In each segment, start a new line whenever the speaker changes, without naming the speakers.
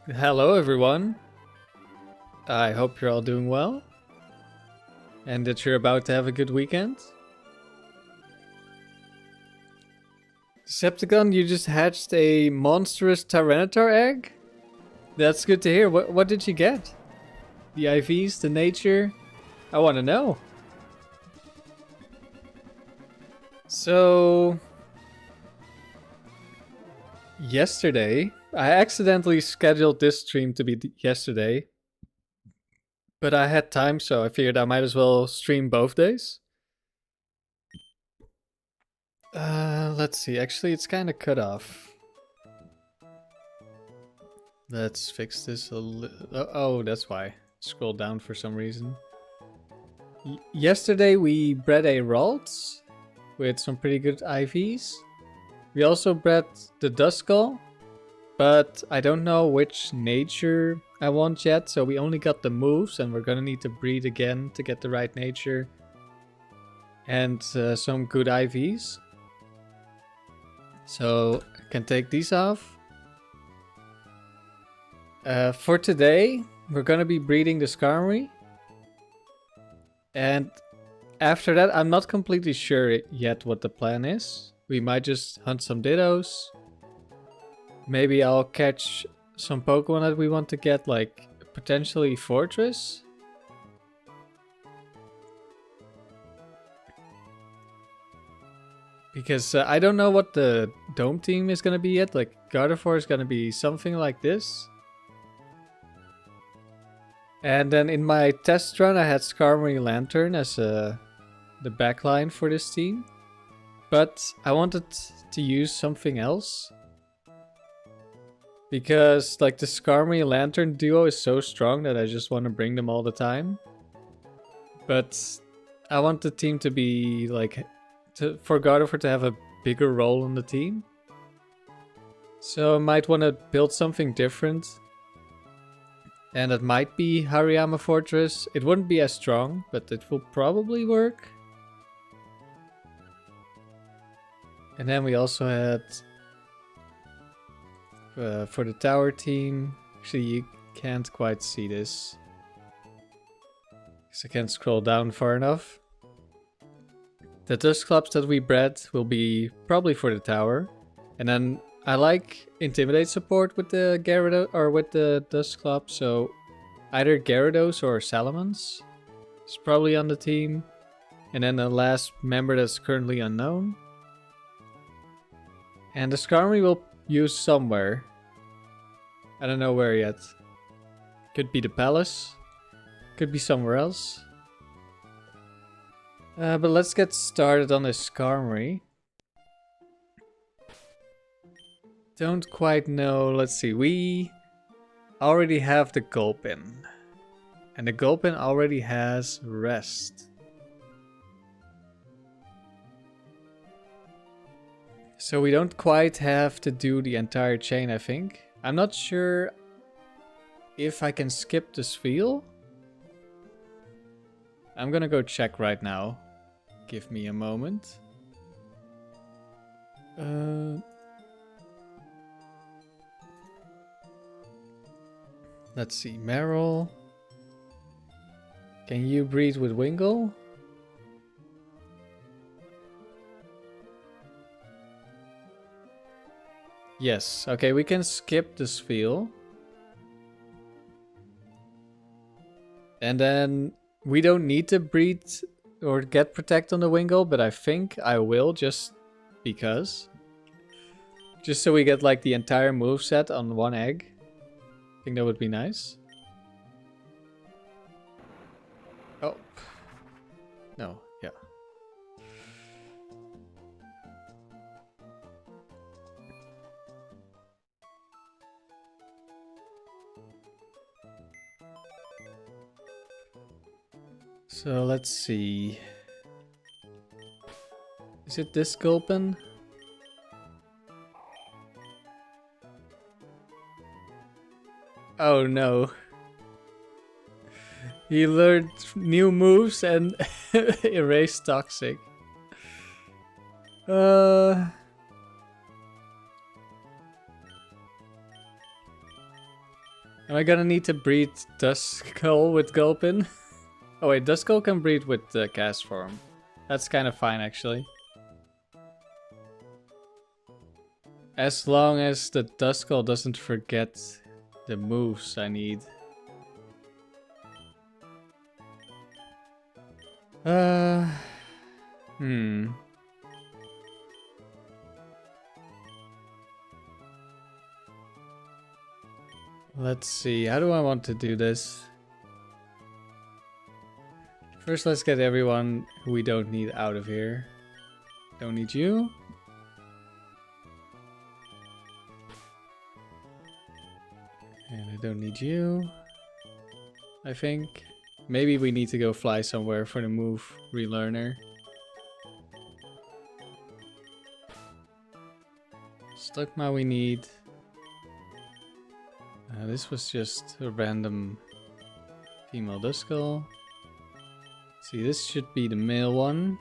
Hello everyone. I hope you're all doing well and that you're about to have a good weekend. Decepticon, you just hatched a monstrous Tyranitar egg? That's good to hear. What did you get? The IVs, the nature? I want to know. So, yesterday, I accidentally scheduled this stream to be yesterday. But I had time, so I figured I might as well stream both days. Let's see. Actually, it's kind of cut off. Let's fix this a little. Oh, that's why. Scroll down for some reason. Yesterday we bred a Ralts with some pretty good IVs. We also bred the Duskull, but I don't know which nature I want yet, so we only got the moves and we're gonna need to breed again to get the right nature and some good IVs. So I can take these off. For today, we're gonna be breeding the Skarmory. And after that, I'm not completely sure yet what the plan is. We might just hunt some dittos. Maybe I'll catch some Pokemon that we want to get, like potentially Fortress. Because I don't know what the Dome team is going to be yet. Like Gardevoir is going to be something like this. And then in my test run, I had Skarmory Lantern as the backline for this team. But I wanted to use something else. Because like the Skarmory Lantern duo is so strong that I just want to bring them all the time. But I want the team to be like, for Gardevoir to have a bigger role on the team. So I might want to build something different. And it might be Hariyama Fortress. It wouldn't be as strong, but it will probably work. And then we also had for the tower team. Actually, you can't quite see this because I can't scroll down far enough. The Dusclops that we bred will be probably for the tower. And then I like Intimidate support with the Gyarados or with the Dusclops, so either Gyarados or Salamence is probably on the team. And then the last member that's currently unknown. And the Skarmory will use somewhere. I don't know where yet. Could be the palace. Could be somewhere else. But let's get started on this Skarmory. Don't quite know. Let's see. We already have the Gulpin. And the Gulpin already has Rest. So we don't quite have to do the entire chain, I think. I'm not sure if I can skip the Spheal. I'm gonna go check right now. Give me a moment. Let's see, Meryl. Can you breed with Wingull? Yes, okay, we can skip the Spheal. And then we don't need to breed or get Protect on the Wingull, but I think I will just because. Just so we get like the entire moveset on one egg. I think that would be nice. Oh. No, yeah. So let's see. Is it this Gulpin? Oh no. He learned new moves and erased Toxic. Am I gonna need to breed Duskull with Gulpin? Oh wait, Duskull can breed with the cast form. That's kind of fine actually. As long as the Duskull doesn't forget the moves I need. Let's see, how do I want to do this? First, let's get everyone who we don't need out of here. Don't need you. And I don't need you. I think. Maybe we need to go fly somewhere for the move relearner. Slugma we need. This was just a random female Duskull. See, this should be the male one.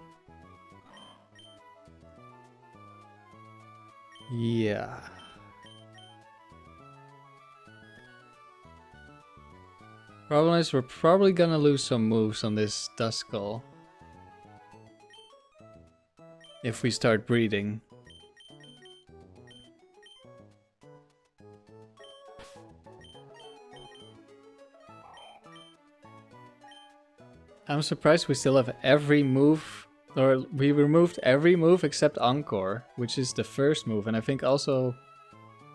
Yeah. Problem is, we're probably gonna lose some moves on this Duskull if we start breeding. I'm surprised we still have every move, or we removed every move except Encore, which is the first move, and I think also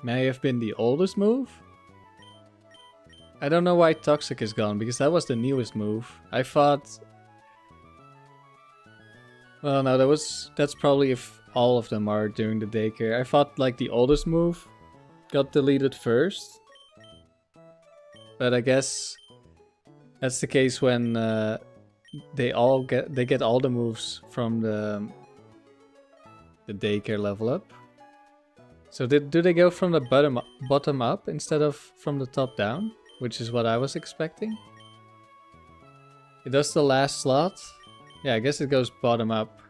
may have been the oldest move. I don't know why Toxic is gone, because that was the newest move. I thought... Well, no, that's probably if all of them are during the daycare. I thought like the oldest move got deleted first. But I guess that's the case when they get all the moves from the daycare level up. So do they go from the bottom up instead of from the top down? Which is what I was expecting. It does the last slot. Yeah, I guess it goes bottom up.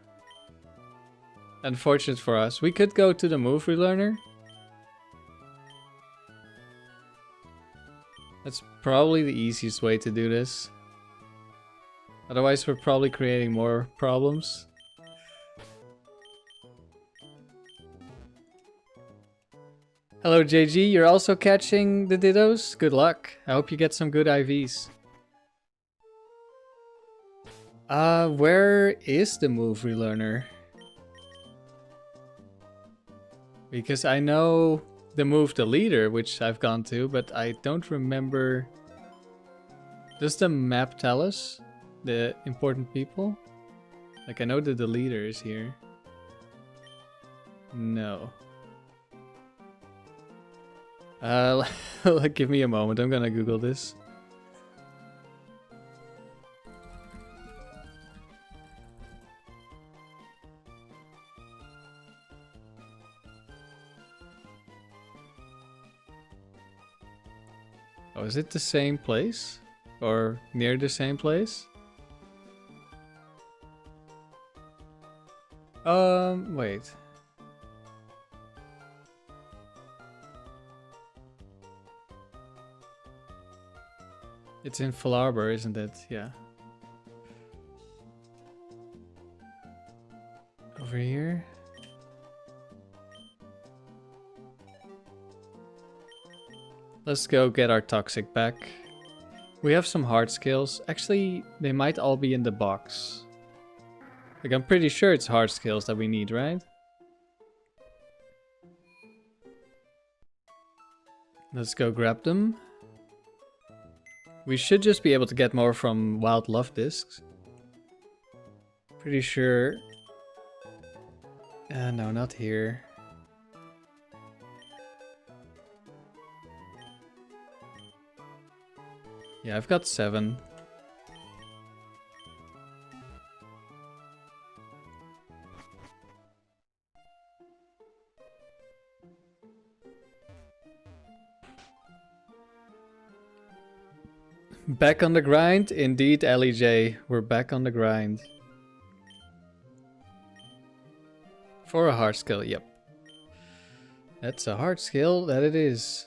Unfortunate for us. We could go to the move relearner. That's probably the easiest way to do this. Otherwise we're probably creating more problems. Hello JG, you're also catching the dittos? Good luck. I hope you get some good IVs. Where is the move relearner? Because I know the move the leader, which I've gone to, but I don't remember. Does the map tell us the important people? Like I know that the leader is here. No. Give me a moment, I'm gonna Google this. Oh, is it the same place? Or near the same place? Wait. It's in Fall Arbor, isn't it? Yeah. Over here. Let's go get our Toxic back. We have some hard skills. Actually, they might all be in the box. Like, I'm pretty sure it's hard skills that we need, right? Let's go grab them. We should just be able to get more from Wild Love Discs. Pretty sure... no, not here. Yeah, I've got 7. Back on the grind? Indeed, Ellie J. We're back on the grind. For a hard skill, yep. That's a hard skill, that it is.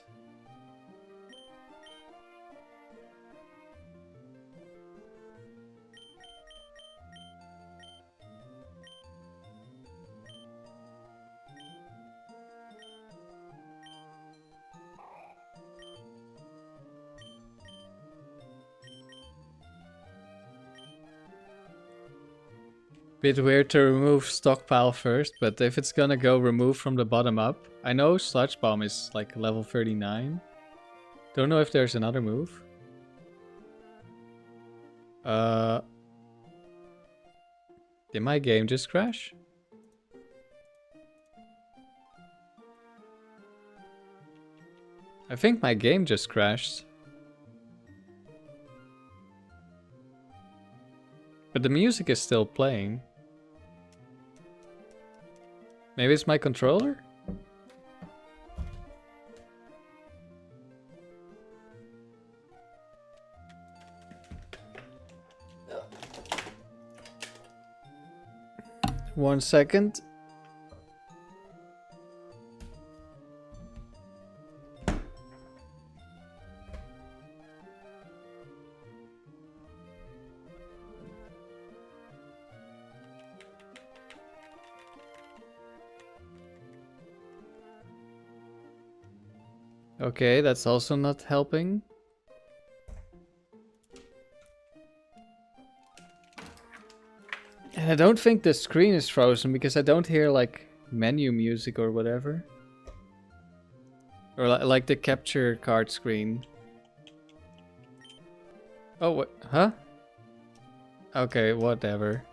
Bit weird to remove stockpile first, but if it's gonna go remove from the bottom up. I know Sludge Bomb is like level 39. Don't know if there's another move. Did my game just crash? I think my game just crashed. But the music is still playing. Maybe it's my controller? One second. Okay, that's also not helping. And I don't think the screen is frozen because I don't hear like menu music or whatever. Or like the capture card screen. Oh, what? Huh? Okay, whatever.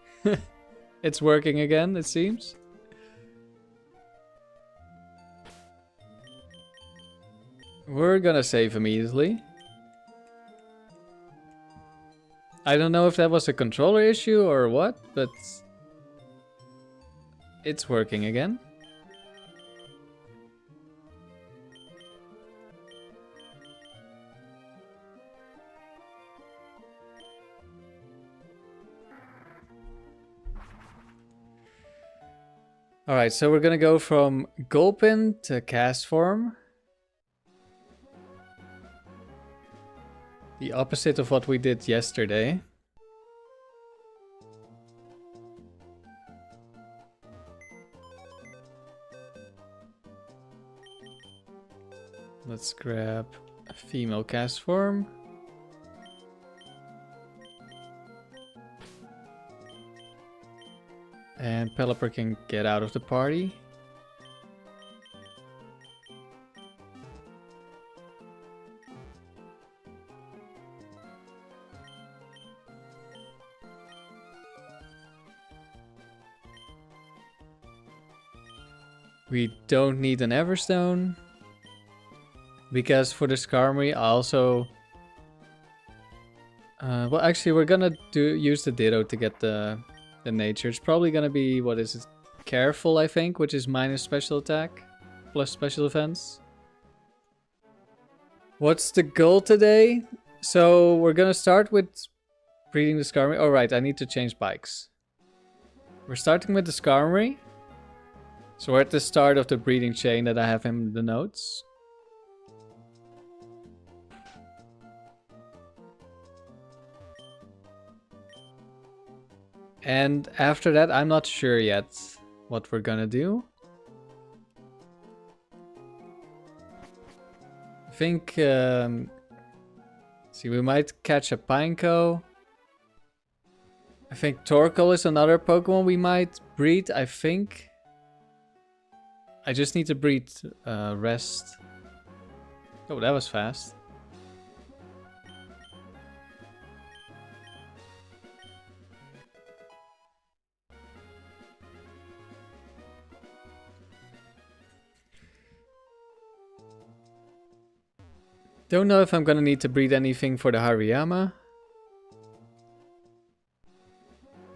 It's working again, it seems. We're gonna save immediately. I don't know if that was a controller issue or what, but it's working again. Alright, so we're gonna go from Gulpin to cast form. The opposite of what we did yesterday. Let's grab a female cast form. And Pelipper can get out of the party. We don't need an Everstone. Because for the Skarmory, I also... well, actually, we're gonna use the Ditto to get the nature. It's probably gonna be, what is it? Careful, I think, which is minus special attack, plus special defense. What's the goal today? So, we're gonna start with breeding the Skarmory. Oh, right, I need to change bikes. We're starting with the Skarmory. So we're at the start of the breeding chain that I have in the notes. And after that, I'm not sure yet what we're gonna do. I think, see, we might catch a Pineco. I think Torkoal is another Pokemon we might breed, I think. I just need to breed Rest. Oh, that was fast. Don't know if I'm gonna need to breed anything for the Hariyama.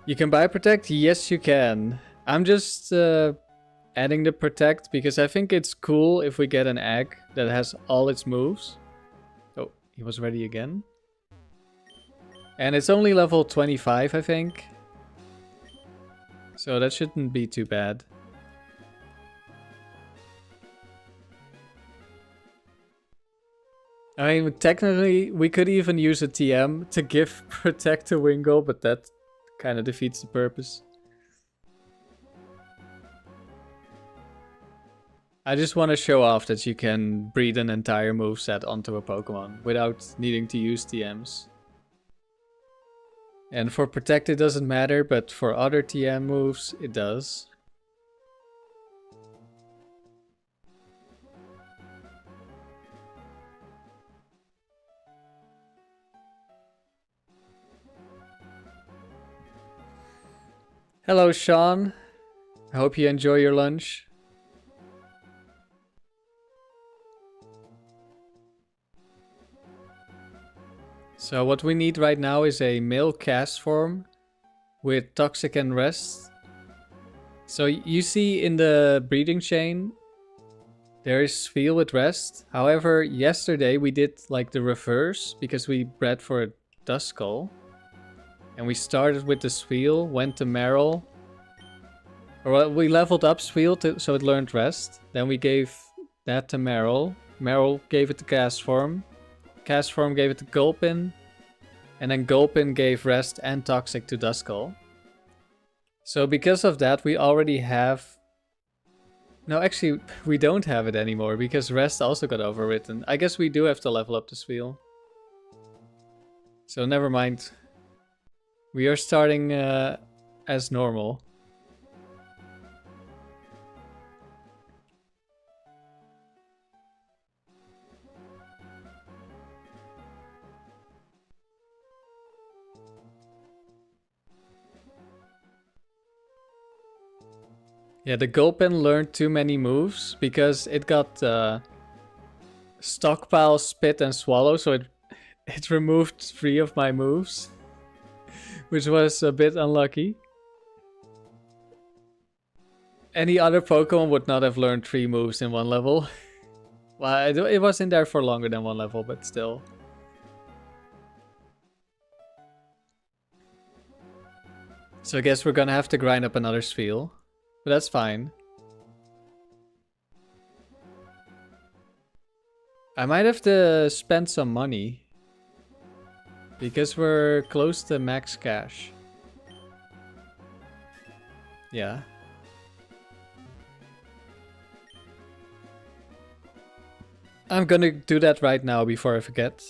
You can buy Protect? Yes, you can. I'm just adding the Protect because I think it's cool if we get an egg that has all its moves. Oh, he was ready again. And it's only level 25, I think. So that shouldn't be too bad. I mean, technically, we could even use a TM to give Protect to Wingull, but that kind of defeats the purpose. I just want to show off that you can breed an entire moveset onto a Pokemon without needing to use TMs. And for protect it doesn't matter, but for other TM moves it does. Hello Sean, I hope you enjoy your lunch. So what we need right now is a male cast form with Toxic and Rest. So you see in the breeding chain, there is Feel with Rest. However, yesterday we did like the reverse because we bred for a Duskull. And we started with the Sfeel, went to Meryl. Or we leveled up Sfeel so it learned Rest. Then we gave that to Meryl. Meryl gave it to Cast Form. Cast Form gave it to Gulpin. And then Gulpin gave Rest and Toxic to Duskull. So because of that we already have... No, actually we don't have it anymore because Rest also got overwritten. I guess we do have to level up the Sfeel. So never mind. We are starting as normal. Yeah, the Gulpin learned too many moves because it got Stockpile, Spit and Swallow, so it removed 3 of my moves. Which was a bit unlucky. Any other Pokemon would not have learned 3 moves in 1 level. Well, it was in there for longer than 1 level, but still. So I guess we're gonna have to grind up another Sfeel. But that's fine. I might have to spend some money. Because we're close to max cash. Yeah. I'm gonna do that right now before I forget.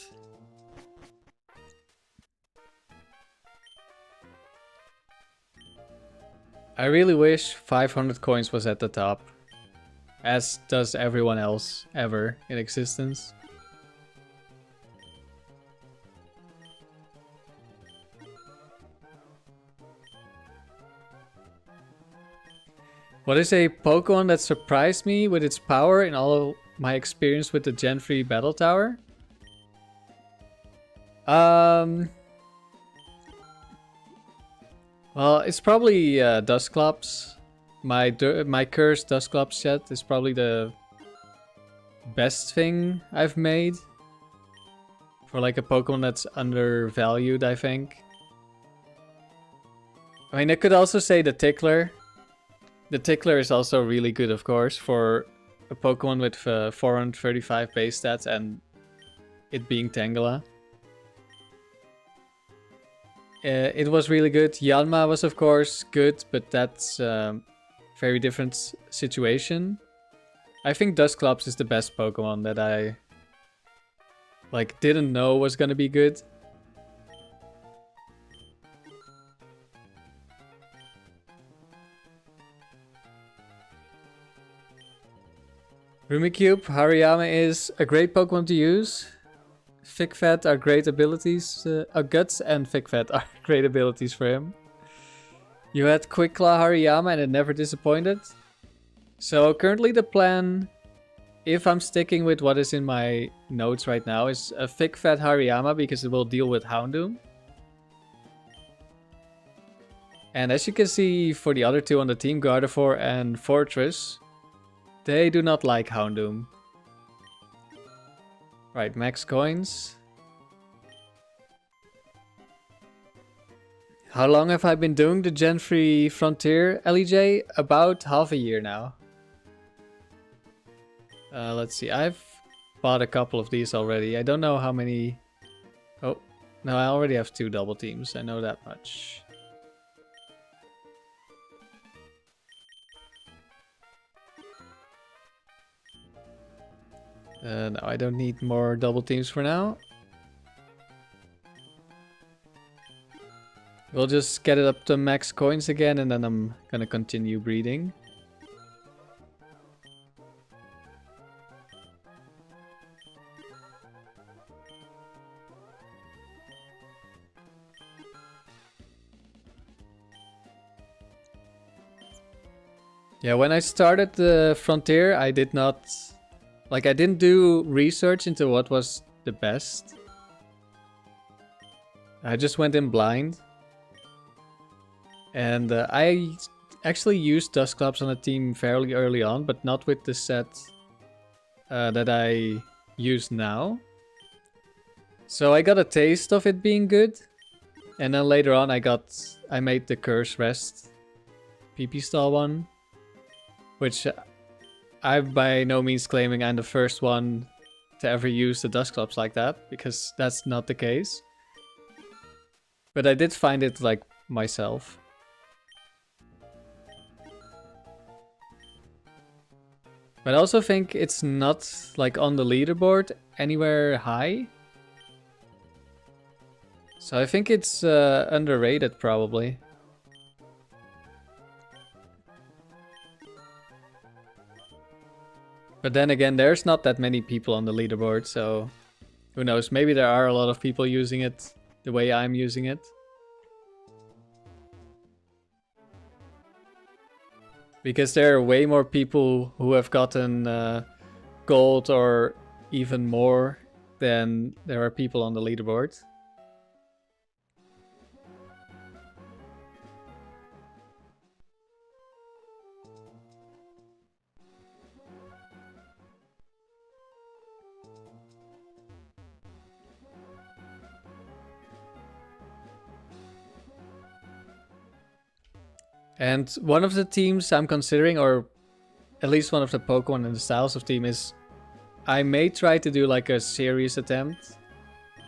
I really wish 500 coins was at the top. As does everyone else ever in existence. What is a Pokemon that surprised me with its power in all my experience with the Gen 3 Battle Tower? Well, it's probably Dusclops. My cursed Dusclops set is probably the best thing I've made. For like a Pokemon that's undervalued, I think. I mean, I could also say the Tickler. The Tickler is also really good, of course, for a Pokemon with 435 base stats and it being Tangela. It was really good. Yanma was, of course, good, but that's a very different situation. I think Dusclops is the best Pokemon that I didn't know was gonna be good. Rumicube, Hariyama is a great Pokemon to use. Thick Fat are great abilities. Guts and Thick Fat are great abilities for him. You had Quick Claw Hariyama and it never disappointed. So currently the plan, if I'm sticking with what is in my notes right now, is a Thick Fat Hariyama because it will deal with Houndoom. And as you can see for the other two on the team, Gardevoir and Fortress, they do not like Houndoom. Right, max coins. How long have I been doing the Gen 3 Frontier, LEJ? About half a year now. Let's see, I've bought a couple of these already. I don't know how many... Oh, no, I already have 2 double teams. I know that much. No, I don't need more double teams for now. We'll just get it up to max coins again, and then I'm gonna continue breeding. Yeah, when I started the Frontier, I did not... Like, I didn't do research into what was the best. I just went in blind. And I actually used Dustclops on a team fairly early on, but not with the set that I use now. So I got a taste of it being good. And then later on I made the Curse Rest PP stall one. Which I'm by no means claiming I'm the first one to ever use the Dustclops like that, because that's not the case. But I did find it like myself. But I also think it's not like on the leaderboard anywhere high. So I think it's underrated probably. But then again, there's not that many people on the leaderboard, so who knows, maybe there are a lot of people using it the way I'm using it. Because there are way more people who have gotten gold or even more than there are people on the leaderboard. And one of the teams I'm considering, or at least one of the Pokemon in the styles of team, is I may try to do like a serious attempt,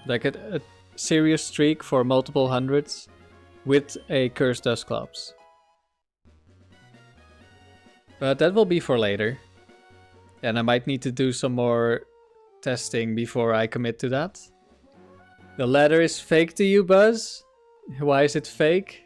like a serious streak for multiple hundreds with a Cursed Dustclops. But that will be for later. And I might need to do some more testing before I commit to that. The ladder is fake to you, Buzz? Why is it fake?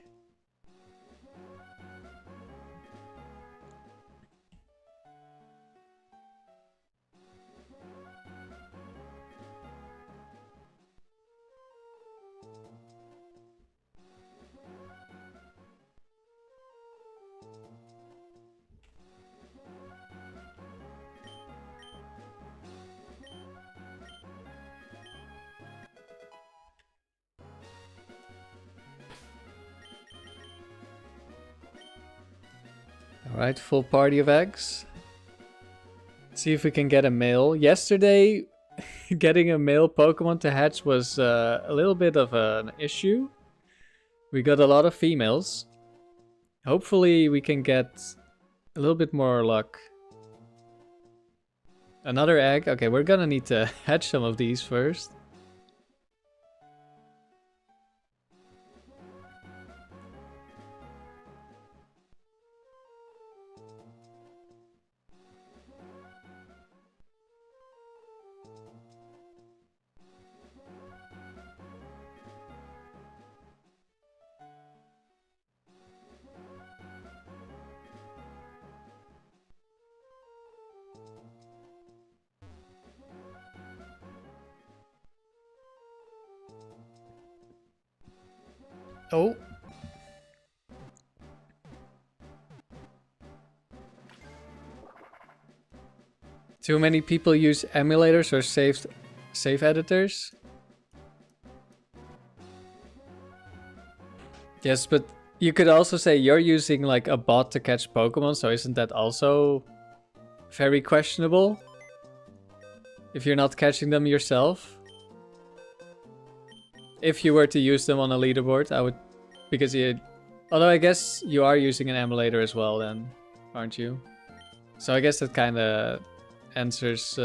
Alright, full party of eggs. Let's see if we can get a male. Yesterday, getting a male Pokemon to hatch was a little bit of an issue. We got a lot of females. Hopefully we can get a little bit more luck. Another egg. Okay, we're gonna need to hatch some of these first. Oh. Too many people use emulators or save editors. Yes, but you could also say you're using like a bot to catch Pokemon, so isn't that also very questionable? If you're not catching them yourself? If you were to use them on a leaderboard, I would... Because you... Although I guess you are using an emulator as well then, aren't you? So I guess that kind of answers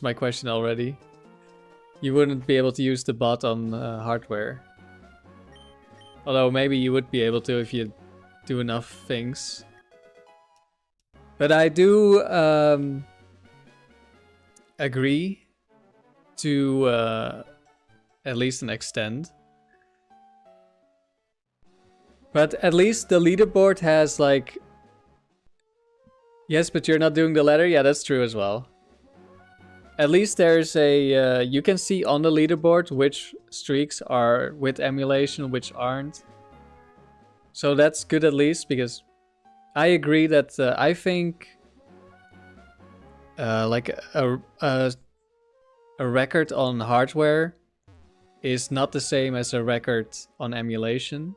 my question already. You wouldn't be able to use the bot on hardware. Although maybe you would be able to if you do enough things. But I do agree to at least an extent But at least the leaderboard has like... Yes, but you're not doing the ladder? Yeah, that's true as well. At least there's a... you can see on the leaderboard which streaks are with emulation, which aren't. So that's good at least, because I agree that I think... like a record on hardware is not the same as a record on emulation.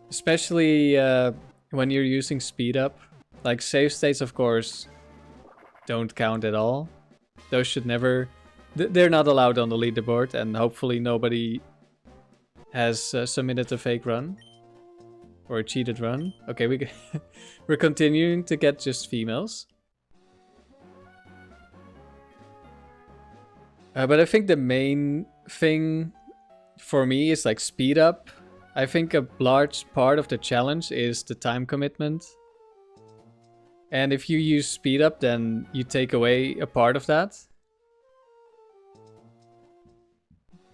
Especially when you're using speed up. Like save states, of course, don't count at all. Those should never... they're not allowed on the leaderboard, and hopefully nobody has submitted a fake run. Or a cheated run. Okay, we're continuing to get just females. But I think the main thing for me is like speed up. I think a large part of the challenge is the time commitment. And if you use speed up, then you take away a part of that.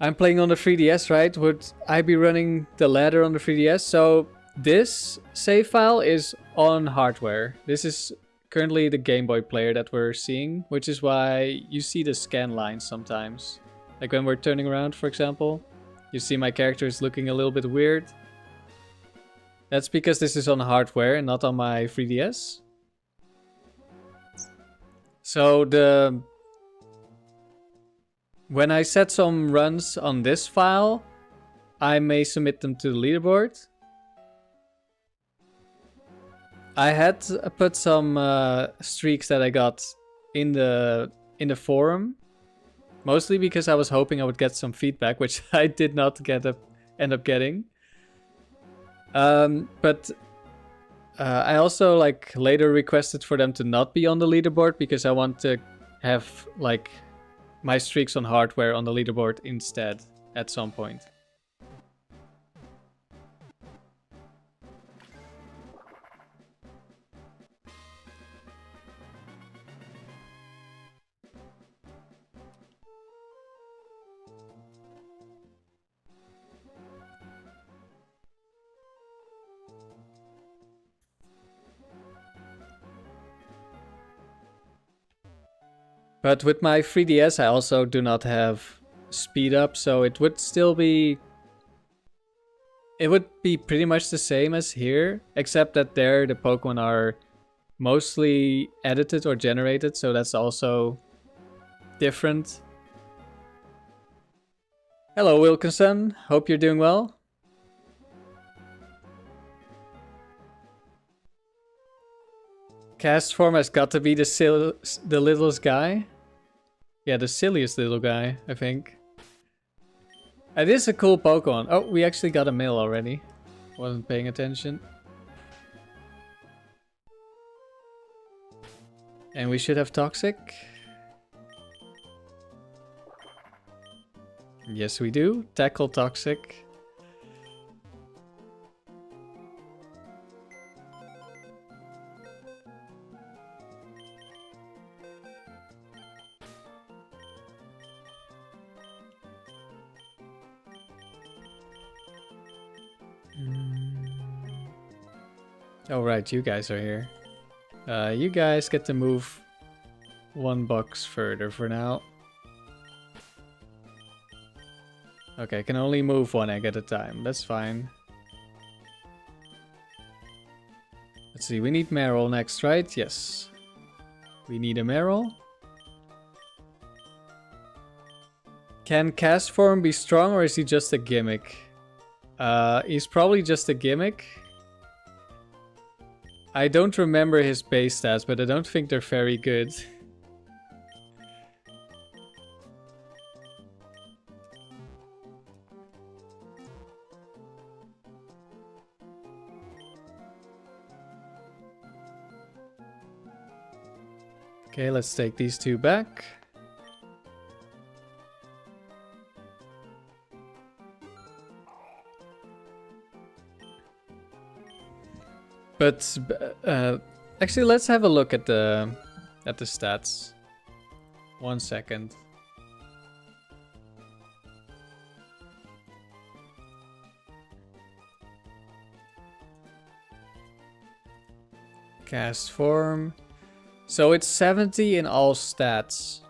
I'm playing on the 3DS, right? Would I be running the ladder on the 3DS? So this save file is on hardware. This is currently the Game Boy player that we're seeing, which is why you see the scan lines sometimes. Like when we're turning around, for example, you see my character is looking a little bit weird. That's because this is on hardware and not on my 3DS. So when I set some runs on this file, I may submit them to the leaderboard. I had put some streaks that I got in the forum, mostly because I was hoping I would get some feedback, which I did not end up getting. But I also like later requested for them to not be on the leaderboard because I want to have like my streaks on hardware on the leaderboard instead at some point. But with my 3DS I also do not have speed up, so it would still be... It would be pretty much the same as here, except that there the Pokemon are mostly edited or generated, so that's also different. Hello Wilkinson, hope you're doing well. Cast form has got to be the littlest guy. Yeah, the silliest little guy, I think. It is a cool Pokemon. Oh, we actually got a mail already. Wasn't paying attention. And we should have Toxic. Yes, we do. Tackle Toxic. Oh right, you guys are here. You guys get to move one box further for now. Okay, I can only move one egg at a time. That's fine. Let's see, we need Meryl next, right? Yes. We need a Meryl. Can cast form be strong or is he just a gimmick? He's probably just a gimmick. I don't remember his base stats, but I don't think they're very good. Okay, let's take these two back. But actually, let's have a look at the stats. 1 second. Cast form. So it's 70 in all stats.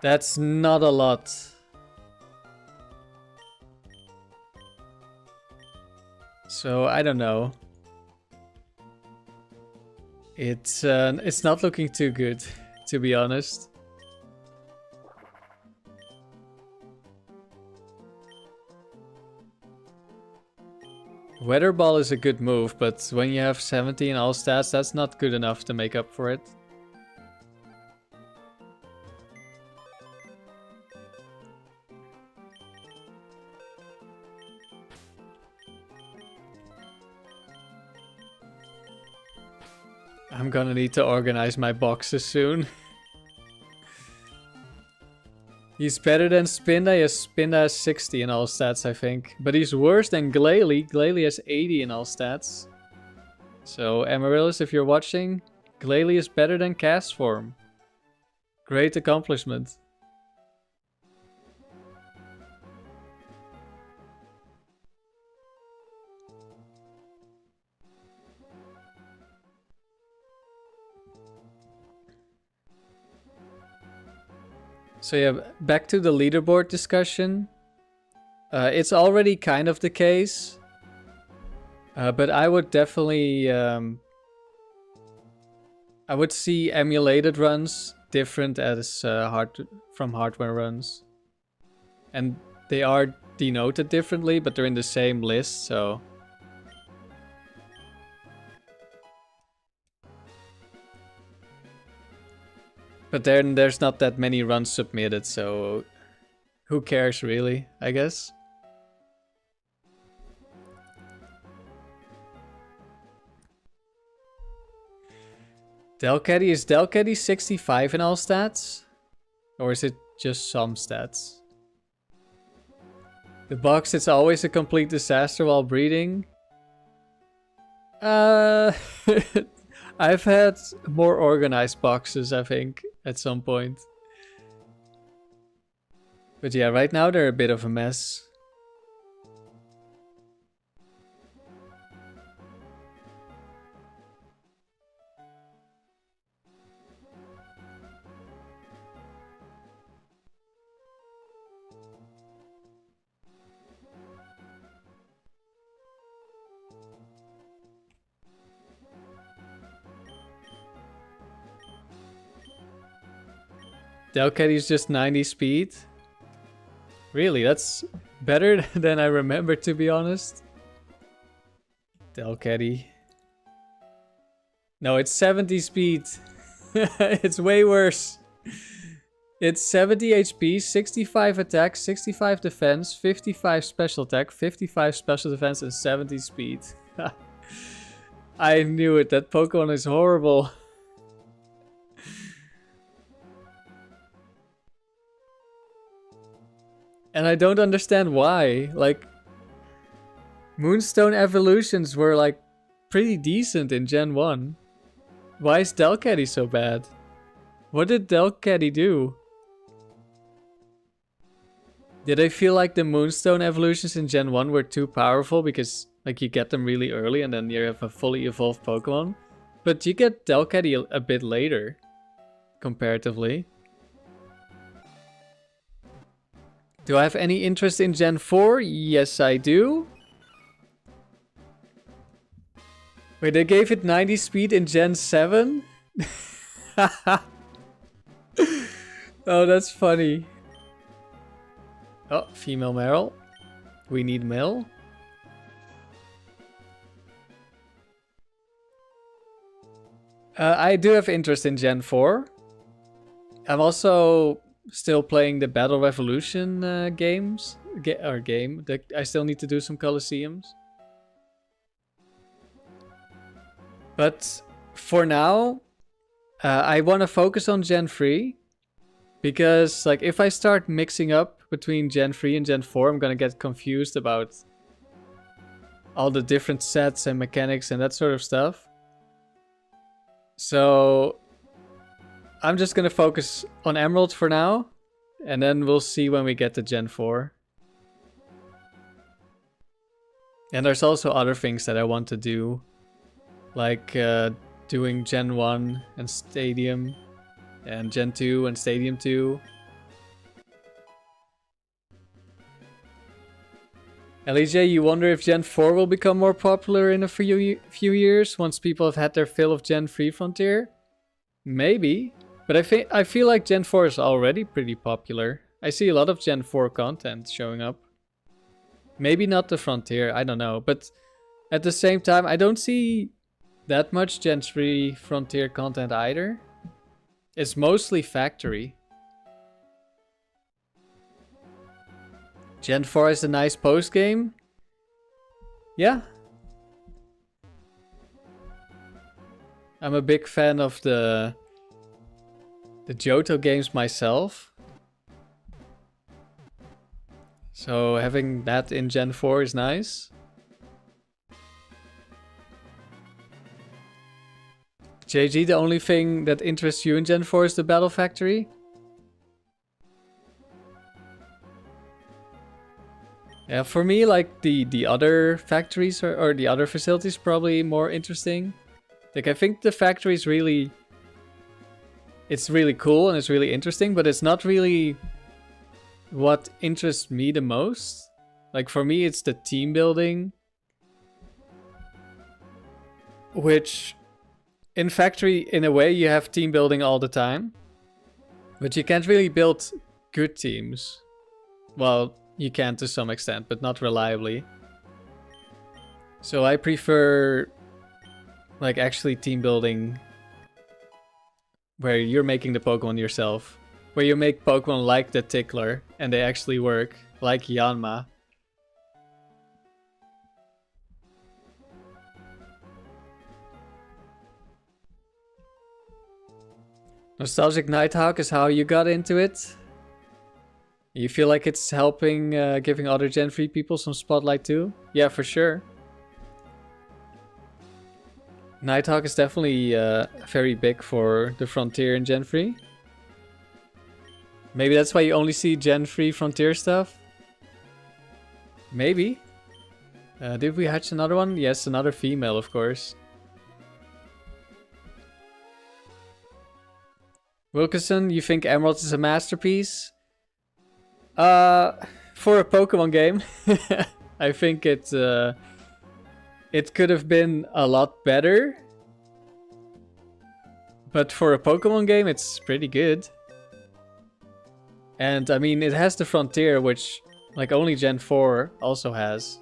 That's not a lot. So I don't know. It's not looking too good, to be honest. Weather Ball is a good move, but when you have 70 in all stats, that's not good enough to make up for it. I'm gonna need to organize my boxes soon. He's better than Spinda. Yes, Spinda has 60 in all stats, I think. But he's worse than Glalie. Glalie has 80 in all stats. So, Amaryllis, if you're watching, Glalie is better than Cast Form. Great accomplishment. So yeah, back to the leaderboard discussion. It's already kind of the case. But I would definitely... I would see emulated runs different as from hardware runs. And they are denoted differently, but they're in the same list, so... But then there's not that many runs submitted, so who cares really, I guess. Delcatty, is Delcatty 65 in all stats? Or is it just some stats? The box, it's always a complete disaster while breeding. I've had more organized boxes, I think, at some point. But yeah, right now they're a bit of a mess. Delcatty's just 90 speed? Really, that's better than I remember, to be honest. Delcatty. No, it's 70 speed. It's way worse. It's 70 HP, 65 attack, 65 defense, 55 special attack, 55 special defense, and 70 speed. I knew it, that Pokemon is horrible. And I don't understand why. Like, Moonstone evolutions were like pretty decent in Gen 1. Why is Delcatty so bad? What did Delcatty do? Did I feel like the Moonstone evolutions in Gen 1 were too powerful because like you get them really early and then you have a fully evolved Pokemon? But you get Delcatty a bit later, comparatively. Do I have any interest in Gen 4? Yes, I do. Wait, they gave it 90 speed in Gen 7? Oh, that's funny. Oh, female Meryl. We need male. I do have interest in Gen 4. I'm also still playing the Battle Revolution games. I still need to do some Colosseums. But for now, I want to focus on Gen 3. Because like if I start mixing up between Gen 3 and Gen 4, I'm gonna get confused about all the different sets and mechanics and that sort of stuff. So I'm just gonna focus on Emerald for now, and then we'll see when we get to Gen 4. And there's also other things that I want to do Like doing Gen 1 and Stadium, and Gen 2 and Stadium 2. LEJ, you wonder if Gen 4 will become more popular in a few years once people have had their fill of Gen 3 Frontier? Maybe, but I feel like Gen 4 is already pretty popular. I see a lot of Gen 4 content showing up. Maybe not the Frontier, I don't know, but at the same time I don't see that much Gen 3 Frontier content either. It's mostly factory. Gen 4 is a nice post game. Yeah. I'm a big fan of the Johto games myself. So having that in Gen 4 is nice. JG, the only thing that interests you in Gen 4 is the Battle Factory? Yeah, for me, like the other factories or the other facilities probably more interesting. Like I think the factory is really... It's really cool and it's really interesting, but it's not really what interests me the most. Like for me, it's the team building. Which, in factory, in a way, you have team building all the time. But you can't really build good teams. Well, you can to some extent, but not reliably. So I prefer, like, actually team building where you're making the Pokemon yourself. Where you make Pokemon like the Tickler and they actually work, like Yanma. Nostalgic Nighthawk is how you got into it. You feel like it's helping, giving other Gen 3 people some spotlight too? Yeah, for sure. Nighthawk is definitely very big for the Frontier in Gen 3. Maybe that's why you only see Gen 3 Frontier stuff? Maybe. Did we hatch another one? Yes, another female, of course. Wilkinson, you think Emerald is a masterpiece? For a Pokemon game, I think it could have been a lot better. But for a Pokemon game, it's pretty good. And I mean, it has the Frontier, which like only Gen 4 also has.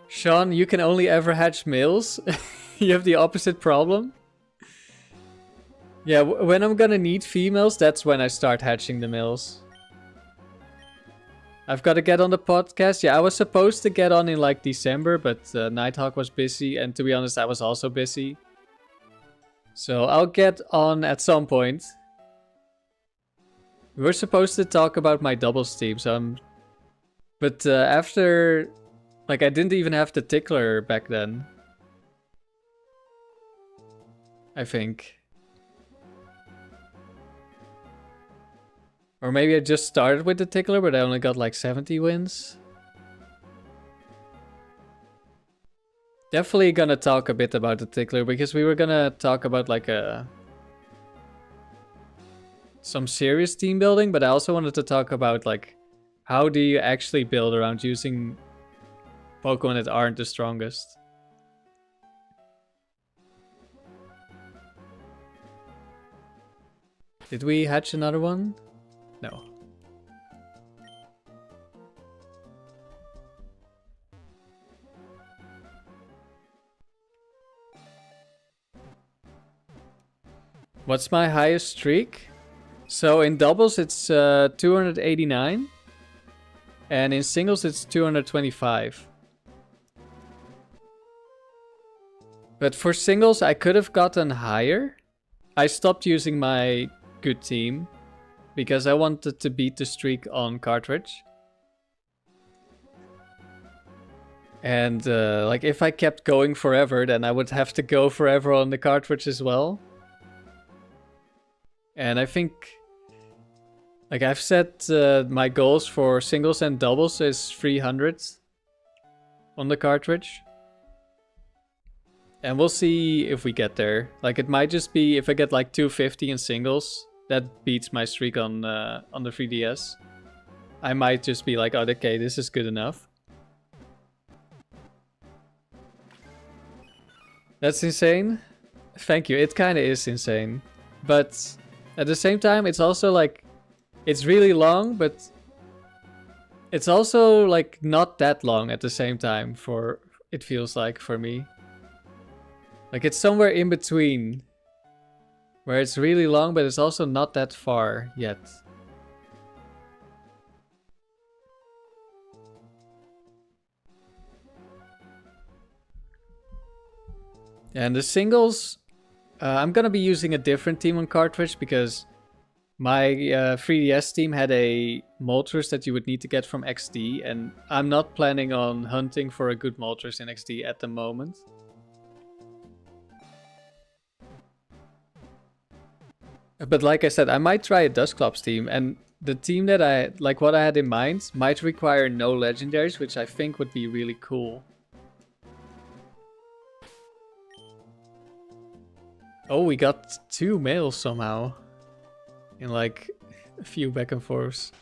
Sean, you can only ever hatch males. You have the opposite problem. Yeah, when I'm gonna need females, that's when I start hatching the males. I've got to get on the podcast. Yeah, I was supposed to get on in like December, but Nighthawk was busy. And to be honest, I was also busy. So I'll get on at some point. We were supposed to talk about my doubles team, so but after... Like, I didn't even have the Tickler back then. I think. Or maybe I just started with the Tickler, but I only got like 70 wins. Definitely gonna talk a bit about the Tickler, because we were gonna talk about like some serious team building, but I also wanted to talk about like how do you actually build around using Pokemon that aren't the strongest. Did we hatch another one? No. What's my highest streak? So in doubles it's 289. And in singles it's 225. But for singles, I could have gotten higher. I stopped using my good team because I wanted to beat the streak on cartridge. And like if I kept going forever, then I would have to go forever on the cartridge as well. And I think, like, I've set my goals for singles and doubles is 300 on the cartridge. And we'll see if we get there. Like, it might just be if I get like 250 in singles, that beats my streak on the 3DS. I might just be like, oh, okay, this is good enough. That's insane. Thank you. It kind of is insane. But at the same time, it's also like, it's really long, but it's also like not that long at the same time for, it feels like for me. Like it's somewhere in between where it's really long, but it's also not that far yet. And the singles, I'm gonna be using a different team on cartridge because my 3DS team had a Moltres that you would need to get from XD, and I'm not planning on hunting for a good Moltres in XD at the moment. But like I said, I might try a Dusclops team, and the team that I, like what I had in mind, might require no legendaries, which I think would be really cool. Oh, we got 2 males somehow. In like a few back and forths.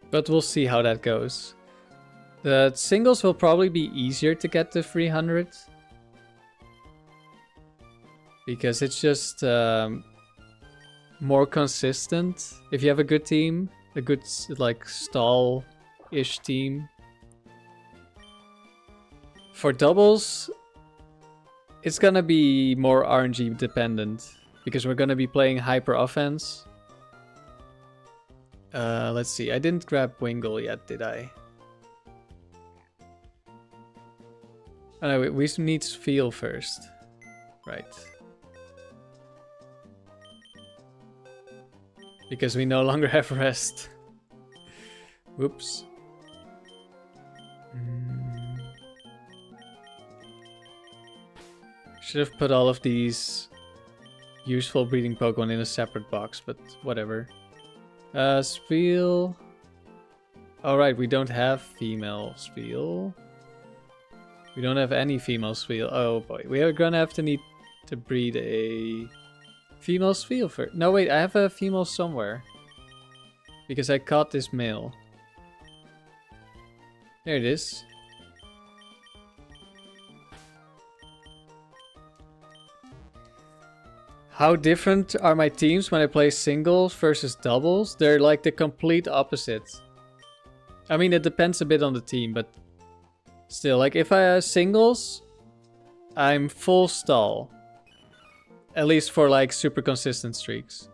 But we'll see how that goes. The singles will probably be easier to get to 300. Because it's just more consistent. If you have a good team, a good like stall-ish team. For doubles, it's gonna be more RNG dependent. Because we're gonna be playing hyper offense. Let's see. I didn't grab Wingle yet, did I? Oh, no, we need feel first. Right. Because we no longer have rest. Whoops. Should have put all of these useful breeding Pokemon in a separate box, but whatever. Spiel. Alright, we don't have female Spiel. We don't have any female Spiel. Oh boy, we are gonna have to need to breed a female Spiel first. No wait, I have a female somewhere. Because I caught this male. There it is. How different are my teams when I play singles versus doubles? They're like the complete opposite. I mean, it depends a bit on the team, but still, like if I have singles, I'm full stall. At least for like super consistent streaks.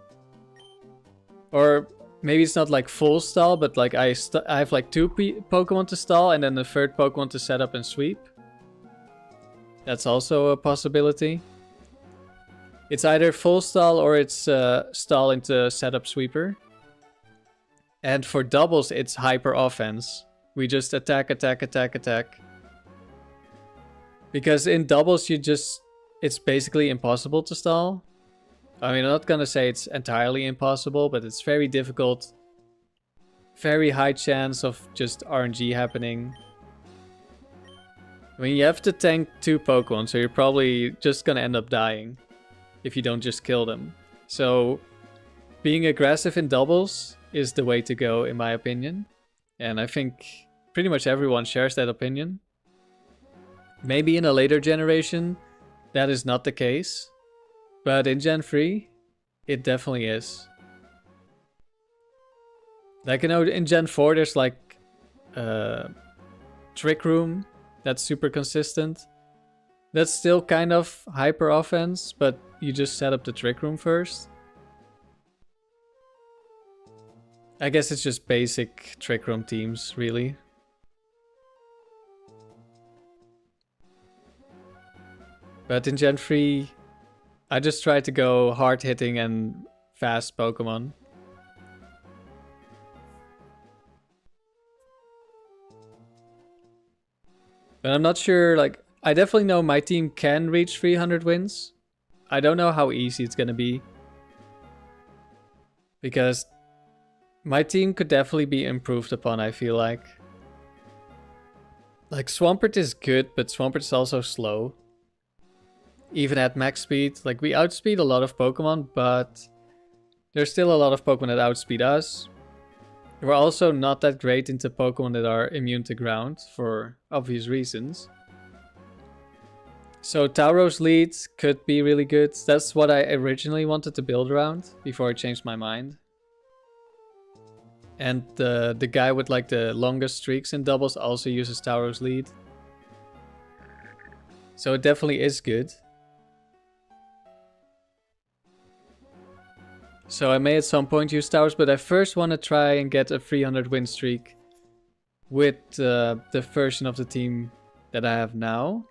Or maybe it's not like full stall, but like I have like 2 Pokemon to stall and then the 3rd Pokemon to set up and sweep. That's also a possibility. It's either full stall or it's stall into setup sweeper. And for doubles, it's hyper offense. We just attack, attack, attack, attack. Because in doubles, it's basically impossible to stall. I mean, I'm not gonna say it's entirely impossible, but it's very difficult. Very high chance of just RNG happening. I mean, you have to tank 2 Pokemon, so you're probably just gonna end up dying. If you don't just kill them. So being aggressive in doubles is the way to go in my opinion. And I think pretty much everyone shares that opinion. Maybe in a later generation that is not the case. But in Gen 3, it definitely is. Like, you know, in Gen 4 there's like Trick Room that's super consistent. That's still kind of hyper offense, but you just set up the Trick Room first. I guess it's just basic Trick Room teams, really. But in Gen 3, I just try to go hard-hitting and fast Pokemon. But I'm not sure, like, I definitely know my team can reach 300 wins. I don't know how easy it's gonna be. Because my team could definitely be improved upon, I feel like. Like, Swampert is good, but Swampert is also slow. Even at max speed. Like, we outspeed a lot of Pokemon, but there's still a lot of Pokemon that outspeed us. We're also not that great into Pokemon that are immune to ground, for obvious reasons. So Tauros lead could be really good. That's what I originally wanted to build around, before I changed my mind. And the guy with like the longest streaks in doubles also uses Tauros lead. So it definitely is good. So I may at some point use Tauros, but I first want to try and get a 300 win streak with the version of the team that I have now.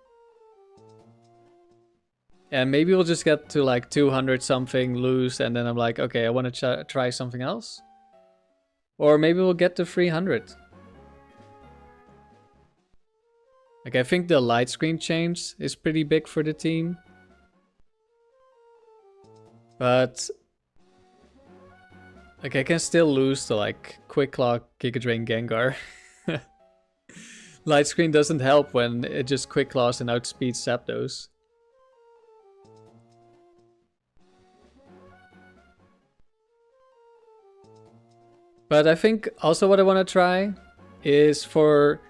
And maybe we'll just get to like 200 something, lose, and then I'm like, okay, I want to try something else. Or maybe we'll get to 300. Like, I think the light screen change is pretty big for the team. But like, I can still lose to like Quick Claw, Giga Drain, Gengar. Light screen doesn't help when it just Quick Claws and outspeeds Zapdos. But I think also what I want to try is for...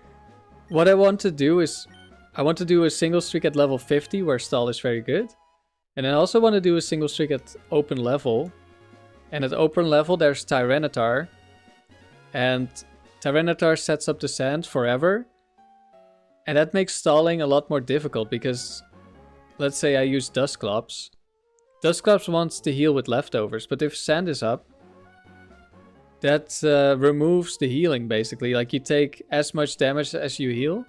What I want to do is... I want to do a single streak at level 50 where stall is very good. And I also want to do a single streak at open level. And at open level there's Tyranitar. And Tyranitar sets up the sand forever. And that makes stalling a lot more difficult because... Let's say I use Dusclops. Dusclops wants to heal with leftovers, but if sand is up... That removes the healing, basically. Like, you take as much damage as you heal.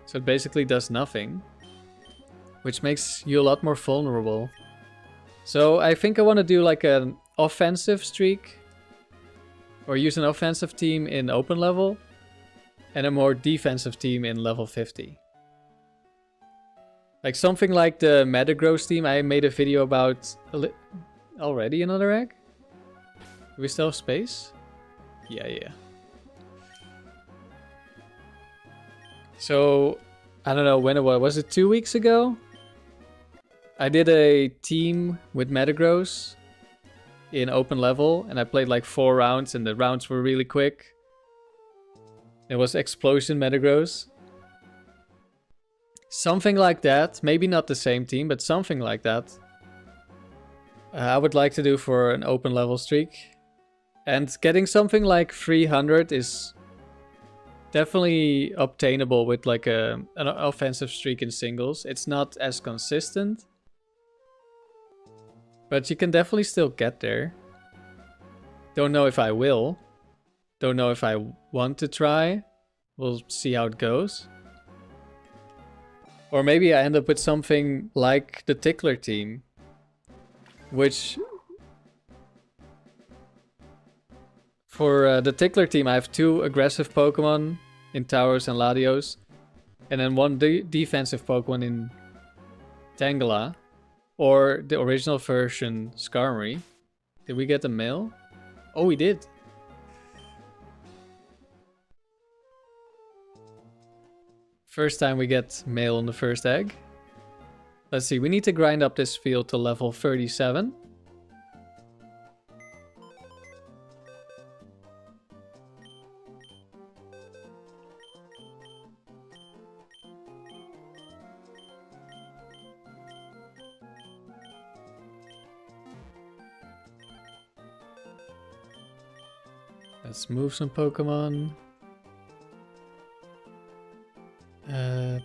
So it basically does nothing. Which makes you a lot more vulnerable. So I think I want to do like an offensive streak. Or use an offensive team in open level. And a more defensive team in level 50. Like something like the Metagross team I made a video about... Already another egg? Do we still have space? Yeah. So, I don't know when it was. Was it 2 weeks ago? I did a team with Metagross in open level. And I played like 4 rounds and the rounds were really quick. It was Explosion Metagross. Something like that. Maybe not the same team, but something like that. I would like to do for an open level streak. And getting something like 300 is definitely obtainable with like an offensive streak in singles. It's not as consistent. But you can definitely still get there. Don't know if I will. Don't know if I want to try. We'll see how it goes. Or maybe I end up with something like the Tickler team. Which... For the Tickler team, I have 2 aggressive Pokemon in Tauros and Latios. And then 1 defensive Pokemon in Tangela. Or the original version, Skarmory. Did we get the male? Oh, we did. First time we get male on the first egg. Let's see, we need to grind up this field to level 37. Let's move some Pokemon.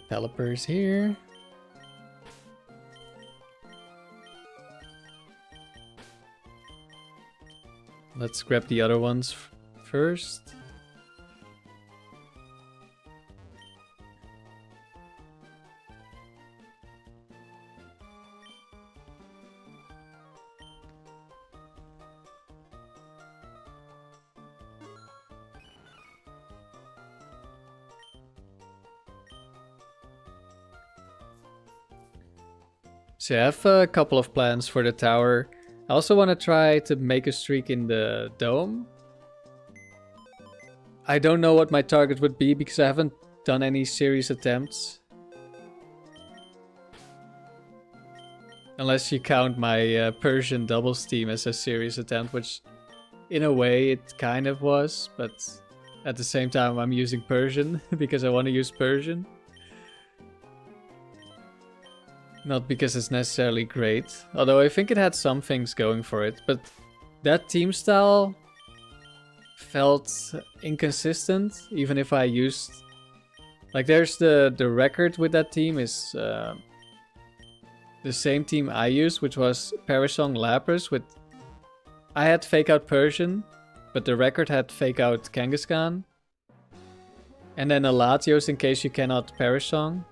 Pelipper's here. Let's grab the other ones first. So I have a couple of plans for the tower. I also want to try to make a streak in the dome. I don't know what my target would be because I haven't done any serious attempts. Unless you count my Persian doubles team as a serious attempt, which in a way it kind of was, but at the same time I'm using Persian because I want to use Persian. Not because it's necessarily great, although I think it had some things going for it, but that team style felt inconsistent, even if I used... Like there's the record with that team is the same team I used, which was Parasong Lapras with... I had Fake Out Persian, but the record had Fake Out Kangaskhan. And then a Latios in case you cannot Parasong.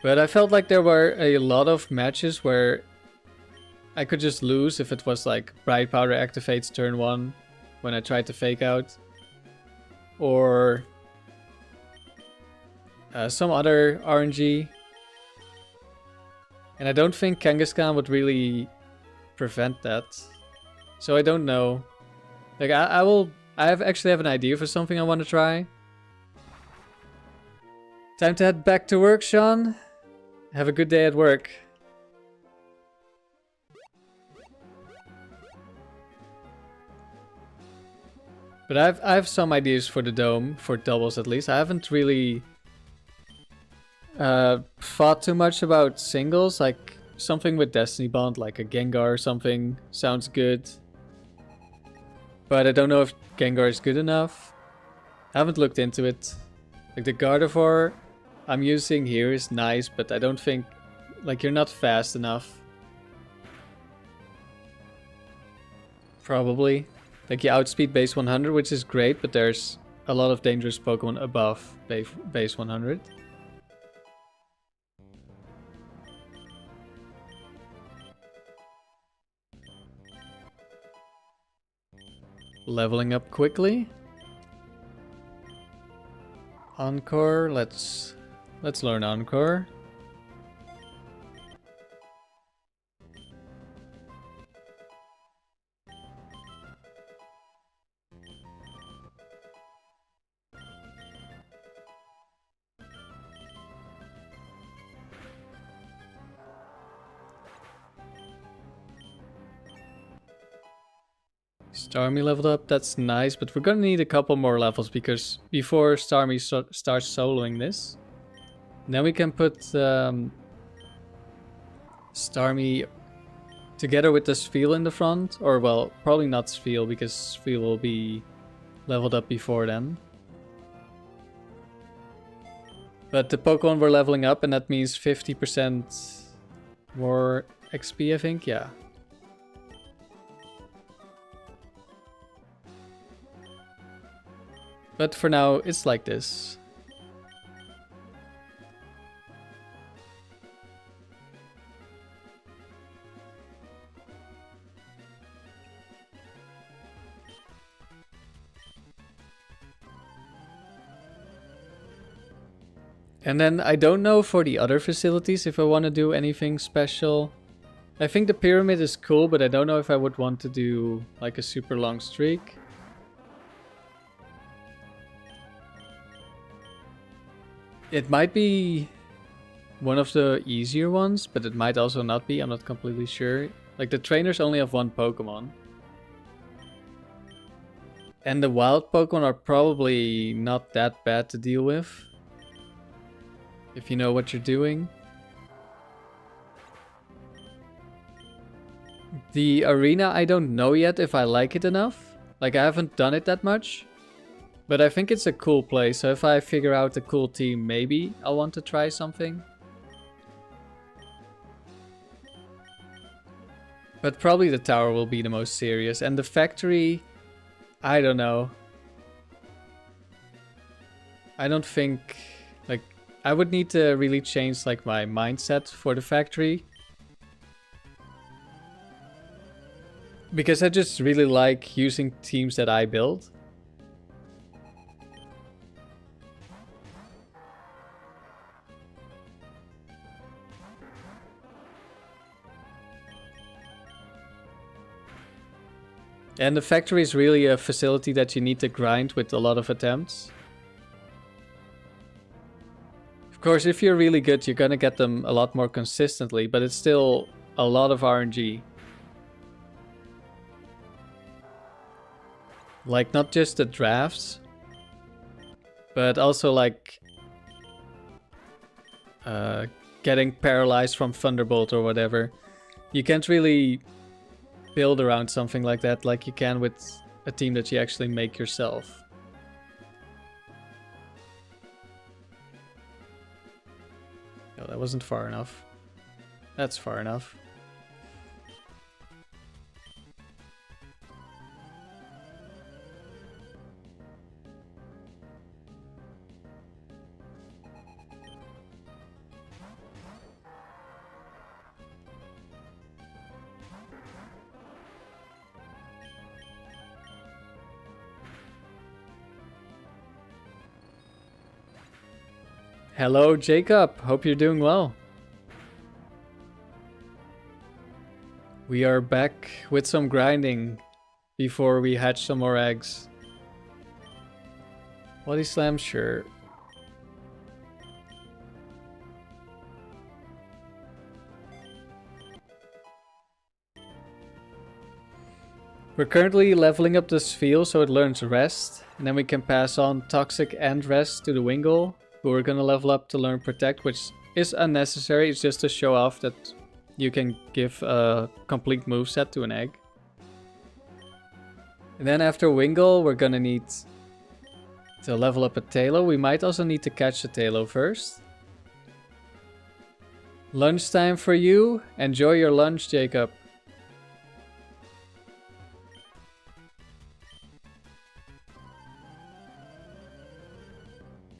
But I felt like there were a lot of matches where I could just lose if it was like Bright Powder activates turn 1 when I tried to fake out. Or some other RNG. And I don't think Kangaskhan would really prevent that. So I don't know. Like I actually have an idea for something I want to try. Time to head back to work, Sean. Have a good day at work. But I have some ideas for the dome, for doubles at least. I haven't really thought too much about singles, like something with Destiny Bond, like a Gengar or something sounds good. But I don't know if Gengar is good enough. I haven't looked into it. Like the Gardevoir I'm using here is nice, but I don't think, like, you're not fast enough. Probably. Like you outspeed base 100, which is great, but there's a lot of dangerous Pokemon above base 100. Leveling up quickly. Encore, let's learn Encore. Starmie leveled up, that's nice, but we're gonna need a couple more levels because before Starmie starts soloing this. Then we can put Starmie together with the Spheal in the front. Or, well, probably not Spheal because Spheal will be leveled up before then. But the Pokemon were leveling up and that means 50% more XP, I think, yeah. But for now, it's like this. And then I don't know for the other facilities if I want to do anything special. I think the pyramid is cool, but I don't know if I would want to do like a super long streak. It might be one of the easier ones, but it might also not be. I'm not completely sure. Like the trainers only have one Pokemon. And the wild Pokemon are probably not that bad to deal with. If you know what you're doing. The arena, I don't know yet if I like it enough. Like I haven't done it that much. But I think it's a cool place, so if I figure out a cool team, maybe I'll want to try something. But probably the tower will be the most serious. And the factory, I don't know. I don't think, like, I would need to really change like my mindset for the factory. Because I just really like using teams that I build. And the factory is really a facility that you need to grind with a lot of attempts. Of course, if you're really good, you're gonna get them a lot more consistently, but it's still a lot of RNG. Like, not just the drafts, but also like getting paralyzed from Thunderbolt or whatever. You can't really build around something like that like you can with a team that you actually make yourself. No, that wasn't far enough. That's far enough. Hello, Jacob. Hope you're doing well. We are back with some grinding before we hatch some more eggs. Body slam, sure. We're currently leveling up this field so it learns rest, and then we can pass on toxic and rest to the Wingull, who we're gonna level up to learn protect, which is unnecessary. It's just to show off that you can give a complete moveset to an egg. And then after Wingull, we're gonna need to level up a Talo. We might also need to catch a Talo first. Lunchtime for you. Enjoy your lunch, Jacob.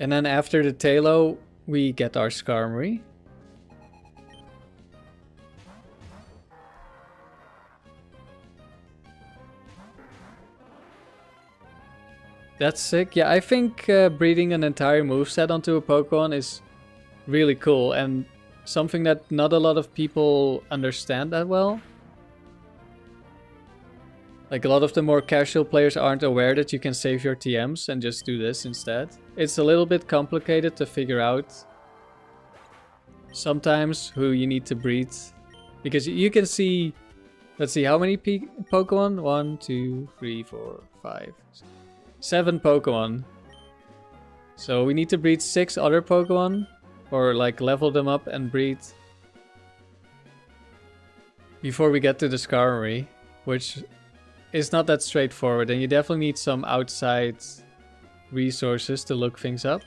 And then after the Talo, we get our Skarmory. That's sick. Yeah, I think breeding an entire moveset onto a Pokemon is really cool and something that not a lot of people understand that well. Like, a lot of the more casual players aren't aware that you can save your TMs and just do this instead. It's a little bit complicated to figure out sometimes who you need to breed. Because you can see, let's see, how many Pokemon? 1, 2, 3, 4, 5, 7 Pokemon. So we need to breed 6 other Pokemon, or like level them up and breed before we get to the Skarmory, which is not that straightforward, and you definitely need some outside resources to look things up.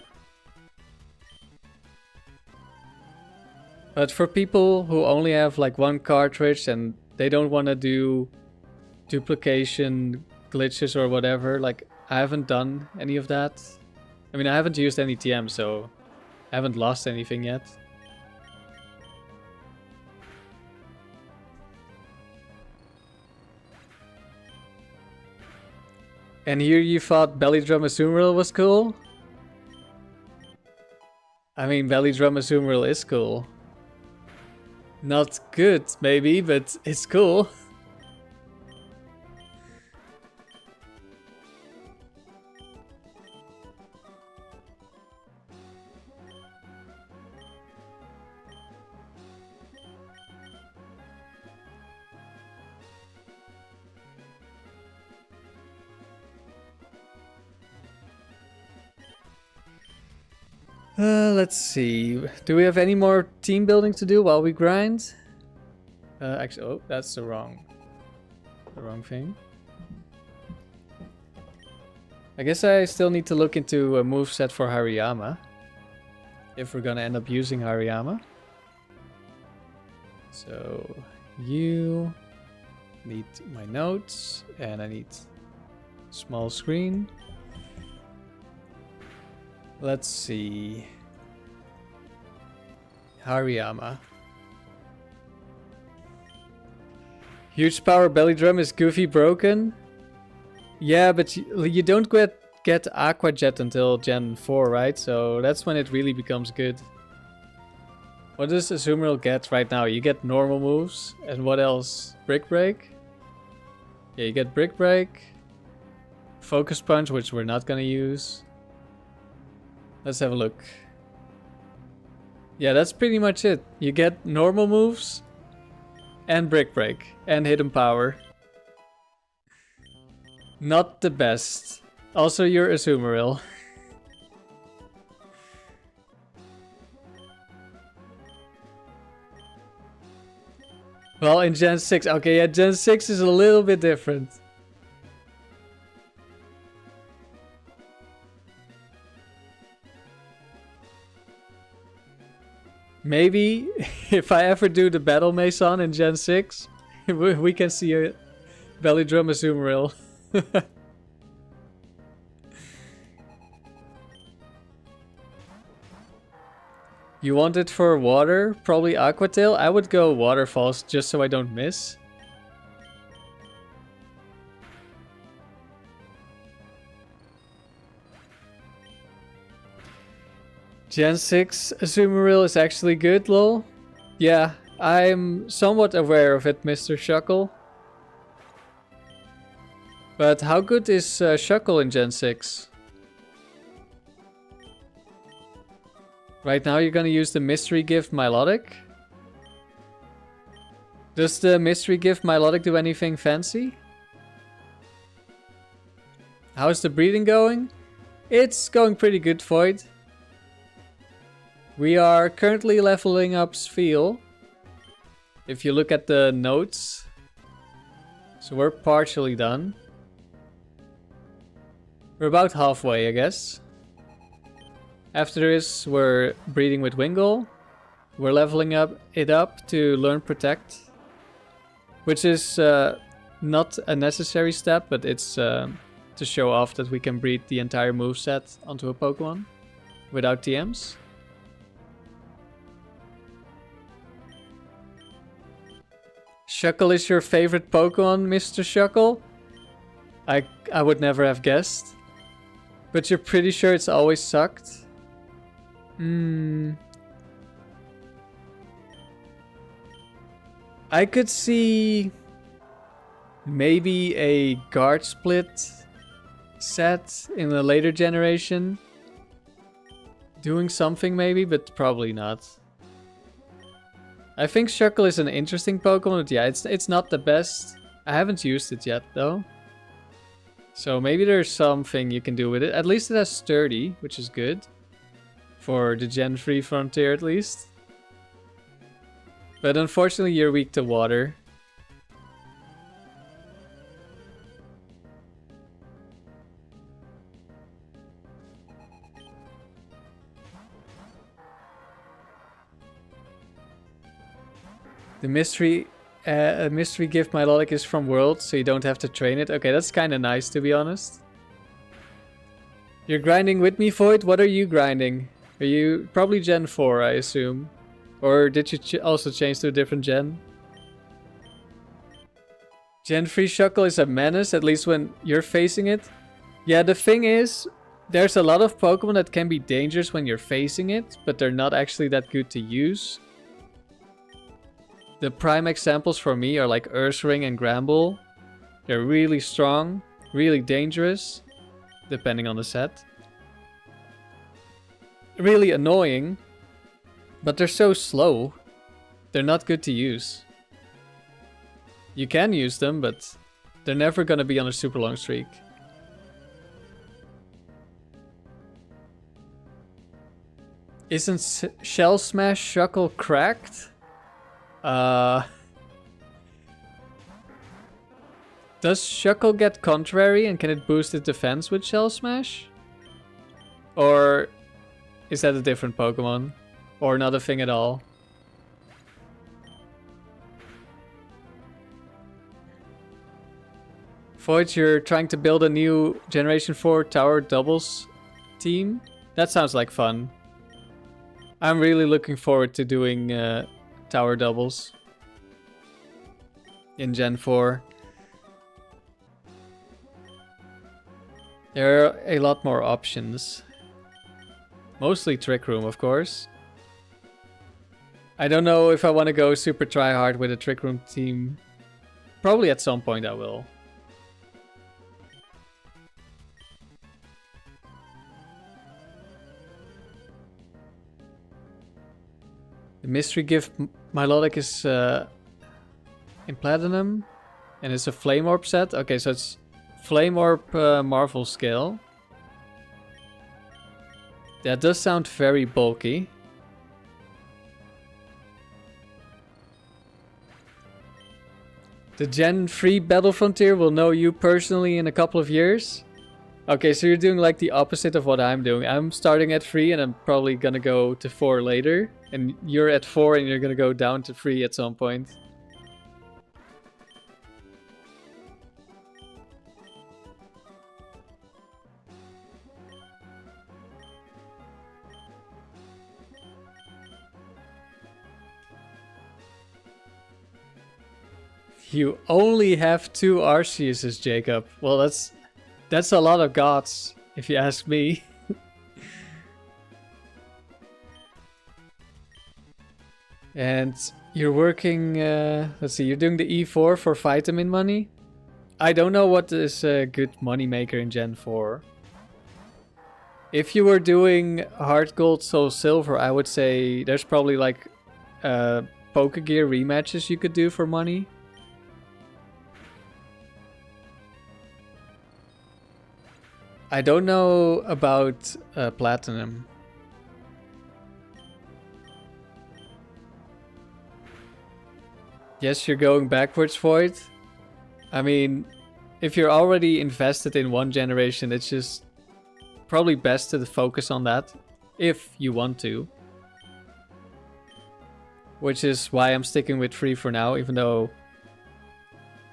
But for people who only have like one cartridge and they don't want to do duplication glitches or whatever, like, I haven't done any of that. I mean, I haven't used any TM, so I haven't lost anything yet. And here you thought Belly Drum Azumarill was cool? I mean, Belly Drum Azumarill is cool. Not good, maybe, but it's cool. Let's see. Do we have any more team building to do while we grind? Actually, oh, that's the wrong thing. I guess I still need to look into a moveset for Hariyama, if we're gonna end up using Hariyama. So, you... need my notes, and I need small screen. Let's see. Hariyama. Huge power belly drum is goofy broken. Yeah, but you don't get Aqua Jet until Gen 4, right? So that's when it really becomes good. What does Azumarill get right now? You get normal moves. And what else? Brick Break? Yeah, you get Brick Break. Focus Punch, which we're not gonna use. Let's have a look. Yeah, that's pretty much it. You get normal moves. And Brick Break. And Hidden Power. Not the best. Also, you're Azumarill. Well, in Gen 6. Okay, yeah, Gen 6 is a little bit different. Maybe if I ever do the Battle Mason in Gen 6, we can see a Belly Drum Azumarill. You want it for water? Probably Aqua Tail. I would go Waterfalls just so I don't miss. Gen 6 Azumarill is actually good, lol. Yeah, I'm somewhat aware of it, Mr. Shuckle. But how good is Shuckle in Gen 6? Right now you're gonna use the Mystery Gift Milotic. Does the Mystery Gift Milotic do anything fancy? How's the breeding going? It's going pretty good, Void. We are currently leveling up Spheal. If you look at the notes. So we're partially done. We're about halfway, I guess. After this, we're breeding with Wingull. We're leveling it up to learn Protect. Which is not a necessary step, but it's to show off that we can breed the entire moveset onto a Pokemon without TMs. Shuckle is your favorite Pokemon, Mr. Shuckle? I would never have guessed. But you're pretty sure it's always sucked? I could see maybe a guard split set in a later generation. Doing something maybe, but probably not. I think Shuckle is an interesting Pokemon, but yeah, it's not the best. I haven't used it yet though. So maybe there's something you can do with it. At least it has Sturdy, which is good. For the Gen 3 frontier at least. But unfortunately you're weak to water. The mystery gift Milotic is from World, so you don't have to train it. Okay, that's kind of nice to be honest. You're grinding with me, Void? What are you grinding? Are you probably Gen 4, I assume? Or did you also change to a different gen? Gen 3 Shuckle is a menace, at least when you're facing it. Yeah, the thing is, there's a lot of Pokemon that can be dangerous when you're facing it, but they're not actually that good to use. The prime examples for me are like Ursaring and Gramble. They're really strong, really dangerous, depending on the set. Really annoying, but they're so slow. They're not good to use. You can use them, but they're never gonna be on a super long streak. Isn't Shell Smash Shuckle cracked? Does Shuckle get Contrary and can it boost its defense with Shell Smash? Or is that a different Pokemon? Or not a thing at all? Void, you're trying to build a new Generation 4 tower doubles team? That sounds like fun. I'm really looking forward to doing tower doubles in Gen 4. There are a lot more options. Mostly Trick Room, of course. I don't know if I want to go super try hard with a Trick Room team. Probably at some point I will. The mystery gift Milotic is in Platinum. And it's a Flame Orb set. Okay, so it's Flame Orb Marvel scale. That does sound very bulky. The Gen 3 Battle Frontier will know you personally in a couple of years. Okay, so you're doing like the opposite of what I'm doing. I'm starting at 3 and I'm probably gonna go to 4 later. And you're at 4 and you're gonna go down to 3 at some point. You only have 2 Arceuses, Jacob. Well, that's a lot of gods, if you ask me. And you're working, let's see, you're doing the E4 for vitamin money. I don't know what is a good money maker in Gen 4. If you were doing hard gold, soul silver, I would say there's probably like Pokegear rematches you could do for money. I don't know about Platinum. Yes, you're going backwards, Void. I mean, if you're already invested in one generation, it's just probably best to focus on that, if you want to. Which is why I'm sticking with 3 for now, even though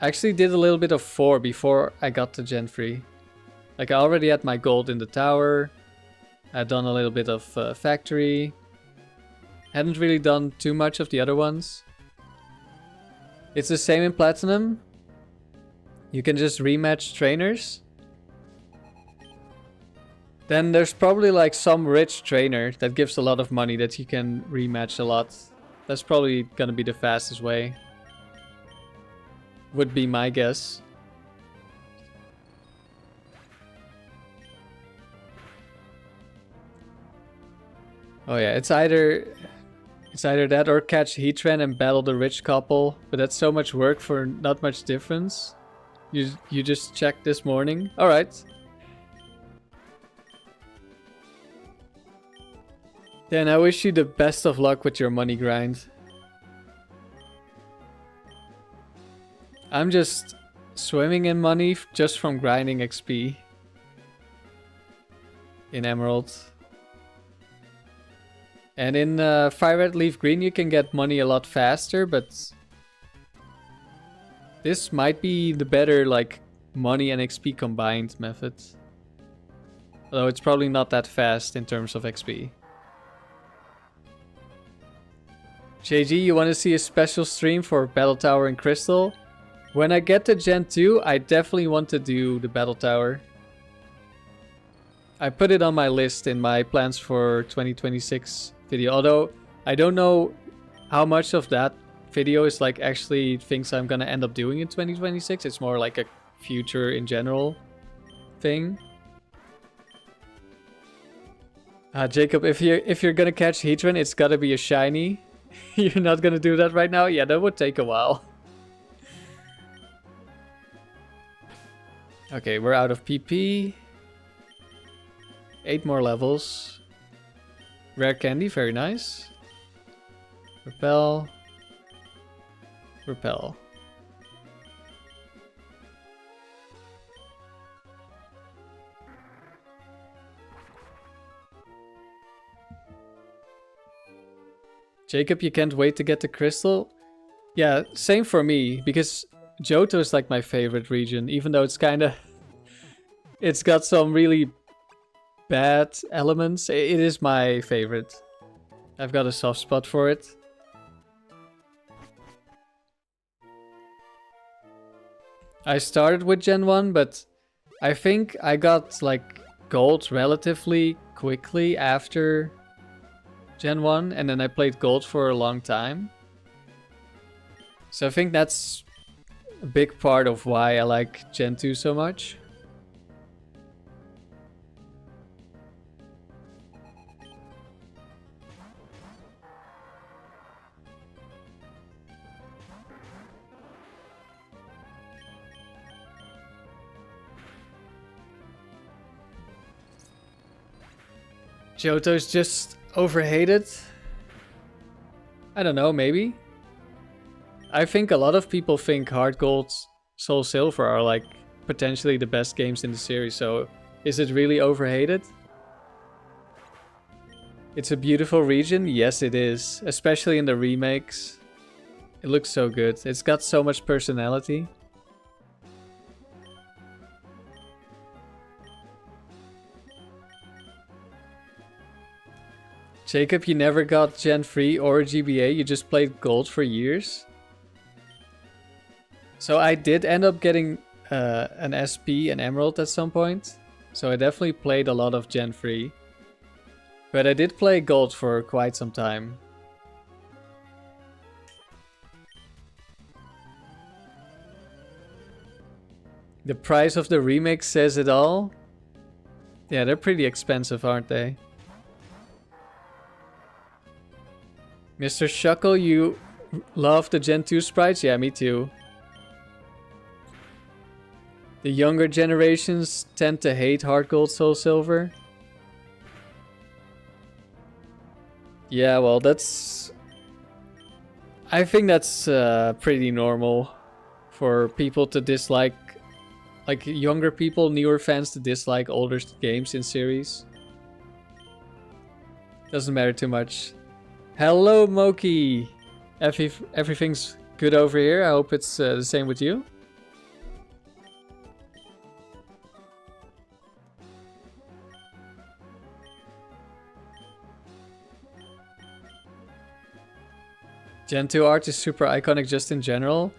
I actually did a little bit of 4 before I got to Gen 3. Like, I already had my gold in the tower. I'd done a little bit of factory. Hadn't really done too much of the other ones. It's the same in Platinum. You can just rematch trainers. Then there's probably like some rich trainer that gives a lot of money that you can rematch a lot. That's probably gonna be the fastest way. Would be my guess. Oh yeah, it's either that or catch Heatran and battle the rich couple, but that's so much work for not much difference. You just checked this morning. All right. Then I wish you the best of luck with your money grind. I'm just swimming in money just from grinding XP in Emerald. And in Fire Red Leaf Green you can get money a lot faster, but this might be the better like money and XP combined method. Although it's probably not that fast in terms of XP. JG, you want to see a special stream for Battle Tower and Crystal? When I get to Gen 2, I definitely want to do the Battle Tower. I put it on my list in my plans for 2026 video. Although, I don't know how much of that video is like actually things I'm gonna end up doing in 2026. It's more like a future in general thing. Jacob, if you're gonna catch Heatran, it's gotta be a shiny. You're not gonna do that right now? Yeah, that would take a while. Okay, we're out of PP. 8 more levels. Rare candy, very nice. Repel. Repel. Jacob, you can't wait to get the crystal? Yeah, same for me, because Johto is like my favorite region, even though it's kind of... It's got some really bad elements. It is my favorite. I've got a soft spot for it. I started with Gen 1, but I think I got like gold relatively quickly after Gen 1, and then I played gold for a long time. So I think that's a big part of why I like Gen 2 so much. Johto's just overhated. I don't know, maybe. I think a lot of people think Heart Gold, Soul Silver are like potentially the best games in the series, so is it really overhated? It's a beautiful region, yes it is, especially in the remakes. It looks so good, it's got so much personality. Jacob, you never got Gen 3 or GBA, you just played Gold for years? So I did end up getting an SP and Emerald at some point. So I definitely played a lot of Gen 3. But I did play Gold for quite some time. The price of the remix says it all. Yeah, they're pretty expensive, aren't they? Mr. Shuckle, you love the Gen 2 sprites? Yeah, me too. The younger generations tend to hate Heart Gold, Soul Silver. Yeah, well, that's... I think that's pretty normal for people to dislike... Like, younger people, newer fans to dislike older games in series. Doesn't matter too much. Hello, Moki! Everything's good over here. I hope it's the same with you. Gen 2 art is super iconic just in general.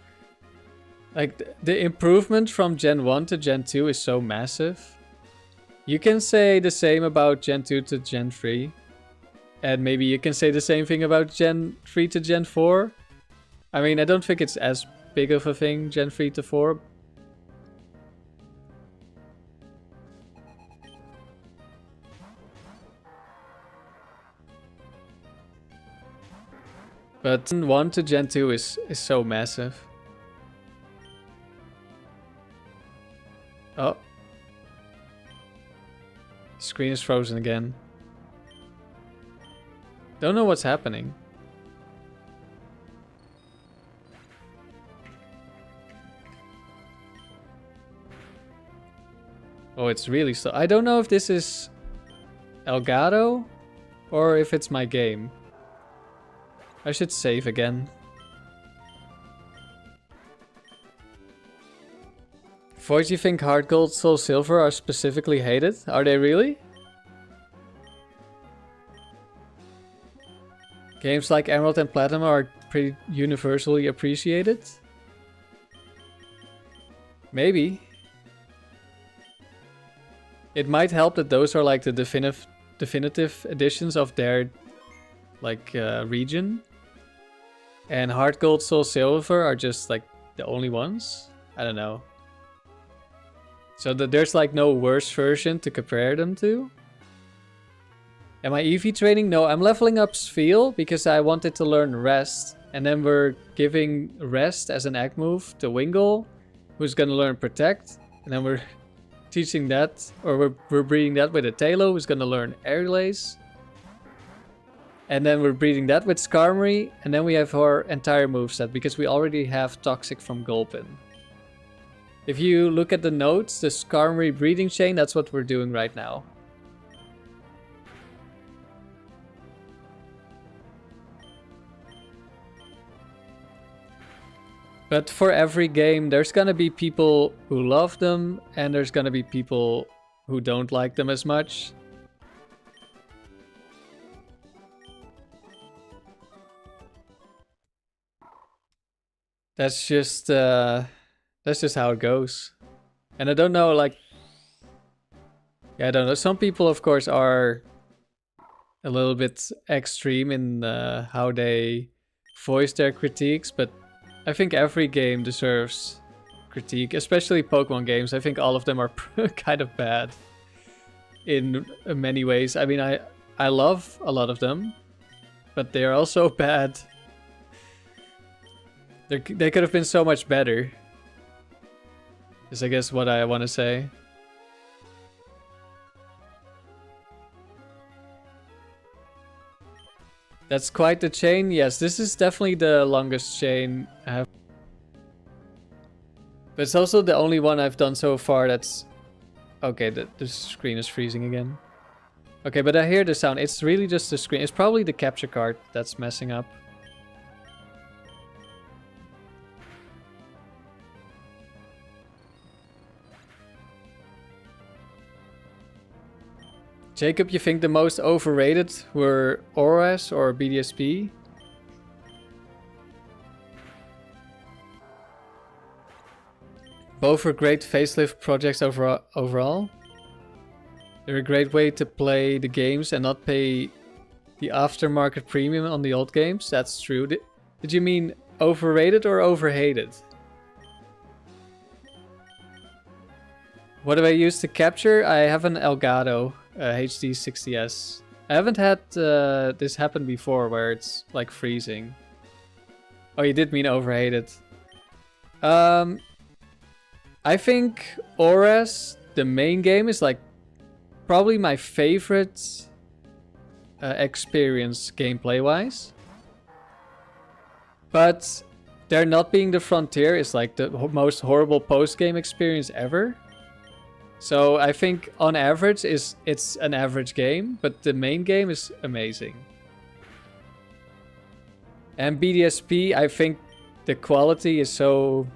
Like, the improvement from Gen 1 to Gen 2 is so massive. You can say the same about Gen 2 to Gen 3. And maybe you can say the same thing about Gen 3 to Gen 4. I mean, I don't think it's as big of a thing, Gen 3 to 4. But Gen 1 to Gen 2 is so massive. Oh. Screen is frozen again. Don't know what's happening. Oh, it's really slow. I don't know if this is Elgato or if it's my game. I should save again. Void, you think Heart Gold, Soul Silver are specifically hated? Are they really? Games like Emerald and Platinum are pretty universally appreciated? Maybe. It might help that those are like the definitive editions of their like region. And Heart Gold, Soul Silver are just like the only ones? I don't know. So that there's like no worse version to compare them to? Am I EV training? No, I'm leveling up Spheal because I wanted to learn Rest. And then we're giving Rest as an egg move to Wingull, who's gonna learn Protect. And then we're teaching that, or we're breeding that with a Talo, who's gonna learn Airlace. And then we're breeding that with Skarmory. And then we have our entire moveset because we already have Toxic from Gulpin. If you look at the notes, the Skarmory breeding chain, that's what we're doing right now. But for every game, there's gonna be people who love them, and there's gonna be people who don't like them as much. That's just how it goes. And I don't know, like, yeah, I don't know. Some people, of course, are a little bit extreme in how they voice their critiques, but I think every game deserves critique, especially Pokemon games. I think all of them are kind of bad in many ways. I mean, I love a lot of them, but they're also bad. They could have been so much better, is I guess what I want to say. That's quite the chain. Yes, this is definitely the longest chain I have. But it's also the only one I've done so far that's... Okay, the screen is freezing again. Okay, but I hear the sound. It's really just the screen. It's probably the capture card that's messing up. Jacob, you think the most overrated were ORAS or BDSP? Both were great facelift projects overall. They're a great way to play the games and not pay the aftermarket premium on the old games. That's true. Did you mean overrated or overhated? What do I use to capture? I have an Elgato HD 60S. I haven't had this happen before where it's like freezing. Oh, you did mean overhated. I think ORAS, the main game, is like probably my favorite experience gameplay-wise. But there not being the frontier is like the most horrible post-game experience ever. So I think on average it's an average game, but the main game is amazing. And BDSP, I think the quality is so...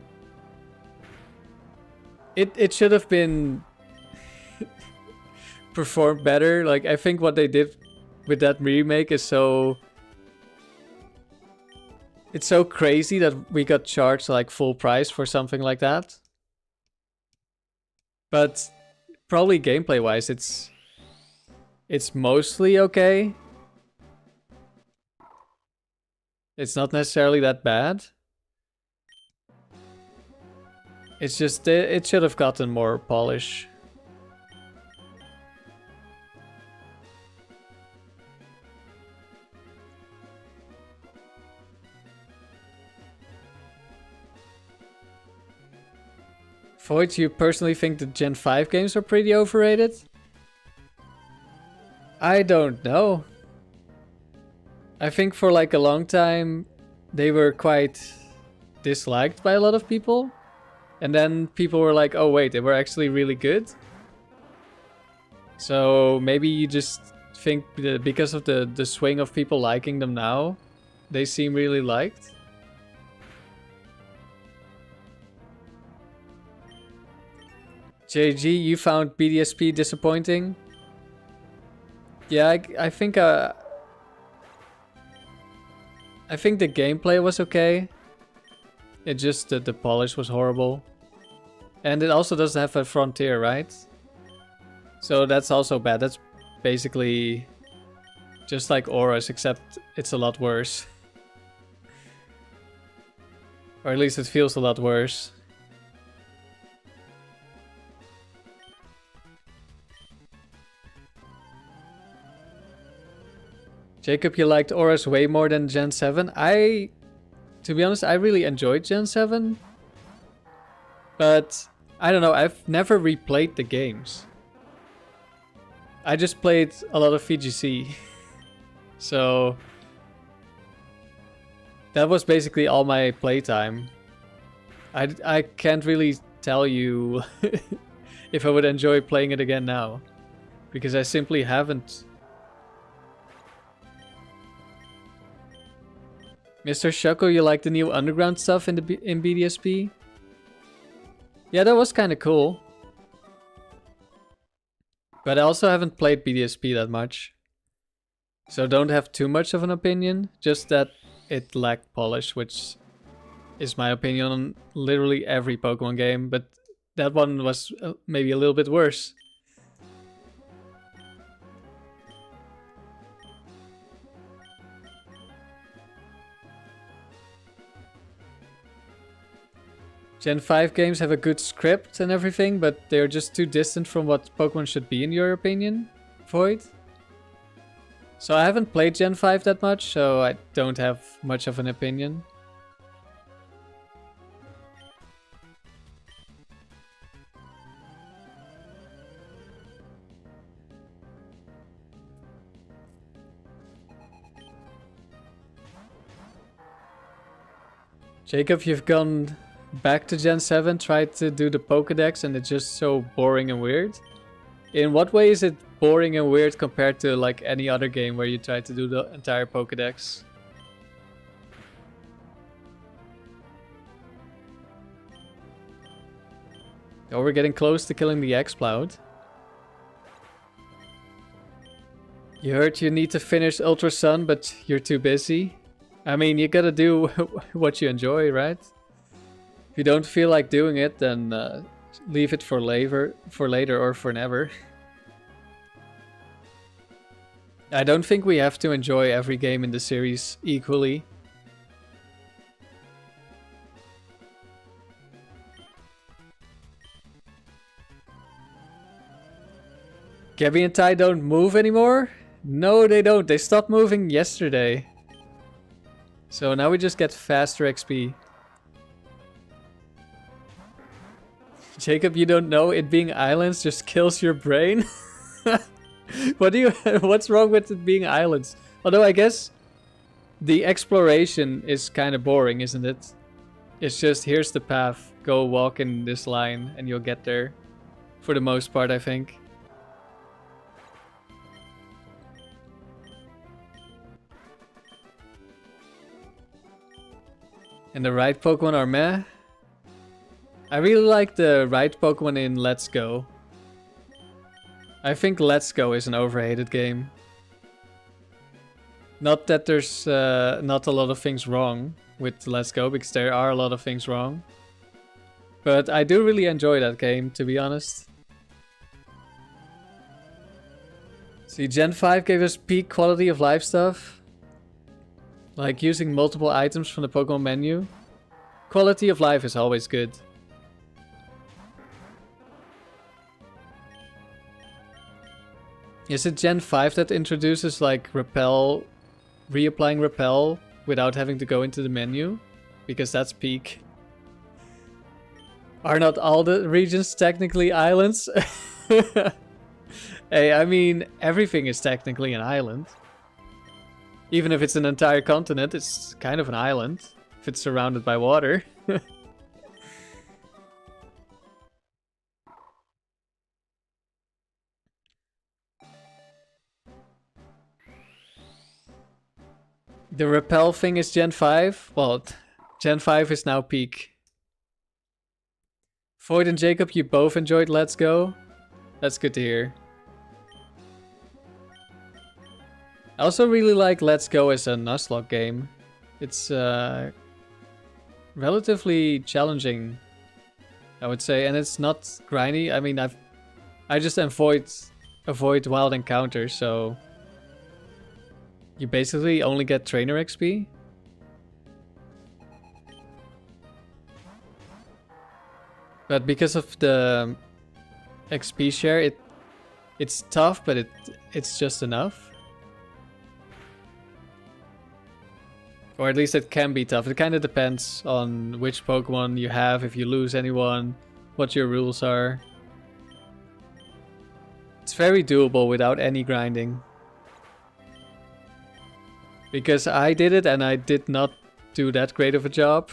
It should have been performed better. Like, I think what they did with that remake is so... It's so crazy that we got charged like full price for something like that. But probably gameplay wise it's mostly okay. It's not necessarily that bad. It's just it should have gotten more polish. Void, you personally think the Gen 5 games are pretty overrated? I don't know. I think for like a long time they were quite disliked by a lot of people. And then people were like, oh wait, they were actually really good. So maybe you just think that because of the swing of people liking them now, they seem really liked. JG, you found BDSP disappointing? Yeah, I think the gameplay was okay. It just the polish was horrible. And it also doesn't have a frontier, right? So that's also bad. That's basically just like ORAS, except it's a lot worse. Or at least it feels a lot worse. Jacob, you liked ORAS way more than Gen 7? To be honest, I really enjoyed Gen 7. But, I don't know, I've never replayed the games. I just played a lot of VGC. So, that was basically all my playtime. I can't really tell you if I would enjoy playing it again now. Because I simply haven't. Mr. Shuckle, you like the new underground stuff in BDSP? Yeah, that was kind of cool. But I also haven't played BDSP that much. So don't have too much of an opinion. Just that it lacked polish, which is my opinion on literally every Pokemon game. But that one was maybe a little bit worse. Gen 5 games have a good script and everything, but they're just too distant from what Pokemon should be in your opinion, Void? So I haven't played Gen 5 that much, so I don't have much of an opinion. Jacob, you've gone back to Gen 7, tried to do the Pokedex, and it's just so boring and weird. In what way is it boring and weird compared to like any other game where you try to do the entire Pokedex? Oh, we're getting close to killing the X-Cloud. You heard you need to finish Ultra Sun, but you're too busy. I mean, you gotta do what you enjoy, right? If you don't feel like doing it, then leave it for later or for never. I don't think we have to enjoy every game in the series equally. Gabby and Ty don't move anymore? No, they don't. They stopped moving yesterday. So now we just get faster XP. Jacob, you don't know it being islands just kills your brain? What's wrong with it being islands? Although I guess the exploration is kind of boring, isn't it? It's just, here's the path. Go walk in this line and you'll get there. For the most part, I think. And the right Pokemon are meh. I really like the right Pokemon in Let's Go. I think Let's Go is an overhated game. Not that there's not a lot of things wrong with Let's Go, because there are a lot of things wrong. But I do really enjoy that game, to be honest. See, Gen 5 gave us peak quality of life stuff. Like using multiple items from the Pokemon menu. Quality of life is always good. Is it Gen 5 that introduces like repel, reapplying repel without having to go into the menu? Because that's peak. Are not all the regions technically islands? Hey, I mean, everything is technically an island. Even if it's an entire continent, it's kind of an island. If it's surrounded by water. The repel thing is Gen 5? Well, Gen 5 is now peak. Void and Jacob, you both enjoyed Let's Go? That's good to hear. I also really like Let's Go as a Nuzlocke game. It's relatively challenging, I would say, and it's not grindy. I mean, I just avoid wild encounters, so you basically only get trainer XP. But because of the XP share, it's tough, but it's just enough. Or at least it can be tough. It kind of depends on which Pokemon you have, if you lose anyone, what your rules are. It's very doable without any grinding. Because I did it and I did not do that great of a job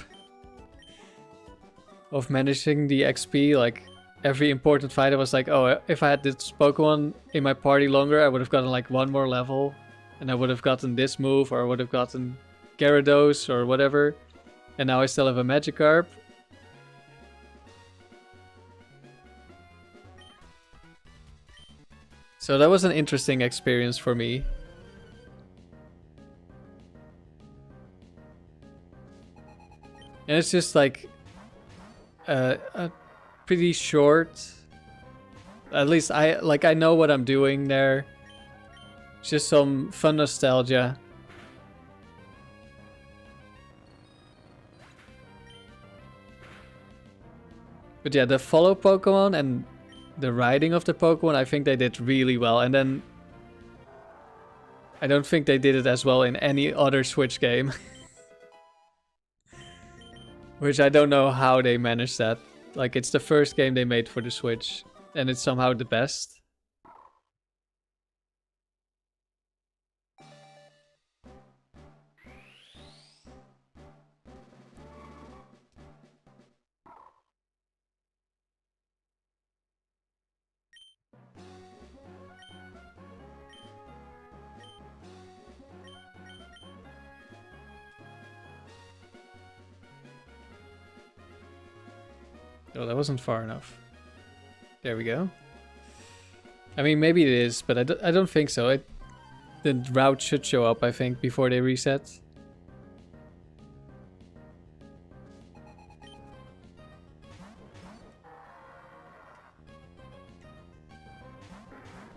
of managing the XP. Like every important fight I was like, oh, if I had this Pokemon in my party longer, I would have gotten like one more level. And I would have gotten this move, or I would have gotten Gyarados or whatever. And now I still have a Magikarp. So that was an interesting experience for me. And it's just like a pretty short. At least I know what I'm doing there. It's just some fun nostalgia. But yeah, the follow Pokemon and the riding of the Pokemon, I think they did really well. And then I don't think they did it as well in any other Switch game. Which I don't know how they managed that. Like, it's the first game they made for the Switch. And it's somehow the best. Oh, that wasn't far enough. There we go. I mean, maybe it is, but I don't think so. The route should show up, I think, before they reset.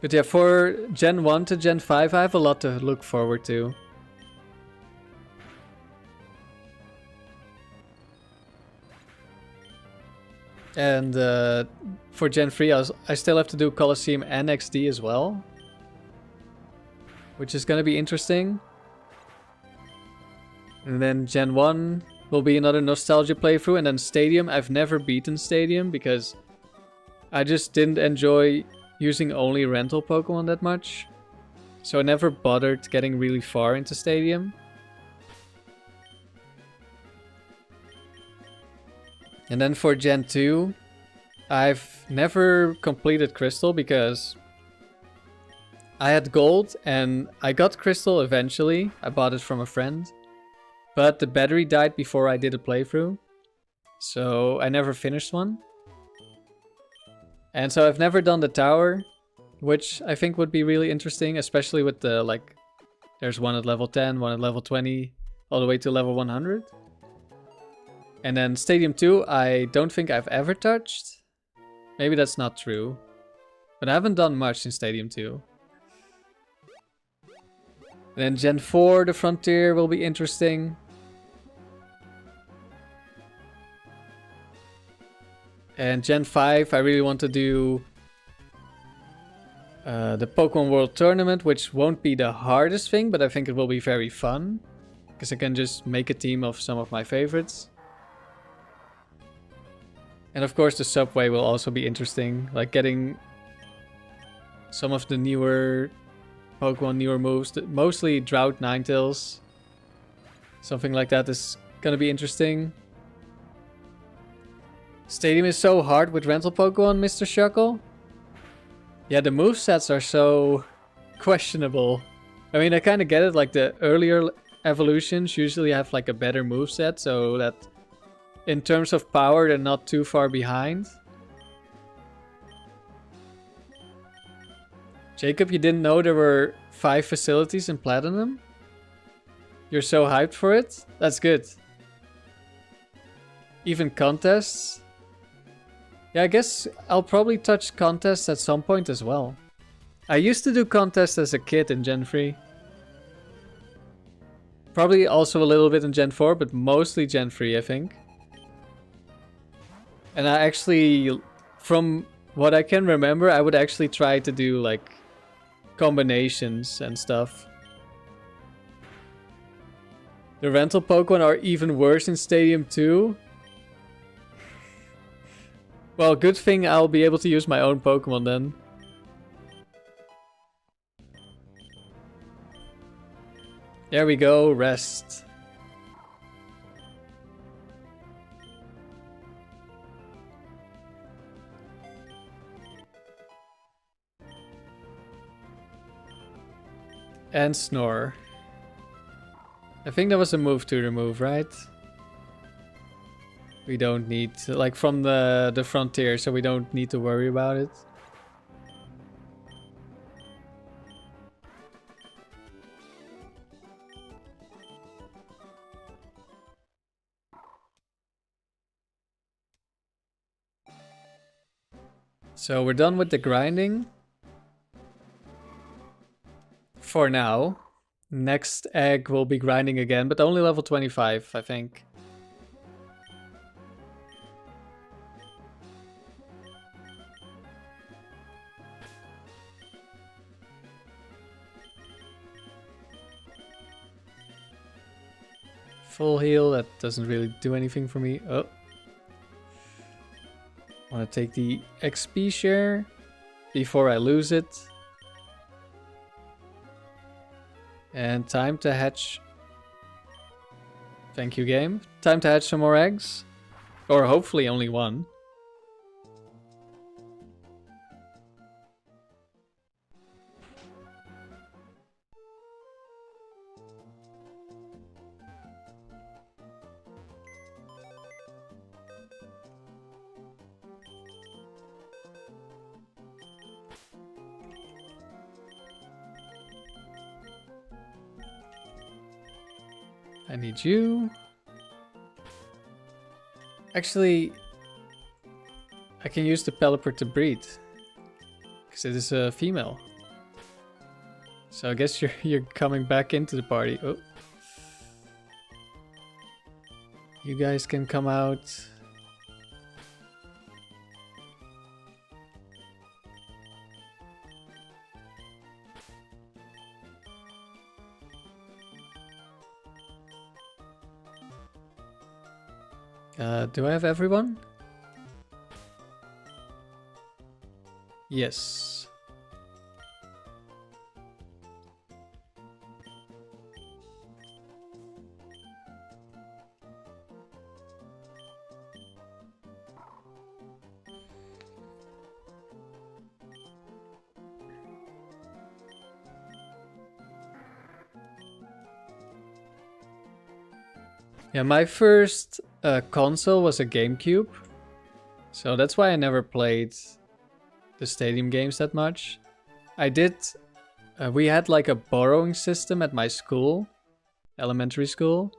But yeah, for Gen 1 to Gen 5, I have a lot to look forward to. And for Gen 3, I still have to do Colosseum and XD as well. Which is going to be interesting. And then Gen 1 will be another nostalgia playthrough. And then Stadium, I've never beaten Stadium because I just didn't enjoy using only rental Pokemon that much. So I never bothered getting really far into Stadium. And then for Gen 2, I've never completed Crystal because I had Gold and I got Crystal eventually. I bought it from a friend. But the battery died before I did a playthrough. So I never finished one. And so I've never done the tower, which I think would be really interesting, especially with the, like, there's one at level 10, one at level 20, all the way to level 100. And then Stadium 2, I don't think I've ever touched. Maybe that's not true. But I haven't done much in Stadium 2. And then Gen 4, the Frontier, will be interesting. And Gen 5, I really want to do the Pokemon World Tournament, which won't be the hardest thing, but I think it will be very fun. Because I can just make a team of some of my favorites. And of course the subway will also be interesting, like getting some of the newer Pokemon, newer moves, mostly Drought Ninetales. Something like that is gonna be interesting. Stadium is so hard with rental Pokemon, Mr. Shuckle. Yeah, the movesets are so questionable. I mean, I kind of get it, like the earlier evolutions usually have like a better moveset, so that in terms of power, they're not too far behind. Jacob, you didn't know there were 5 facilities in Platinum? You're so hyped for it? That's good. Even contests? Yeah, I guess I'll probably touch contests at some point as well. I used to do contests as a kid in Gen 3. Probably also a little bit in Gen 4, but mostly Gen 3, I think. And I actually, from what I can remember, I would actually try to do like combinations and stuff. The rental Pokemon are even worse in Stadium 2. Well, good thing I'll be able to use my own Pokemon then. There we go, rest. And snore. I think that was a move to remove, right? We don't need to, like from the frontier, so we don't need to worry about it. So we're done with the grinding. For now. Next egg will be grinding again, but only level 25, I think. Full heal, that doesn't really do anything for me. Oh. Want to take the XP share before I lose it. And time to hatch. Thank you, game. Time to hatch some more eggs. Or hopefully only one. I need you. Actually, I can use the Pelipper to breed. Because it is a female. So I guess you're coming back into the party. Oh. You guys can come out. Do I have everyone? Yes. Yeah, my first console was a GameCube, so that's why I never played the stadium games that much. I did, we had like a borrowing system at my school, elementary school,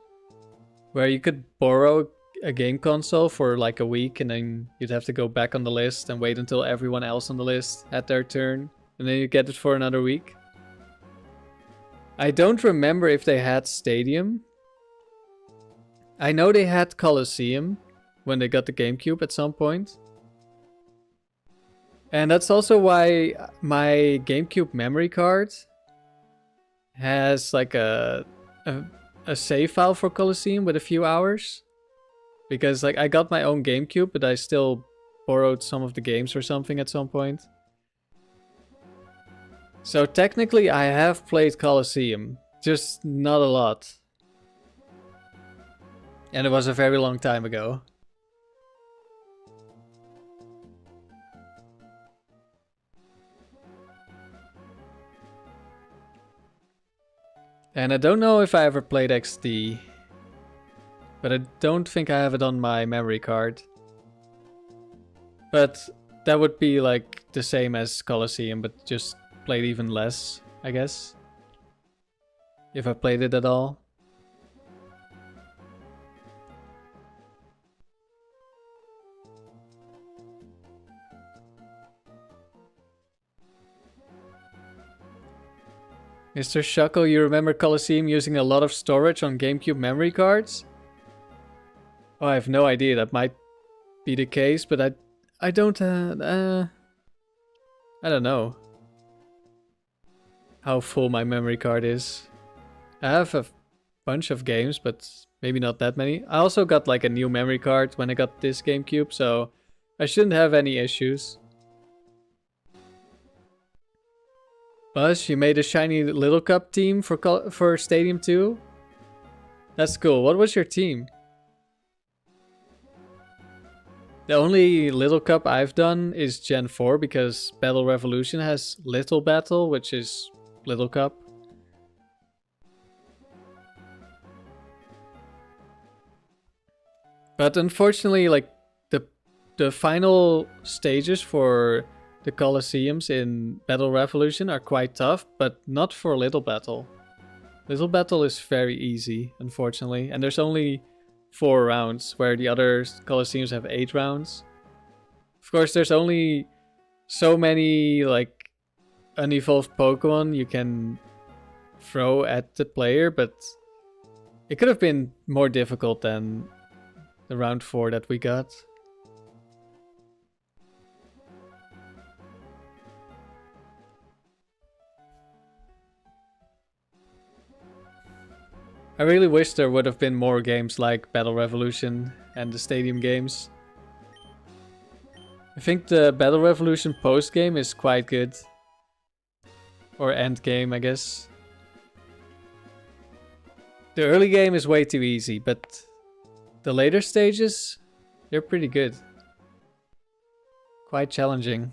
where you could borrow a game console for like a week and then you'd have to go back on the list and wait until everyone else on the list had their turn, and then you get it for another week. I don't remember if they had stadium. I know they had Colosseum when they got the GameCube at some point. And that's also why my GameCube memory card has like a save file for Colosseum with a few hours. Because like I got my own GameCube, but I still borrowed some of the games or something at some point. So technically I have played Colosseum, just not a lot. And it was a very long time ago. And I don't know if I ever played XD. But I don't think I have it on my memory card. But that would be like the same as Colosseum, but just played even less, I guess. If I played it at all. Mr. Shuckle, you remember Colosseum using a lot of storage on GameCube memory cards? Oh, I have no idea. That might be the case, but I don't I don't know how full my memory card is. I have a bunch of games, but maybe not that many. I also got like a new memory card when I got this GameCube, so I shouldn't have any issues. Buzz, you made a shiny Little Cup team for Stadium 2? That's cool. What was your team? The only Little Cup I've done is Gen 4 because Battle Revolution has Little Battle, which is Little Cup. But unfortunately, like the final stages for the Colosseums in Battle Revolution are quite tough, but not for Little Battle. Little Battle is very easy, unfortunately, and there's only 4 rounds, where the other Colosseums have 8 rounds. Of course, there's only so many like unevolved Pokemon you can throw at the player, but it could have been more difficult than the round 4 that we got. I really wish there would have been more games like Battle Revolution and the Stadium games. I think the Battle Revolution post game is quite good. Or end game, I guess. The early game is way too easy, but the later stages, they're pretty good. Quite challenging.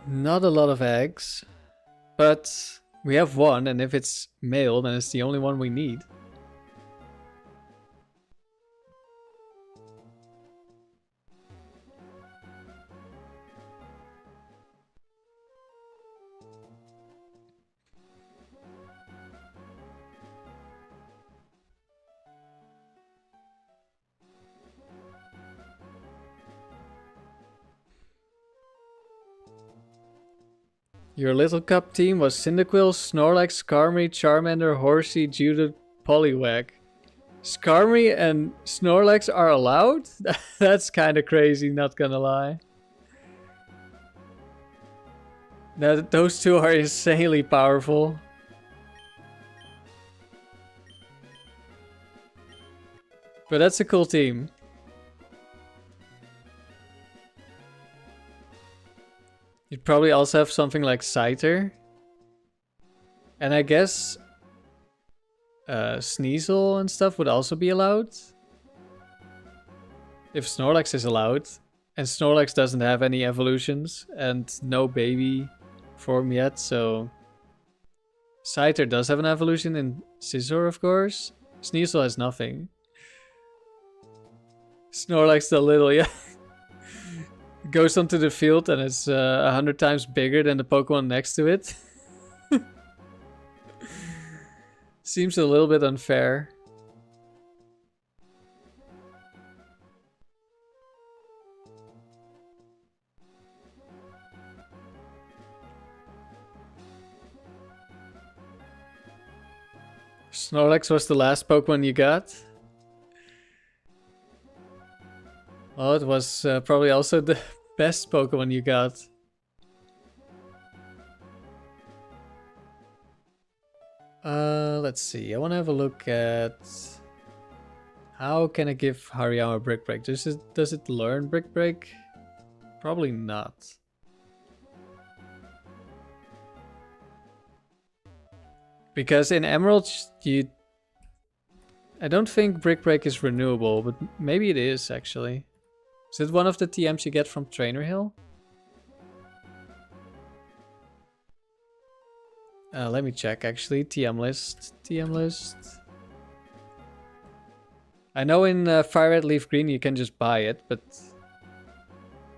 Not a lot of eggs, but we have one, and if it's male, then it's the only one we need. Your Little Cup team was Cyndaquil, Snorlax, Skarmory, Charmander, Horsey, Judith, Poliwag. Skarmory and Snorlax are allowed? That's kind of crazy, not gonna lie. Those two are insanely powerful. But that's a cool team. You'd probably also have something like Scyther. And I guess Sneasel and stuff would also be allowed. If Snorlax is allowed. And Snorlax doesn't have any evolutions and no baby form yet, so... Scyther does have an evolution in Scizor, of course. Sneasel has nothing. Snorlax the little, yeah. Goes onto the field and it's 100 times bigger than the Pokemon next to it. Seems a little bit unfair. Snorlax was the last Pokemon you got? Well, it was probably also the best Pokemon you got. Let's see. I want to have a look at... How can I give Hariyama Brick Break? Does it learn Brick Break? Probably not. Because in Emerald, I don't think Brick Break is renewable, but maybe it is actually. Is it one of the TMs you get from Trainer Hill? Let me check actually. TM list. TM list. I know in Fire Red Leaf Green you can just buy it, but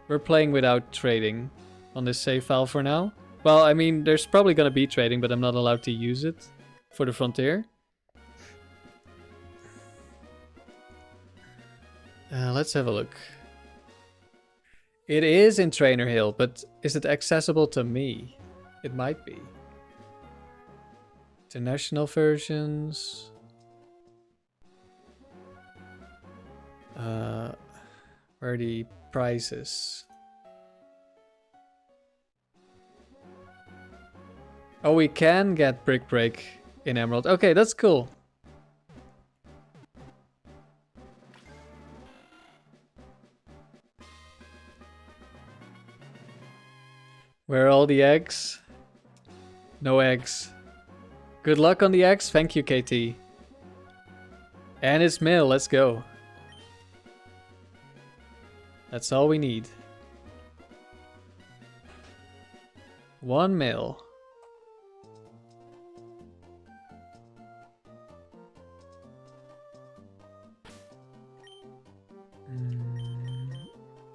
we're playing without trading on this save file for now. Well, I mean, there's probably gonna be trading, but I'm not allowed to use it for the Frontier. Let's have a look. It is in Trainer Hill, but is it accessible to me? It might be. International versions. Where are the prices? Oh, we can get Brick Break in Emerald. Okay, that's cool. Where are all the eggs? No eggs. Good luck on the eggs. Thank you, KT. And it's mail. Let's go. That's all we need. 1 mil.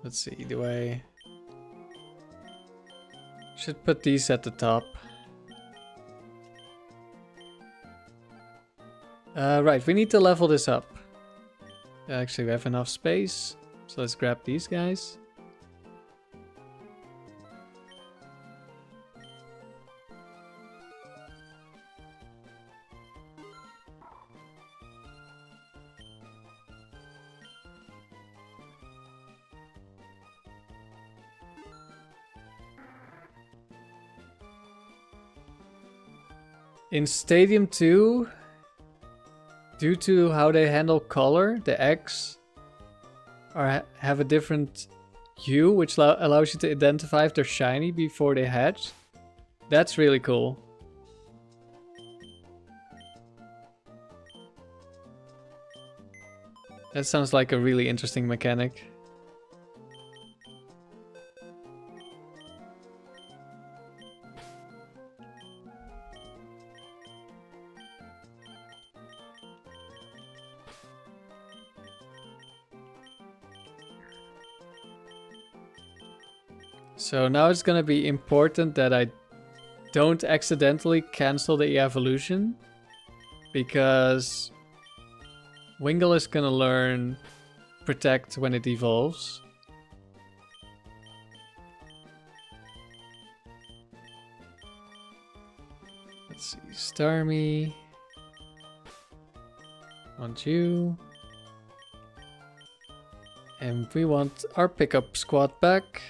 Let's see, do I... Should put these at the top. Right, we need to level this up. Actually, we have enough space. So let's grab these guys. In Stadium 2, due to how they handle color, the eggs have a different hue, which allows you to identify if they're shiny before they hatch. That's really cool. That sounds like a really interesting mechanic. So now it's gonna be important that I don't accidentally cancel the evolution, because Wingull is gonna learn Protect when it evolves. Let's see, Starmie. Want you. And we want our pickup squad back.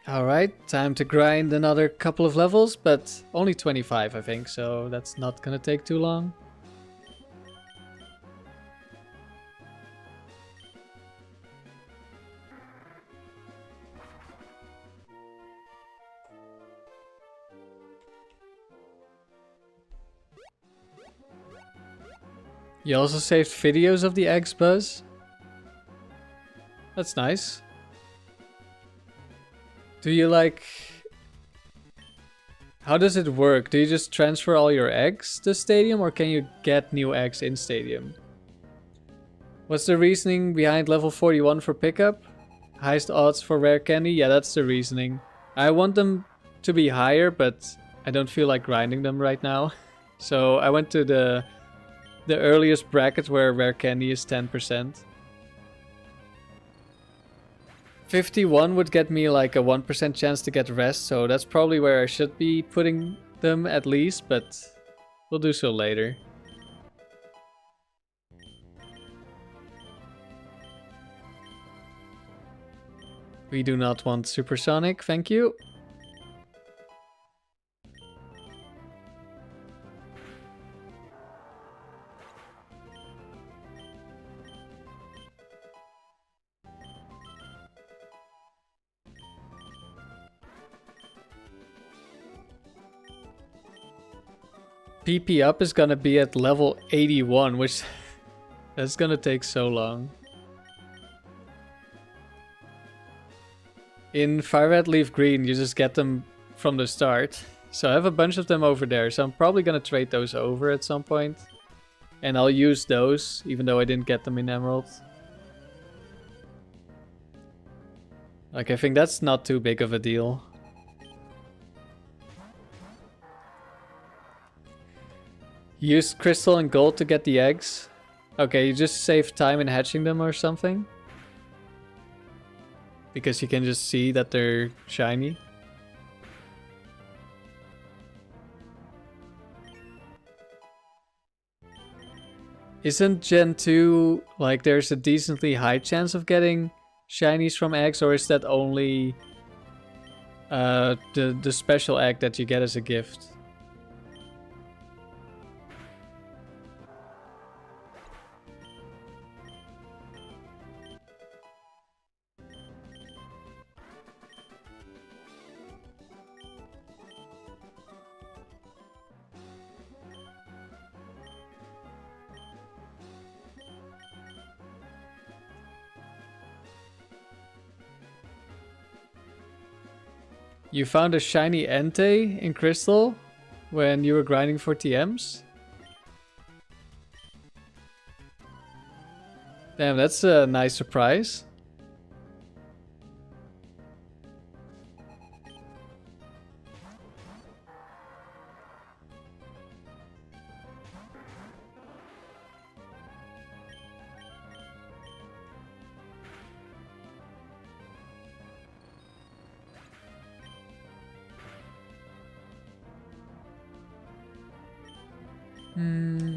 Alright, time to grind another couple of levels, but only 25 I think, so that's not gonna take too long. You also saved videos of the eggs, Buzz? That's nice. Do you like... How does it work? Do you just transfer all your eggs to Stadium, or can you get new eggs in Stadium? What's the reasoning behind level 41 for pickup? Highest odds for rare candy? Yeah, that's the reasoning. I want them to be higher, but I don't feel like grinding them right now. So I went to the earliest bracket where rare candy is 10%. 51 would get me like a 1% chance to get rest, so that's probably where I should be putting them at least, but we'll do so later. We do not want supersonic, thank you. PP up is gonna be at level 81, which that's gonna take so long. In Fire Red Leaf Green, you just get them from the start. So I have a bunch of them over there, so I'm probably gonna trade those over at some point. And I'll use those, even though I didn't get them in Emerald. Like, I think that's not too big of a deal. Use crystal and gold to get the eggs. Okay, you just save time in hatching them or something. Because you can just see that they're shiny. Isn't Gen 2, like, there's a decently high chance of getting shinies from eggs, or is that only the special egg that you get as a gift? You found a shiny Entei in Crystal when you were grinding for TMs? Damn, that's a nice surprise.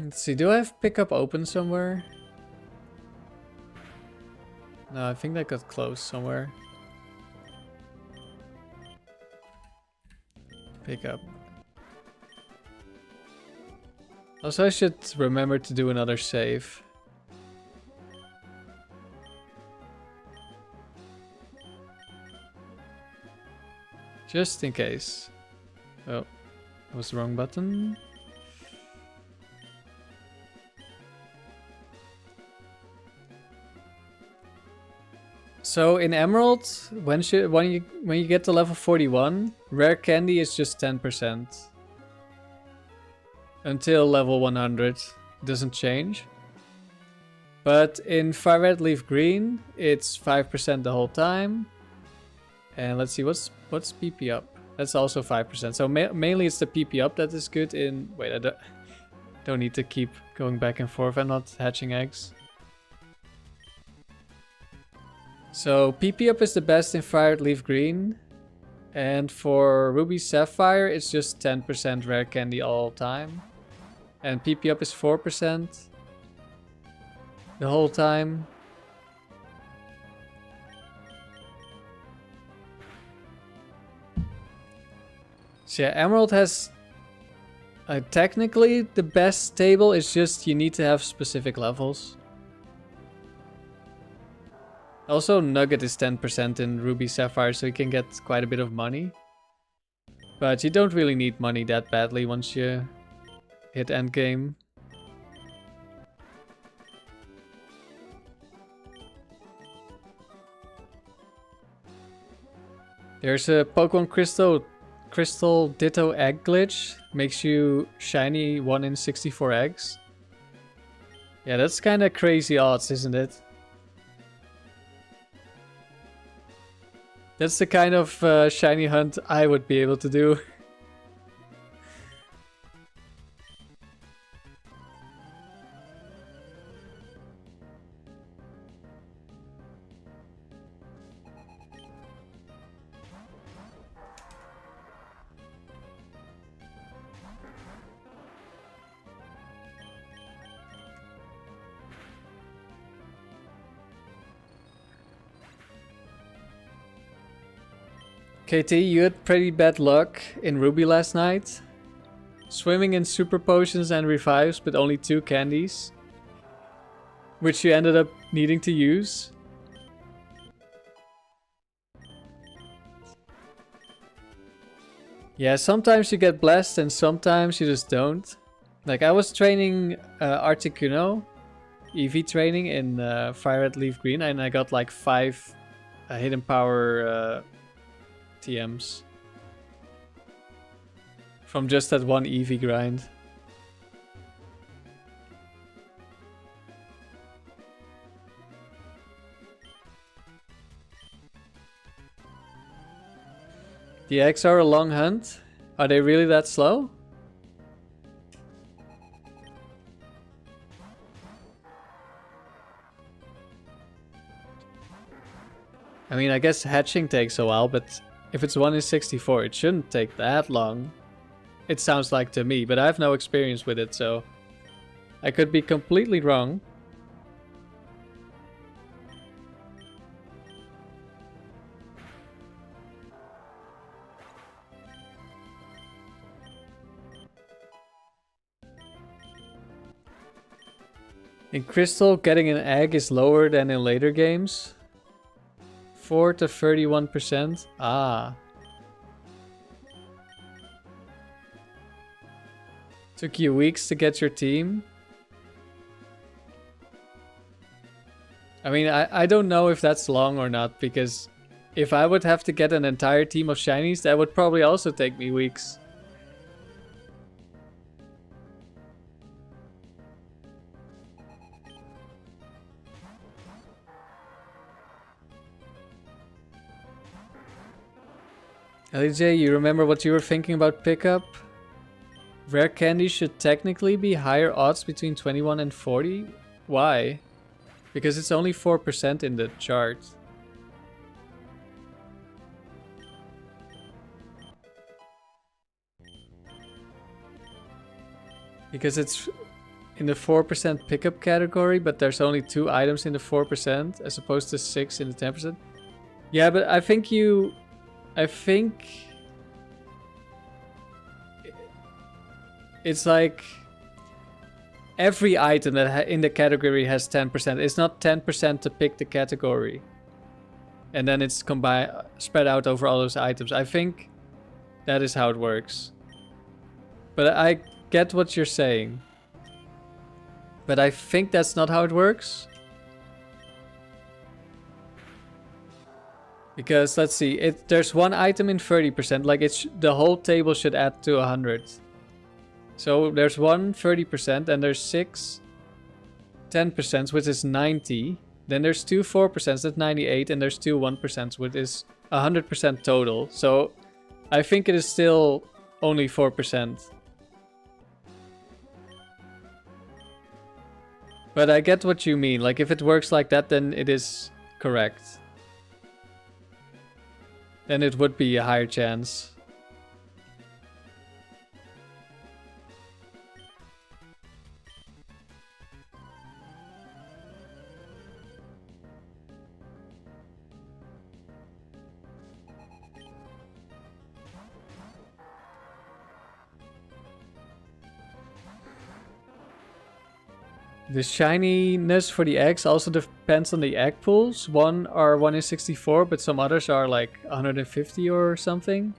Let's see, do I have pickup open somewhere? No, I think that got closed somewhere. Pickup. Also, I should remember to do another save. Just in case. Oh, that was the wrong button. So in Emerald, when you get to level 41, rare candy is just 10%. Until level 100, it doesn't change. But in Fire Red Leaf Green, it's 5% the whole time. And let's see, what's PP up? That's also 5%. So mainly it's the PP up that is good in... Wait, I don't need to keep going back and forth. I'm not hatching eggs. So PP up is the best in Fire Red Leaf Green. And for Ruby Sapphire, it's just 10% rare candy all time. And PP up is 4% the whole time. So yeah, Emerald has technically the best table. It's just you need to have specific levels. Also, Nugget is 10% in Ruby Sapphire, so you can get quite a bit of money. But you don't really need money that badly once you hit endgame. There's a Pokemon Crystal Ditto egg glitch. Makes you shiny 1 in 64 eggs. Yeah, that's kind of crazy odds, isn't it? That's the kind of shiny hunt I would be able to do. KT, you had pretty bad luck in Ruby last night. Swimming in super potions and revives, but only 2 candies. Which you ended up needing to use. Yeah, sometimes you get blessed and sometimes you just don't. Like, I was training Articuno, EV training in Fire Red Leaf Green, and I got like 5 hidden power TMs. From just that one EV grind. The eggs are a long hunt. Are they really that slow? I mean, I guess hatching takes a while, but if it's 1 in 64, it shouldn't take that long. It sounds like to me, but I have no experience with it, so I could be completely wrong. In Crystal, getting an egg is lower than in later games. 4 to 31%. Ah. Took you weeks to get your team. I mean, I don't know if that's long or not, because if I would have to get an entire team of shinies, that would probably also take me weeks. LJ, you remember what you were thinking about pickup? Rare candy should technically be higher odds between 21 and 40? Why? Because it's only 4% in the chart. Because it's in the 4% pickup category, but there's only 2 items in the 4% as opposed to 6 in the 10%. Yeah, but I think it's like every item that in the category has 10%. It's not 10% to pick the category, and then it's spread out over all those items. I think that is how it works. But I get what you're saying. But I think that's not how it works. Because let's see, there's one item in 30%, like the whole table should add to 100. So there's one 30%, and there's 6 10%, which is 90. Then there's 2 4%, that's 98, and there's 2 1%, which is 100% total. So I think it is still only 4%. But I get what you mean, like if it works like that, then it is correct. Then it would be a higher chance. The shininess for the eggs also depends on the egg pools. Some are 1 in 64, but some others are like 150 or something.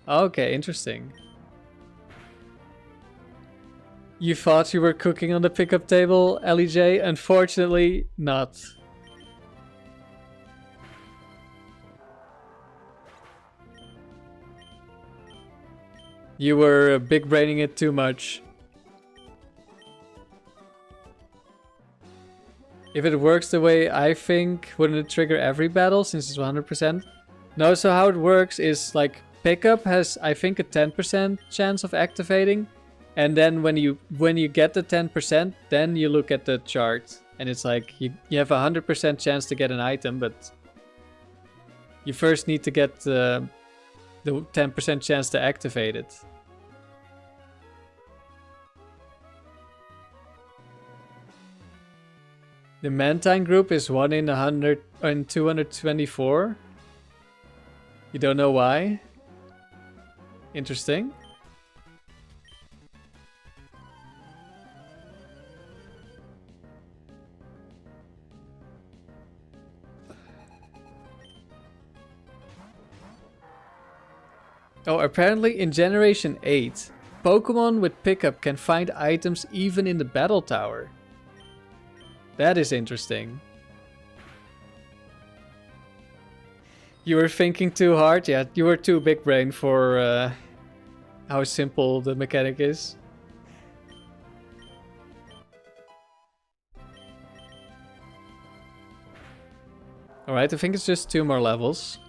Okay, interesting. You thought you were cooking on the pickup table, LEJ? Unfortunately, not. You were big braining it too much. If it works the way I think, wouldn't it trigger every battle since it's 100%? No, so how it works is like pickup has, I think, a 10% chance of activating. And then when you get the 10%, then you look at the chart. And it's like you have a 100% chance to get an item, but you first need to get the 10% chance to activate it. The Mantine group is 1 in 100 and 224. You don't know why? Interesting. Oh, apparently in Generation 8, Pokemon with pickup can find items even in the battle tower. That is interesting. You were thinking too hard? Yeah, you were too big brain for how simple the mechanic is. Alright, I think it's just 2 more levels.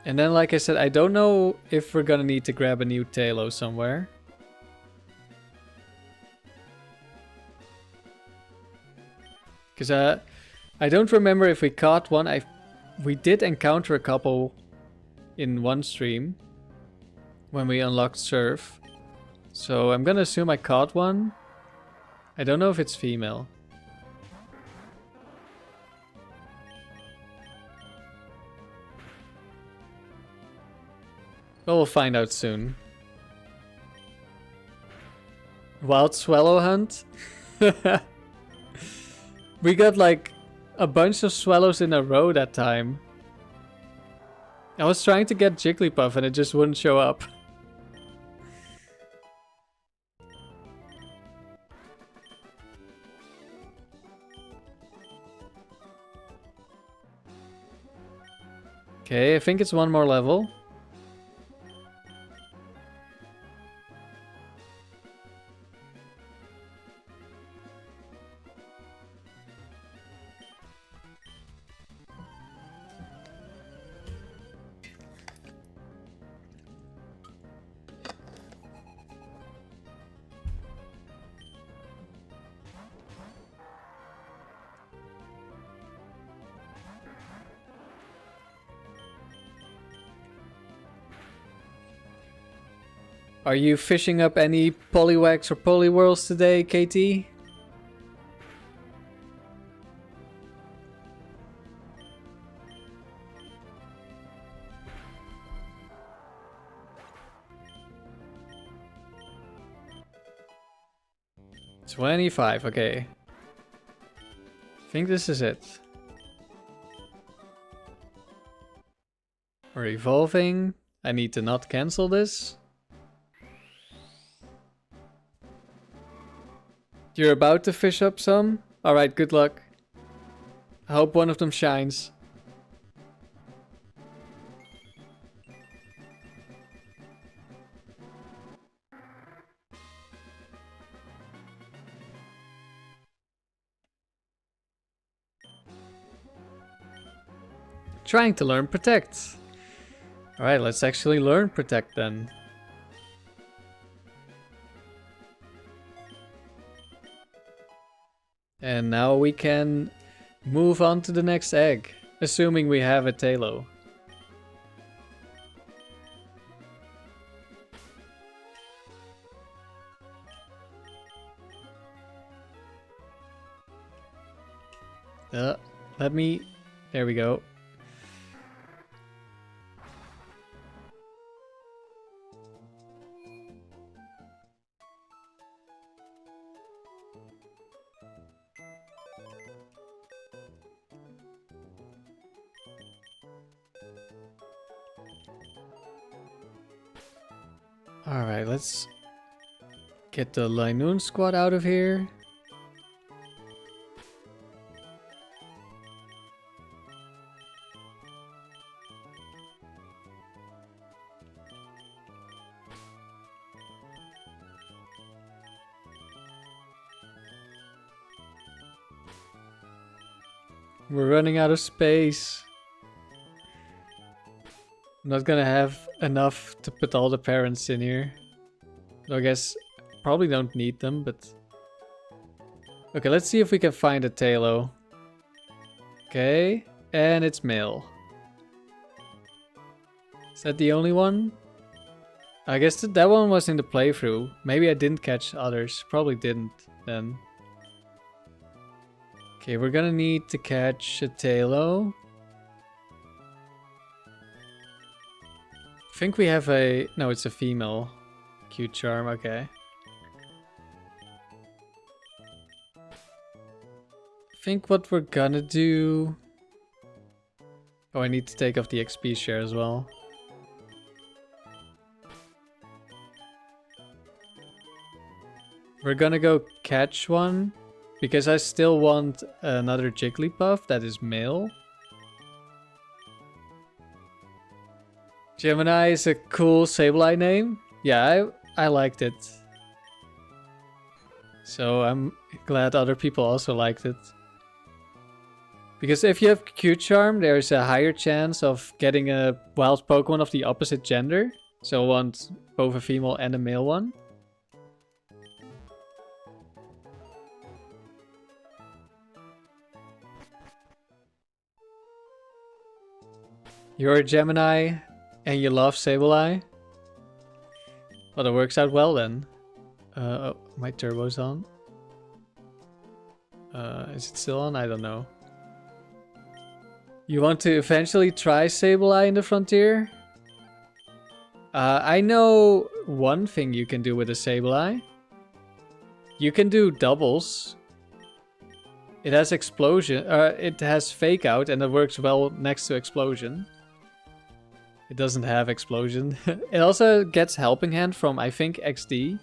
And then, like I said, I don't know if we're gonna need to grab a new Talo somewhere. Because I don't remember if we caught one. We did encounter a couple in one stream when we unlocked Surf. So I'm gonna assume I caught one. I don't know if it's female. Well, we'll find out soon. Wild swallow hunt? We got like a bunch of swallows in a row that time. I was trying to get Jigglypuff and it just wouldn't show up. Okay, I think it's one more level. Are you fishing up any Poliwags or Poliwhirls today, KT? $25, okay. I think this is it. We're evolving. I need to not cancel this. You're about to fish up some? Alright, good luck. I hope one of them shines. Trying to learn Protect. Alright, let's actually learn Protect then. And now we can move on to the next egg, assuming we have a Talo. Let me... There we go. Alright, let's get the Linoon squad out of here. We're running out of space. I'm not gonna have enough to put all the parents in here. So I guess probably don't need them, but... Okay, let's see if we can find a Talo. Okay, and it's male. Is that the only one? I guess that one was in the playthrough. Maybe I didn't catch others. Probably didn't then. Okay, we're gonna need to catch a Talo. I think we have a... No, it's a female. Cute charm, okay. I think what we're gonna do... Oh, I need to take off the XP share as well. We're gonna go catch one. Because I still want another Jigglypuff that is male. Gemini is a cool Sableye name. Yeah, I liked it. So I'm glad other people also liked it. Because if you have Q-Charm, there's a higher chance of getting a wild Pokemon of the opposite gender. So I want both a female and a male one. You're a Gemini and you love Sableye. Well, that works out well then. Oh, my turbo's on. Is it still on? I don't know. You want to eventually try Sableye in the Frontier? I know one thing you can do with a Sableye. You can do doubles. It has Explosion. It has Fake Out and it works well next to Explosion. It doesn't have Explosion. It also gets Helping Hand from, I think, XD.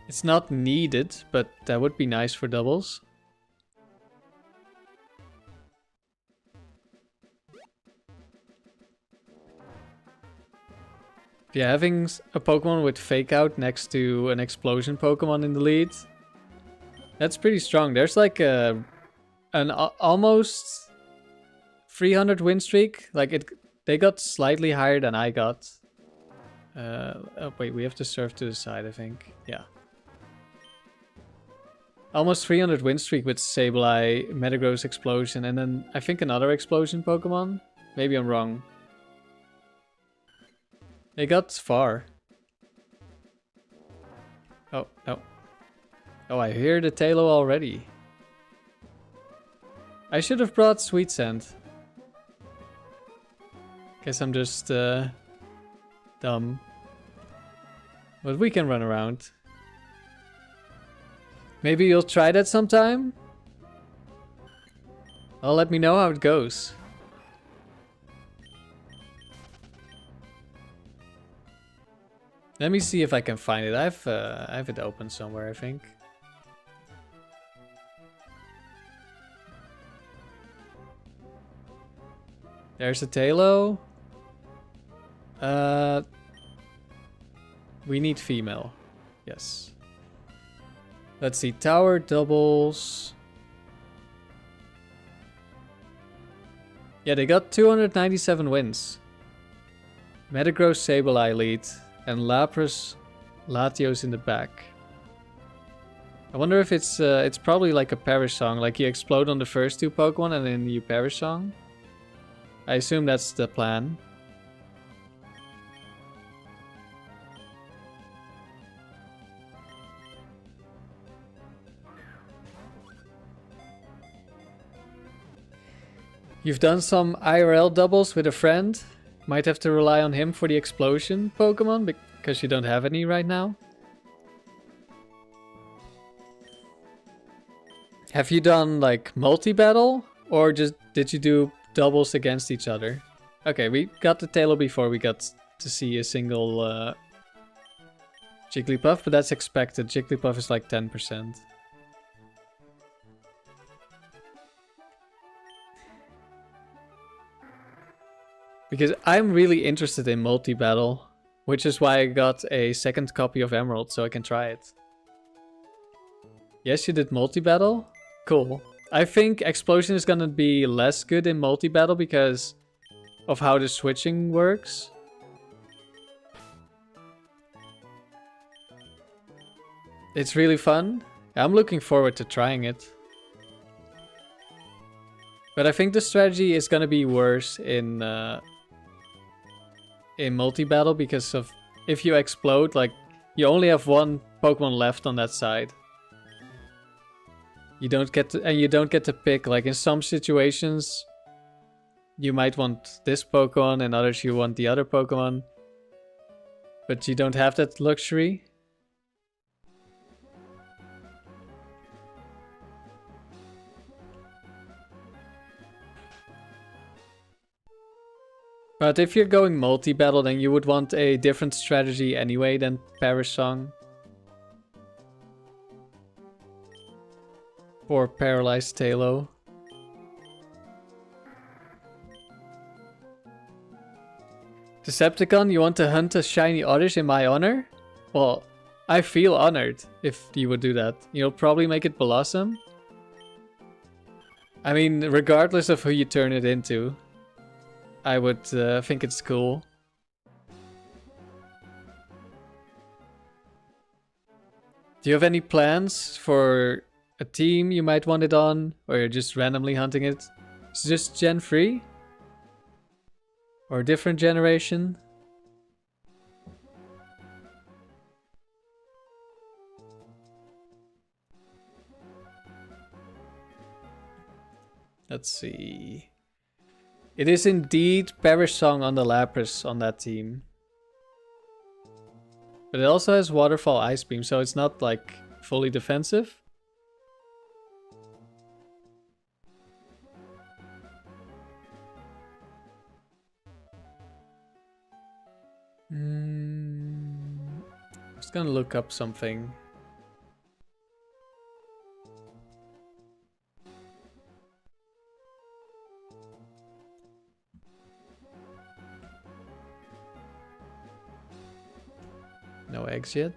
It's not needed, but that would be nice for doubles. Yeah, having a Pokemon with Fake Out next to an Explosion Pokemon in the lead, that's pretty strong. There's like an almost 300 win streak. Like they got slightly higher than I got. Oh wait, we have to surf to the side, I think. Yeah. Almost 300 win streak with Sableye, Metagross Explosion, and then I think another Explosion Pokemon. Maybe I'm wrong. They got far. Oh, no. Oh, I hear the Tailo already. I should have brought Sweet Scent. Guess I'm just dumb. But we can run around. Maybe you'll try that sometime? Well, let me know how it goes. Let me see if I can find it. I have it open somewhere, I think. There's a Tailo. We need female. Yes. Let's see. Tower doubles. Yeah, they got 297 wins. Metagross Sableye lead. And Lapras Latios in the back. I wonder if it's probably like a perish song. Like you explode on the first two Pokemon and then you perish song. I assume that's the plan. You've done some IRL doubles with a friend. Might have to rely on him for the explosion Pokemon because you don't have any right now. Have you done like multi-battle or just did you do doubles against each other? Okay, we got the Tailo before we got to see a single Jigglypuff, but that's expected. Jigglypuff is like 10%. Because I'm really interested in multi-battle, which is why I got a second copy of Emerald so I can try it. Yes, you did multi-battle? Cool. I think Explosion is gonna be less good in multi-battle because of how the switching works. It's really fun. I'm looking forward to trying it. But I think the strategy is gonna be worse in multi-battle because of if you explode, like you only have one Pokemon left on that side. You don't get to pick, like in some situations you might want this Pokemon and others you want the other Pokemon. But you don't have that luxury. But if you're going multi-battle, then you would want a different strategy anyway than Perish Song. Or Paralyzed Tailo. Decepticon, you want to hunt a shiny Oddish in my honor? Well, I feel honored if you would do that. You'll probably make it Blossom. I mean, regardless of who you turn it into, I would think it's cool. Do you have any plans for a team you might want it on? Or you're just randomly hunting it? Is it just Gen 3? Or a different generation? Let's see. It is indeed Perish Song on the Lapras on that team. But it also has Waterfall Ice Beam, so it's not like fully defensive. I'm just gonna look up something. No eggs yet.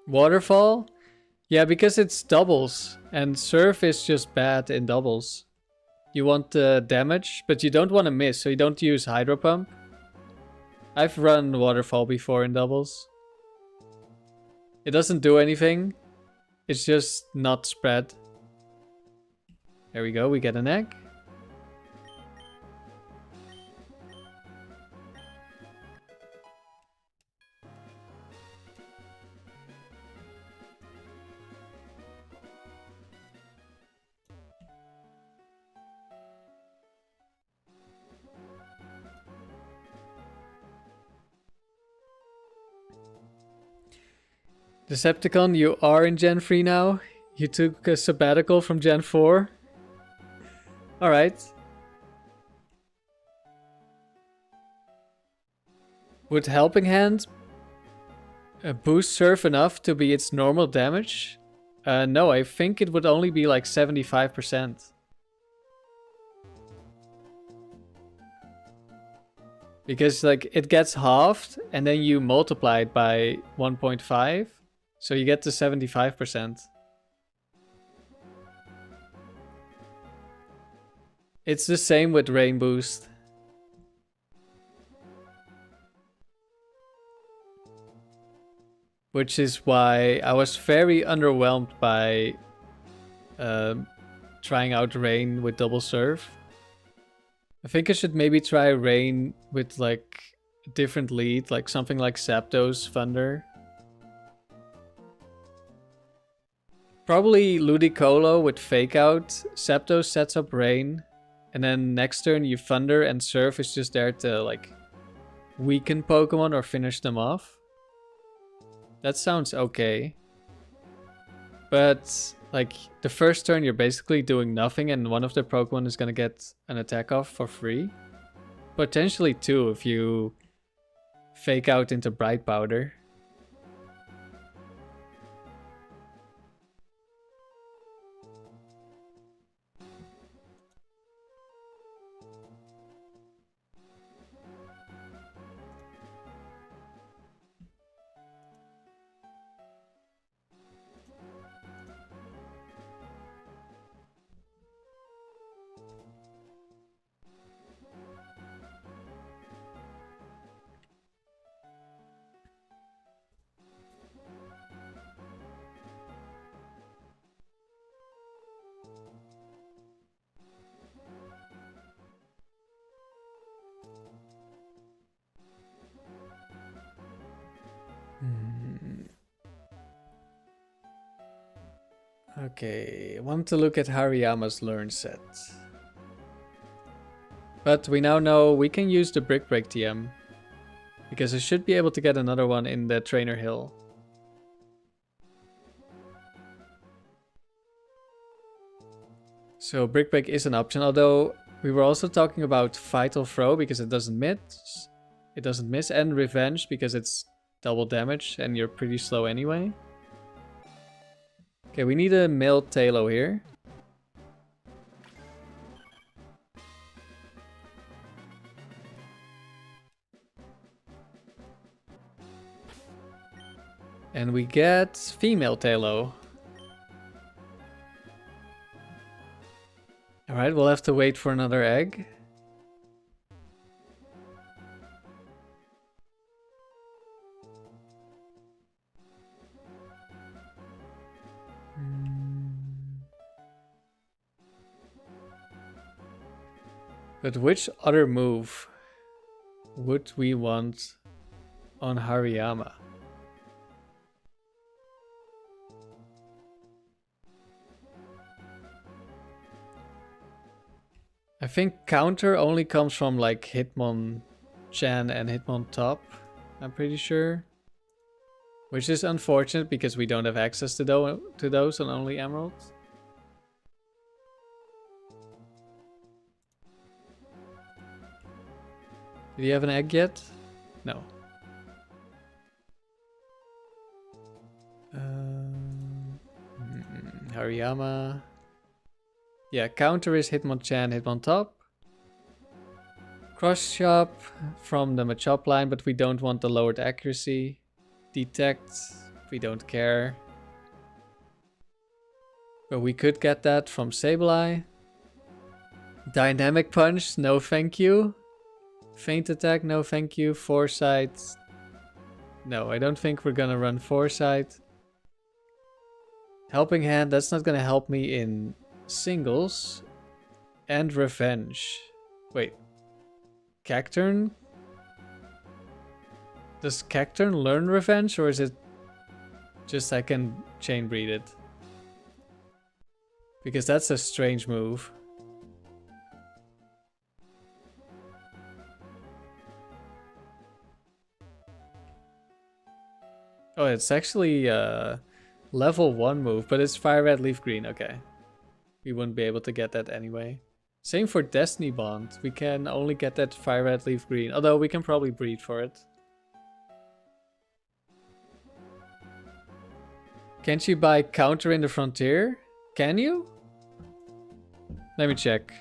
Waterfall? Yeah, because it's doubles, and Surf is just bad in doubles. You want the damage, but you don't want to miss, so you don't use Hydro Pump. I've run Waterfall before in doubles. It doesn't do anything. It's just not spread. There we go, we get an egg. Decepticon, you are in Gen 3 now? You took a sabbatical from Gen 4? Alright. Would Helping Hand boost Surf enough to be its normal damage? No, I think it would only be like 75%. Because like it gets halved and then you multiply it by 1.5. So you get to 75%. It's the same with Rain Boost. Which is why I was very underwhelmed by trying out Rain with double Surf. I think I should maybe try Rain with like a different lead, like something like Zapdos Thunder. Probably Ludicolo with Fake Out. Zapdos sets up Rain. And then next turn you Thunder and Surf is just there to like weaken Pokemon or finish them off. That sounds okay. But like the first turn you're basically doing nothing and one of the Pokemon is gonna get an attack off for free. Potentially two if you Fake Out into Bright Powder. Okay, I want to look at Hariyama's Learn set. But we now know we can use the Brick Break TM. Because I should be able to get another one in the Trainer Hill. So Brick Break is an option, although we were also talking about Vital Throw because it doesn't miss. It doesn't miss, and Revenge because it's double damage and you're pretty slow anyway. Okay, we need a male Talo here. And we get female Talo. Alright, we'll have to wait for another egg. But which other move would we want on Hariyama? I think counter only comes from like Hitmonchan and Hitmontop, I'm pretty sure. Which is unfortunate because we don't have access to those on only Emeralds. Do you have an egg yet? No. Hariyama. Yeah, counter is Hitmonchan, Hitmontop. Cross chop from the Machop line, but we don't want the lowered accuracy. Detect, we don't care. But we could get that from Sableye. Dynamic Punch, no thank you. Feint Attack, no thank you. Foresight. No, I don't think we're gonna run Foresight. Helping Hand, that's not gonna help me in singles. And Revenge. Wait. Cacturn? Does Cacturn learn Revenge, or is it just I can chain breed it? Because that's a strange move. Oh, it's actually level 1 move, but it's Fire Red, Leaf Green. Okay. We wouldn't be able to get that anyway. Same for Destiny Bond. We can only get that Fire Red, Leaf Green. Although we can probably breed for it. Can't you buy counter in the Frontier? Can you? Let me check.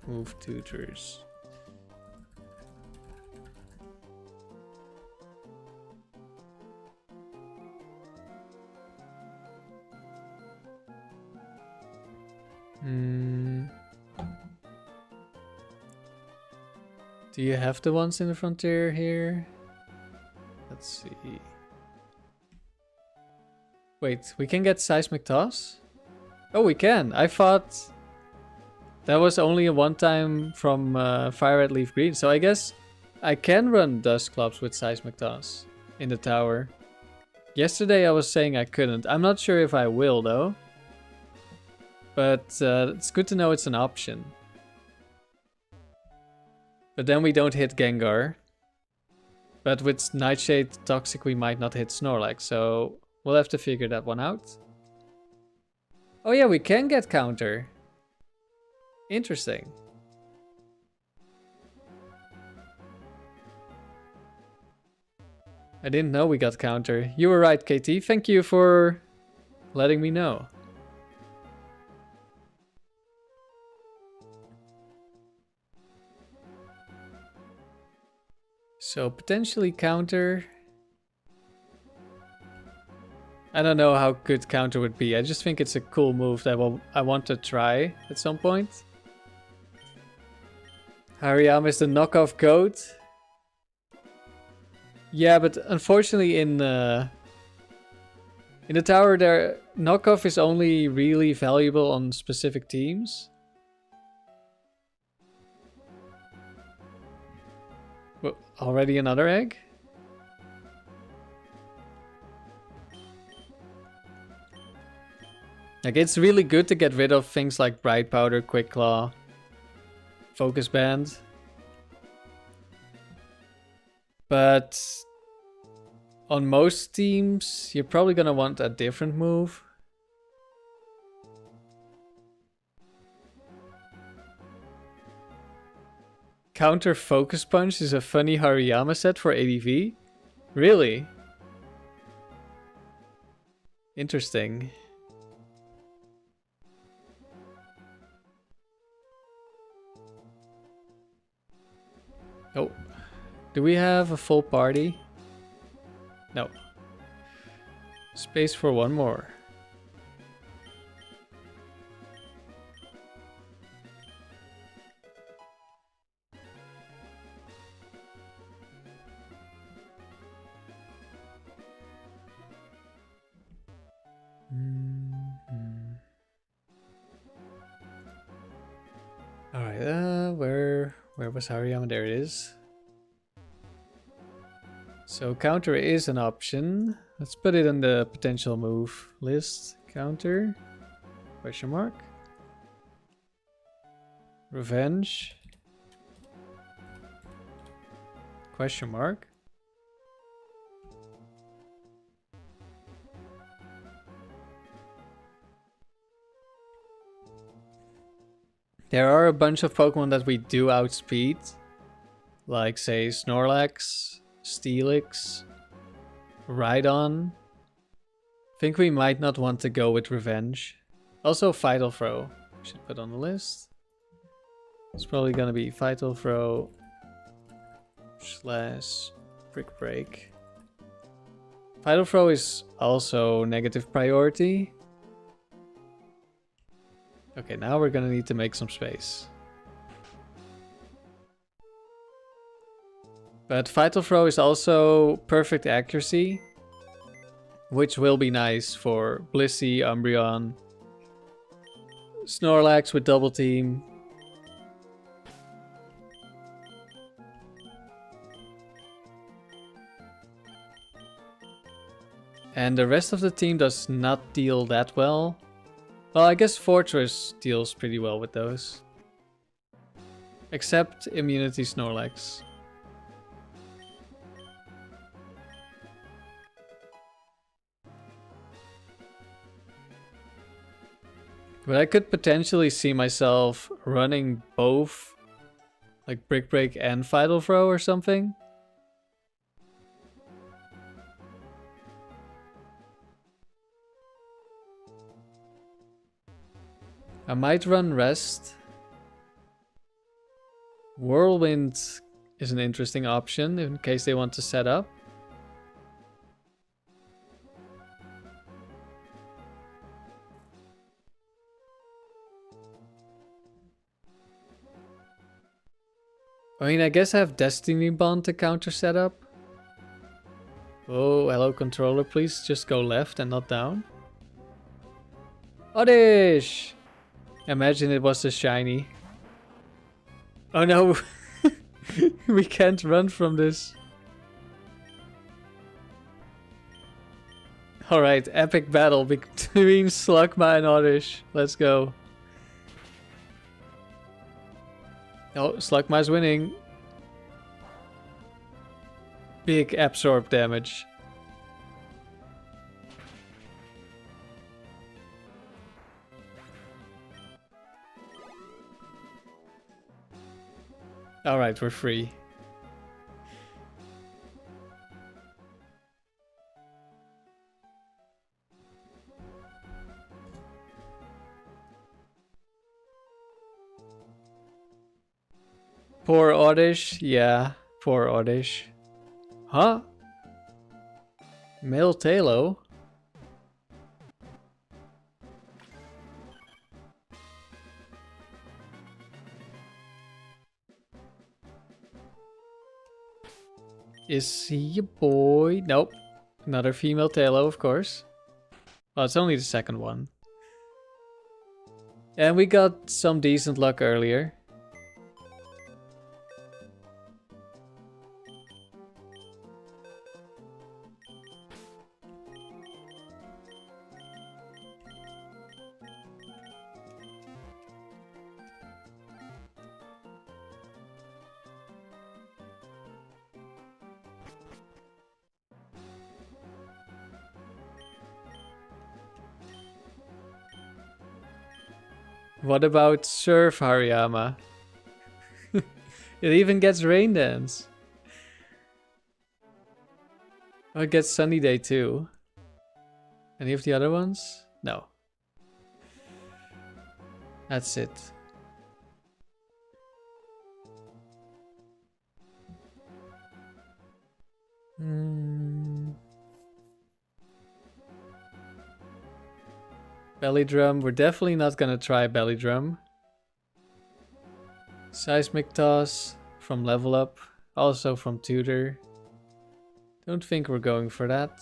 Move tutors. Do you have the ones in the Frontier here? Let's see. Wait, we can get Seismic Toss? Oh, we can. I thought that was only a one-time from Fire Red, Leaf Green. So I guess I can run Dust Clubs with Seismic Toss in the tower. Yesterday I was saying I couldn't. I'm not sure if I will though. But it's good to know it's an option. But then we don't hit Gengar. But with Nightshade Toxic we might not hit Snorlax, so we'll have to figure that one out. Oh yeah, we can get counter. Interesting. I didn't know we got counter. You were right, KT. Thank you for letting me know. So potentially counter. I don't know how good counter would be. I just think it's a cool move that I want to try at some point. Hariyama is the knockoff goat. Yeah, but unfortunately in the tower there, knockoff is only really valuable on specific teams. Well, already another egg? Like, it's really good to get rid of things like Bright Powder, Quick Claw, Focus Band. But on most teams, you're probably gonna want a different move. Counter Focus Punch is a funny Hariyama set for ADV? Really? Interesting. Oh. Do we have a full party? No. Space for one more. Alright, where was Hariyama? There it is. So counter is an option. Let's put it on the potential move list. Counter? Question mark. Revenge? Question mark. There are a bunch of Pokemon that we do outspeed. Like, say, Snorlax, Steelix, Rhydon. I think we might not want to go with Revenge. Also, Vital Throw. Should put on the list. It's probably gonna be Vital Throw / Brick Break. Vital Throw is also negative priority. Okay, now we're gonna need to make some space. But Vital Throw is also perfect accuracy, which will be nice for Blissey, Umbreon, Snorlax with Double Team. And the rest of the team does not deal that well. Well, I guess Fortress deals pretty well with those. Except Immunity Snorlax. But I could potentially see myself running both, like Brick Break and Vital Throw or something. I might run Rest. Whirlwind is an interesting option in case they want to set up. I mean, I guess I have Destiny Bond to counter setup. Oh, hello controller, please just go left and not down. Oddish! Imagine it was a shiny. Oh no! We can't run from this. Alright, epic battle between Slugma and Oddish. Let's go. Oh, Slugma's winning. Big absorb damage. Alright, we're free. Poor Oddish, yeah, poor Oddish. Huh? Male Talo? Is he a boy? Nope. Another female Talo, of course. Well, it's only the second one. And we got some decent luck earlier. What about Surf Hariyama? It even gets Rain Dance. Oh, it gets Sunny Day too. Any of the other ones? No. That's it. Belly drum. We're definitely not gonna try belly drum. Seismic toss from level up. Also from tutor. Don't think we're going for that.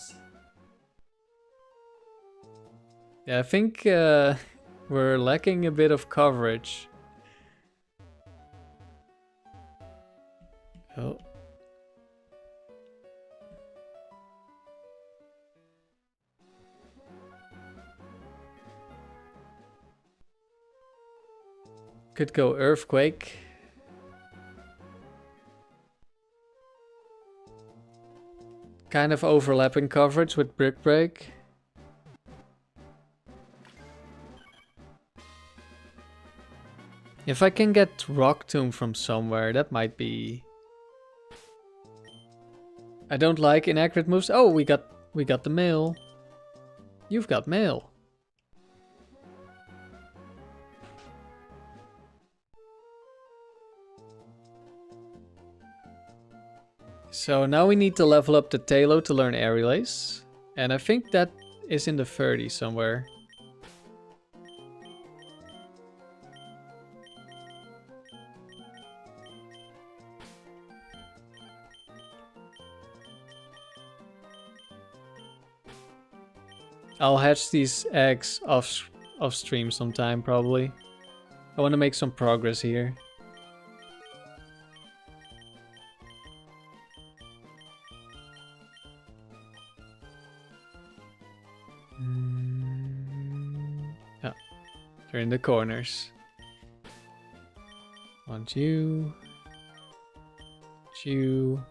Yeah, I think we're lacking a bit of coverage. Oh. Could go earthquake. Kind of overlapping coverage with brick break. If I can get rock tomb from somewhere, that might be. I don't like inaccurate moves. Oh, we got the mail. You've got mail. So now we need to level up the Talo to learn air relays. And I think that is in the 30 somewhere. I'll hatch these eggs off stream sometime probably. I want to make some progress here. Oh, they're in the corners. Want you. You.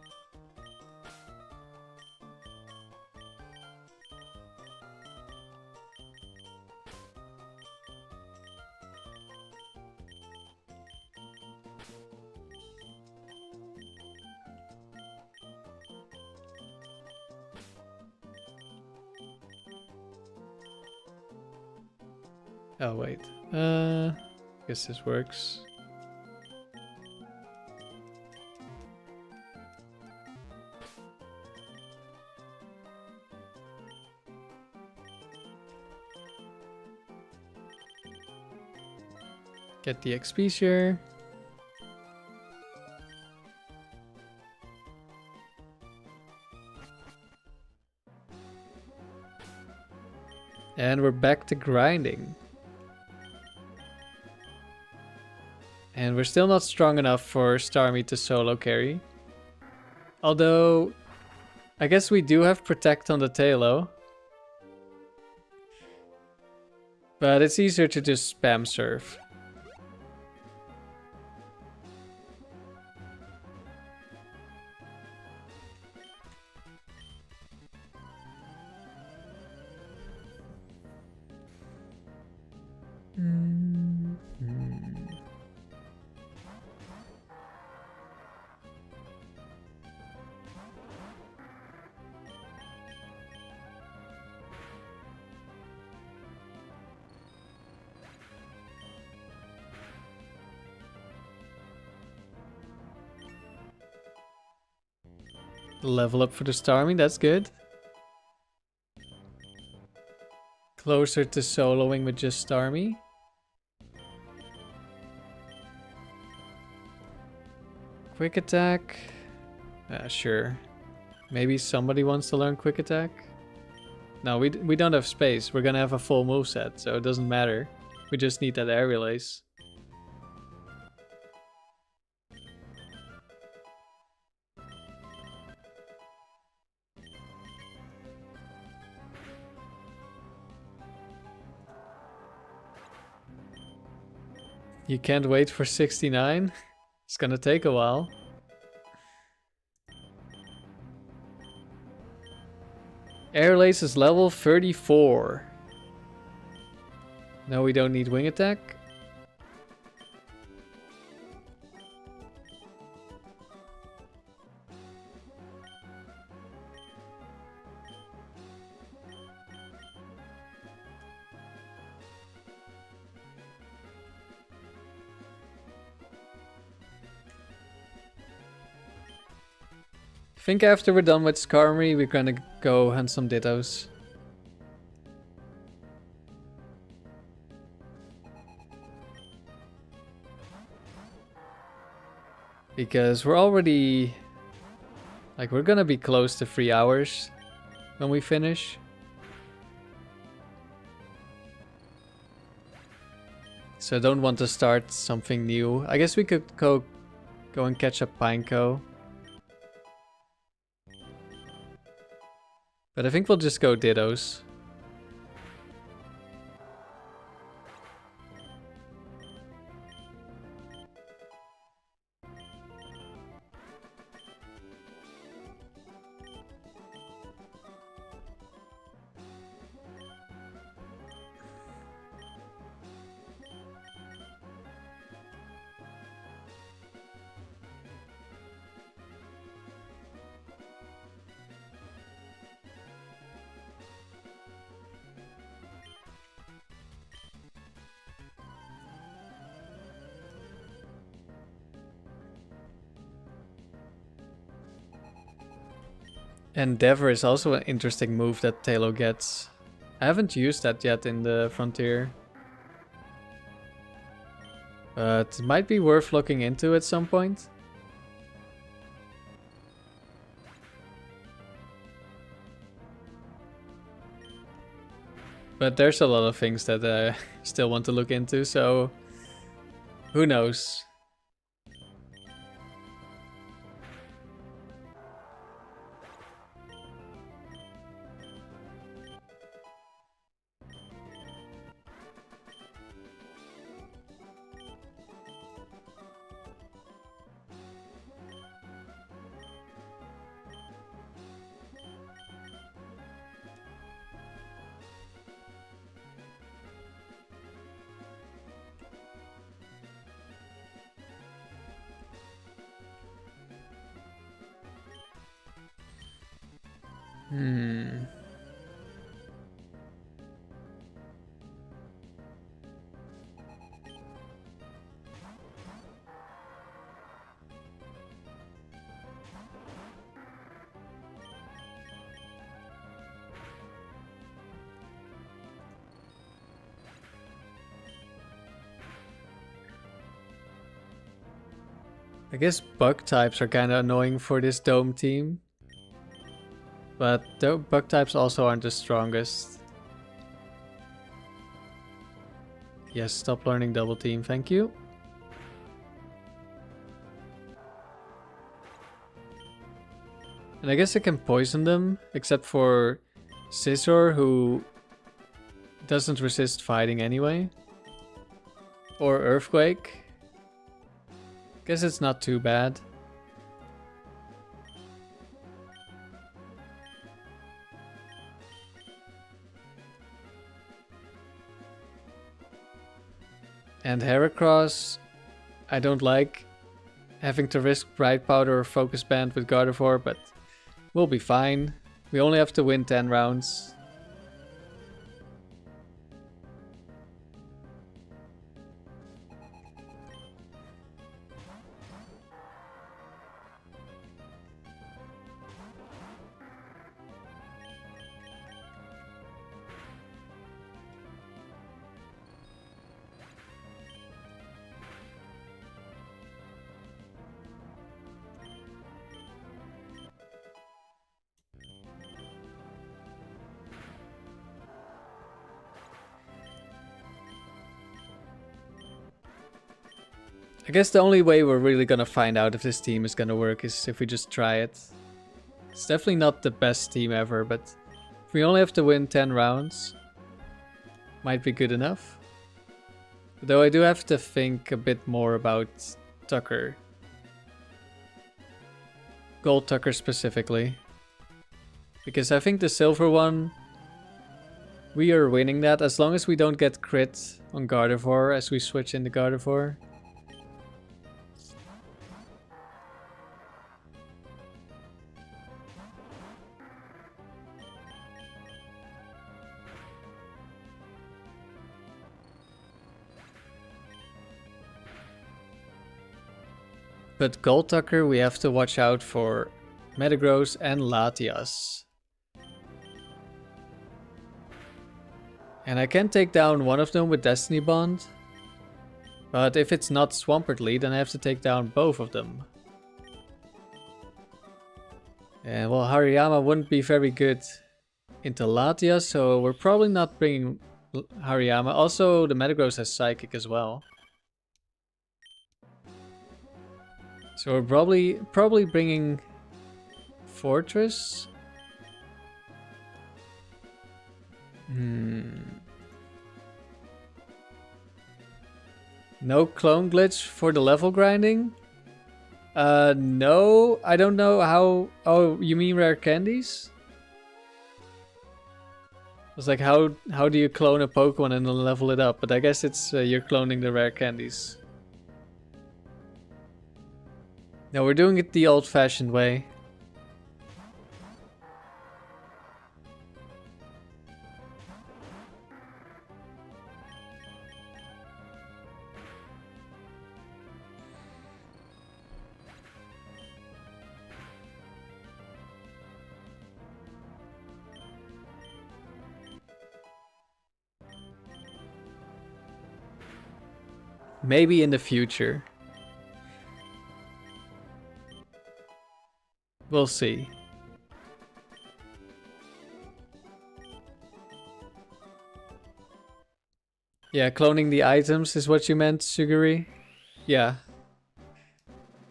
Oh wait, guess this works. Get the XP share. And we're back to grinding. And we're still not strong enough for Starmie to solo carry. Although, I guess we do have Protect on the Talo. But it's easier to just spam surf. Level up for the Starmie, that's good. Closer to soloing with just Starmie. Quick attack. Sure. Maybe somebody wants to learn quick attack? No, we don't have space. We're gonna have a full moveset, so it doesn't matter. We just need that air relays. You can't wait for 69? It's gonna take a while. Air Lace is level 34. No, we don't need wing attack. I think after we're done with Skarmory, we're gonna go hunt some dittos. Because we're already... Like, we're gonna be close to 3 hours when we finish. So I don't want to start something new. I guess we could go and catch up Pineco. But I think we'll just go dittos. Endeavor is also an interesting move that Talo gets. I haven't used that yet in the Frontier. But it might be worth looking into at some point. But there's a lot of things that I still want to look into, so who knows? I guess bug types are kind of annoying for this dome team. But bug types also aren't the strongest. Yes, stop learning double team, thank you. And I guess I can poison them, except for Scizor, who doesn't resist fighting anyway. Or Earthquake. Guess it's not too bad. And Heracross, I don't like having to risk Bright Powder or Focus Band with Gardevoir, but we'll be fine. We only have to win 10 rounds. I guess the only way we're really gonna find out if this team is gonna work is if we just try it. It's definitely not the best team ever, but if we only have to win 10 rounds, might be good enough. Though I do have to think a bit more about Tucker. Gold Tucker specifically. Because I think the silver one, we are winning that as long as we don't get crit on Gardevoir as we switch into Gardevoir. But Gold Tucker, we have to watch out for Metagross and Latias. And I can take down one of them with Destiny Bond. But if it's not Swampert Lead, then I have to take down both of them. And well, Hariyama wouldn't be very good into Latias, so we're probably not bringing Hariyama. Also, the Metagross has Psychic as well. So we're probably bringing Fortress. No clone glitch for the level grinding? No, I don't know how... Oh, you mean rare candies? I was like, how do you clone a Pokemon and then level it up? But I guess it's you're cloning the rare candies. No, we're doing it the old-fashioned way. Maybe in the future. We'll see. Yeah, cloning the items is what you meant, Suguri? Yeah.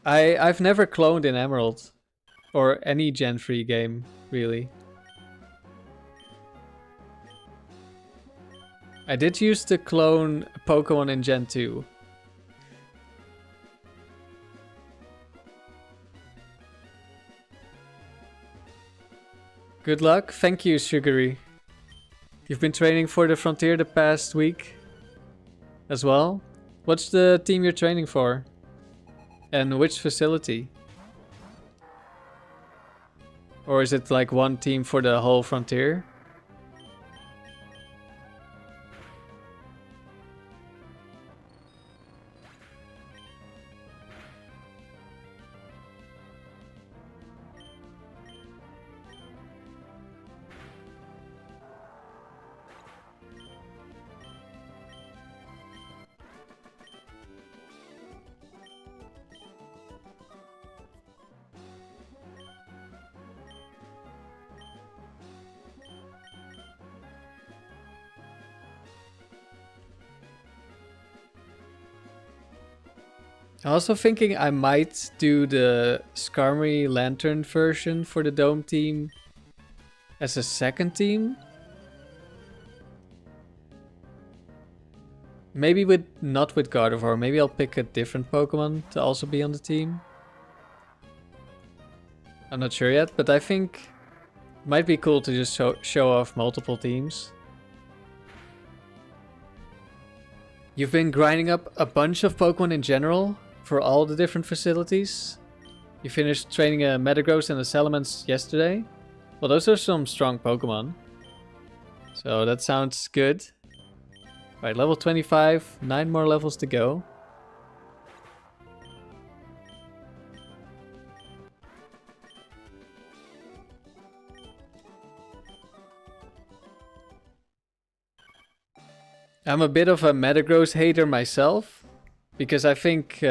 I've never cloned in Emerald. Or any Gen 3 game, really. I did used to clone Pokemon in Gen 2. Good luck. Thank you, Sugary. You've been training for the Frontier the past week as well? What's the team you're training for? And which facility? Or is it like one team for the whole Frontier? I'm also thinking I might do the Skarmory Lantern version for the Dome team as a second team. Maybe not with Gardevoir, maybe I'll pick a different Pokemon to also be on the team. I'm not sure yet, but I think it might be cool to just show off multiple teams. You've been grinding up a bunch of Pokemon in general for all the different facilities. You finished training a Metagross and a Salamence yesterday. Well, those are some strong Pokemon. So that sounds good. Right, level 25, 9 more levels to go. I'm a bit of a Metagross hater myself, because I think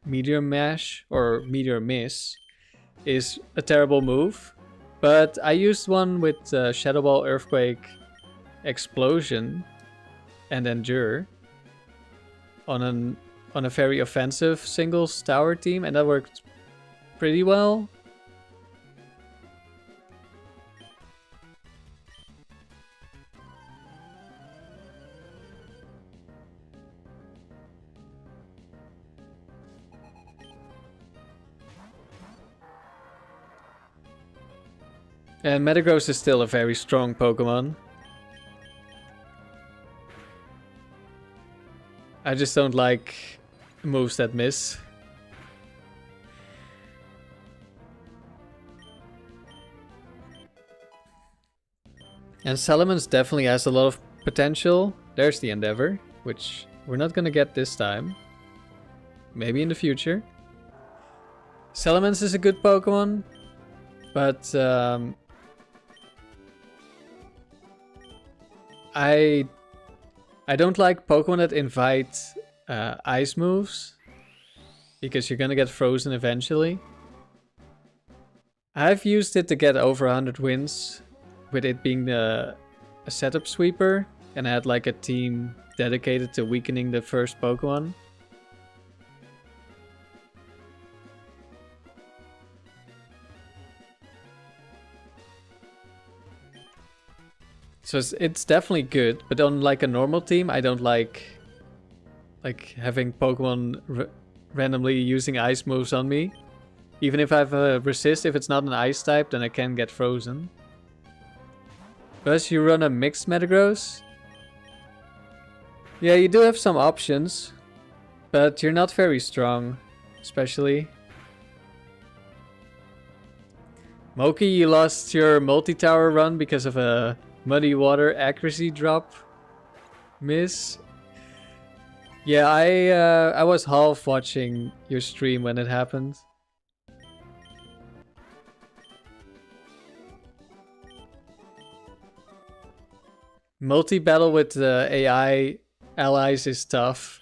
Meteor Mash or Meteor Miss is a terrible move. But I used one with Shadow Ball, Earthquake, Explosion, and Endure on a very offensive singles tower team, and that worked pretty well. And Metagross is still a very strong Pokemon. I just don't like moves that miss. And Salamence definitely has a lot of potential. There's the Endeavor, which we're not gonna get this time. Maybe in the future. Salamence is a good Pokemon, but I don't like Pokemon that invite ice moves, because you're gonna get frozen eventually. I've used it to get over 100 wins, with it being a setup sweeper, and I had like a team dedicated to weakening the first Pokemon. So it's definitely good, but on like a normal team, I don't like having Pokemon randomly using ice moves on me. Even if I have a resist, if it's not an ice type, then I can get frozen. Plus you run a mixed Metagross. Yeah, you do have some options, but you're not very strong, especially. Moki, you lost your multi-tower run because of a muddy water accuracy drop miss. Yeah, I was half watching your stream when it happened. Multi-battle with AI allies is tough.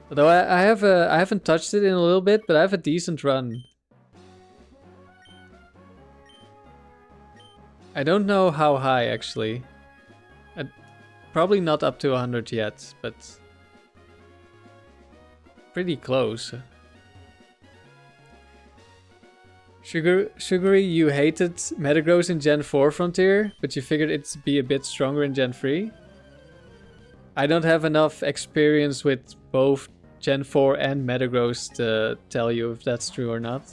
Although I haven't touched it in a little bit, but I have a decent run. I don't know how high actually. Probably not up to 100 yet, but pretty close. Sugary, you hated Metagross in Gen 4 Frontier, but you figured it'd be a bit stronger in Gen 3? I don't have enough experience with both Gen 4 and Metagross to tell you if that's true or not.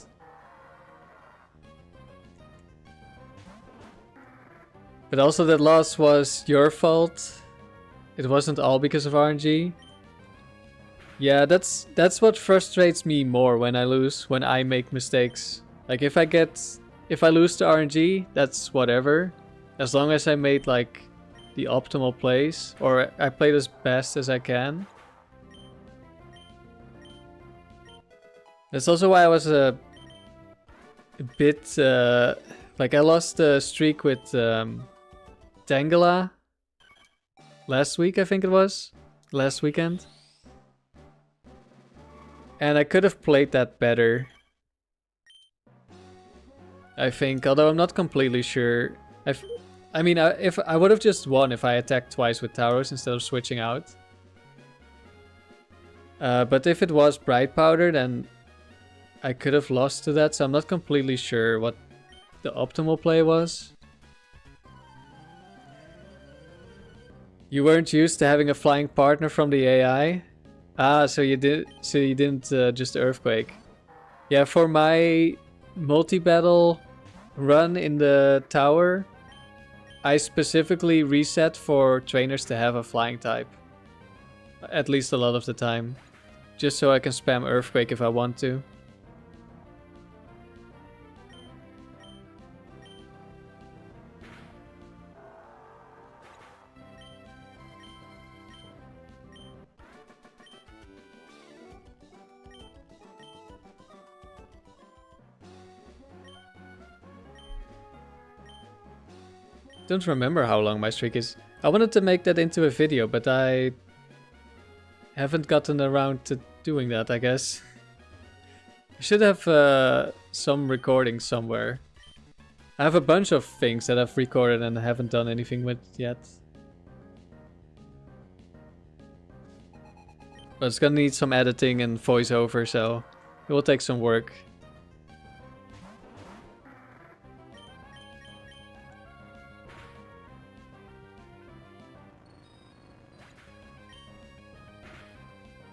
But also that loss was your fault. It wasn't all because of RNG. Yeah, that's what frustrates me more when I lose, when I make mistakes. Like if I lose to RNG, that's whatever. As long as I made like the optimal plays, or I played as best as I can. That's also why I was a bit like I lost the streak with Tangela last week, I think it was. Last weekend. And I could have played that better, I think, although I'm not completely sure. I mean, if I would have just won if I attacked twice with Tauros instead of switching out. But if it was Bright Powder, then I could have lost to that, so I'm not completely sure what the optimal play was. You weren't used to having a flying partner from the AI? Ah, so you didn't just Earthquake. Yeah, for my multi-battle run in the tower, I specifically reset for trainers to have a flying type. At least a lot of the time. Just so I can spam Earthquake if I want to. Don't remember how long my streak is. I wanted to make that into a video, but I haven't gotten around to doing that, I guess. I should have some recording somewhere. I have a bunch of things that I've recorded and haven't done anything with yet. But it's gonna need some editing and voiceover, so it will take some work.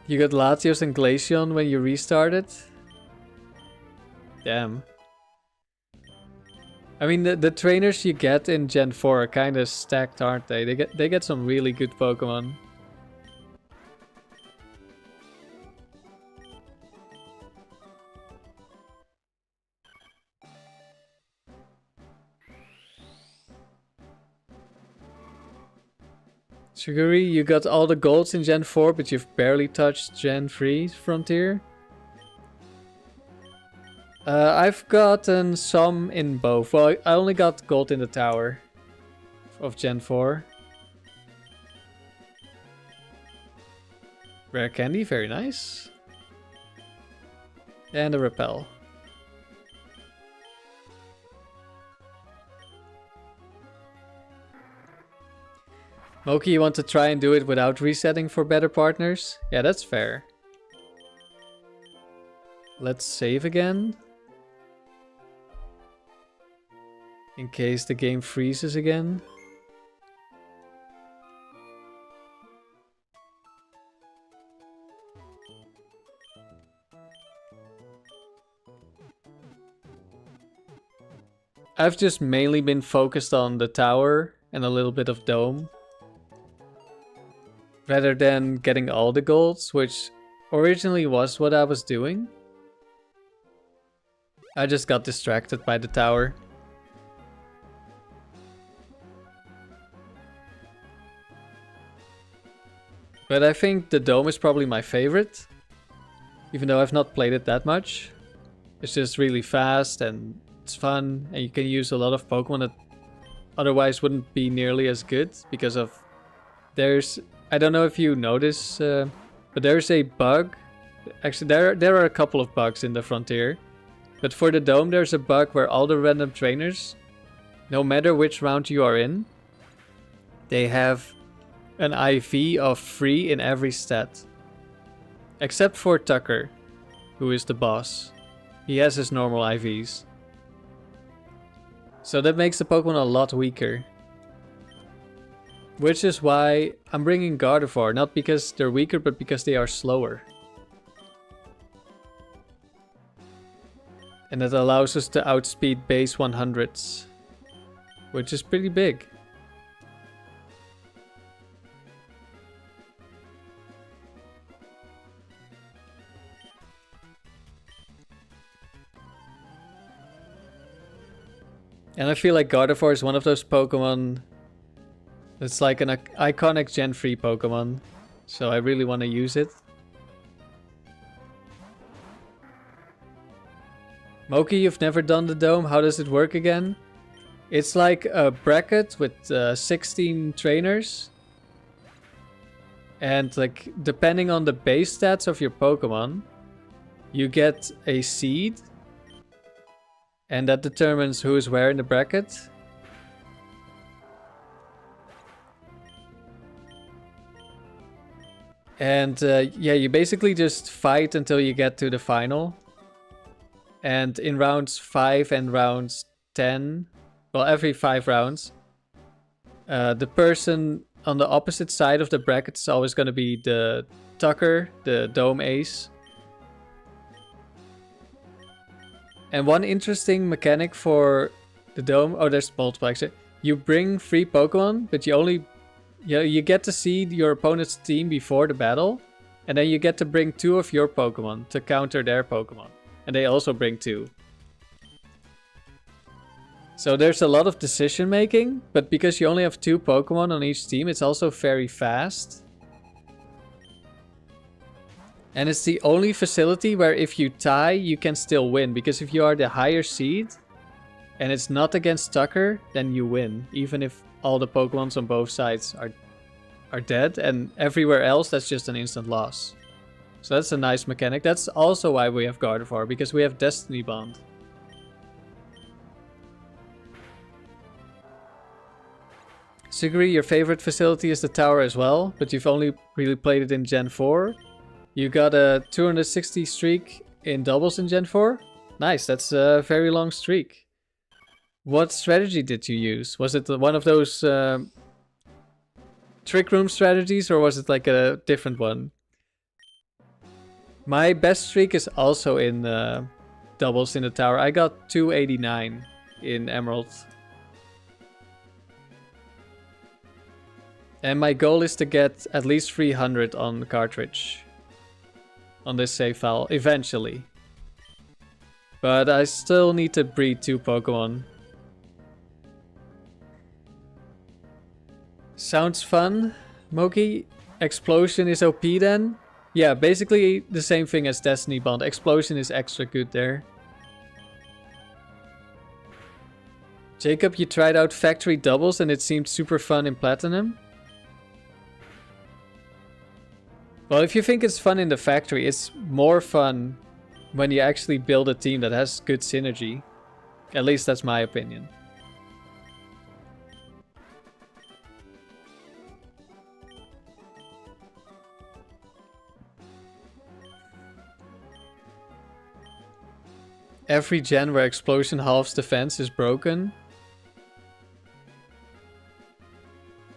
You got Latios and Glaceon when you restarted? Damn. I mean, the trainers you get in Gen 4 are kind of stacked, aren't they? They get some really good Pokemon. Sugary, you got all the golds in Gen 4, but you've barely touched Gen 3 Frontier. I've gotten some in both. Well, I only got gold in the tower of Gen 4. Rare candy, very nice. And a repel. Moki, you want to try and do it without resetting for better partners? Yeah, that's fair. Let's save again. In case the game freezes again. I've just mainly been focused on the tower and a little bit of dome. Rather than getting all the golds, which originally was what I was doing. I just got distracted by the tower. But I think the dome is probably my favorite. Even though I've not played it that much. It's just really fast and it's fun. And you can use a lot of Pokemon that otherwise wouldn't be nearly as good. Because of... I don't know if you notice, but there's a bug. Actually, there are a couple of bugs in the Frontier. But for the Dome, there's a bug where all the random trainers, no matter which round you are in, they have an IV of free in every stat. Except for Tucker, who is the boss. He has his normal IVs. So that makes the Pokemon a lot weaker. Which is why I'm bringing Gardevoir, not because they're weaker, but because they are slower. And that allows us to outspeed base 100s. Which is pretty big. And I feel like Gardevoir is one of those Pokemon that's like an iconic Gen 3 Pokemon. So I really want to use it. Moki, you've never done the Dome. How does it work again? It's like a bracket with 16 trainers. And like depending on the base stats of your Pokemon, you get a seed. And that determines who is where in the bracket. And yeah, you basically just fight until you get to the final. And in rounds 5 and rounds 10, well, every 5 rounds, the person on the opposite side of the bracket is always going to be the Tucker, the Dome Ace. And one interesting mechanic for the Dome, oh, there's multiple actually. You bring 3 Pokemon, but you get to see your opponent's team before the battle. And then you get to bring 2 of your Pokemon to counter their Pokemon. And they also bring 2. So there's a lot of decision making, but because you only have 2 Pokemon on each team, it's also very fast. And it's the only facility where if you tie, you can still win. Because if you are the higher seed, and it's not against Tucker, then you win. Even if all the Pokemons on both sides are dead. And everywhere else, that's just an instant loss. So that's a nice mechanic. That's also why we have Gardevoir, because we have Destiny Bond. Suguri, your favorite facility is the tower as well, but you've only really played it in Gen 4. You got a 260 streak in doubles in Gen 4? Nice, that's a very long streak. What strategy did you use? Was it one of those trick room strategies, or was it like a different one? My best streak is also in doubles in the tower. I got 289 in Emerald. And my goal is to get at least 300 on the cartridge. On this save file, eventually. But I still need to breed 2 Pokemon. Sounds fun, Moki. Explosion is OP then? Yeah, basically the same thing as Destiny Bond. Explosion is extra good there. Jacob, you tried out factory doubles and it seemed super fun in Platinum. Well, if you think it's fun in the factory, it's more fun when you actually build a team that has good synergy. At least that's my opinion. every gen where explosion halves defense is broken.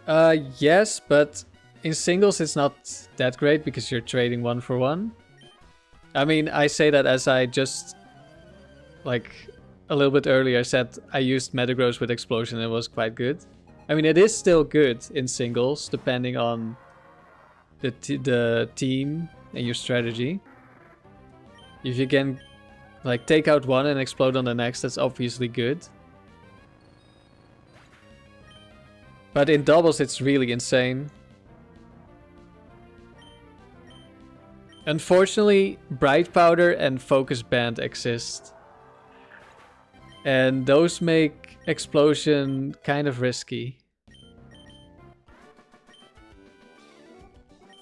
Yes, but in singles it's not that great because you're trading 1 for 1. I mean, I say that as I just, like, a little bit earlier said I used Metagross with explosion and it was quite good. I mean, it is still good in singles, depending on the team and your strategy. If you can, like, take out one and explode on the next, that's obviously good. But in doubles, it's really insane. Unfortunately, Bright Powder and Focus Band exist. And those make explosion kind of risky.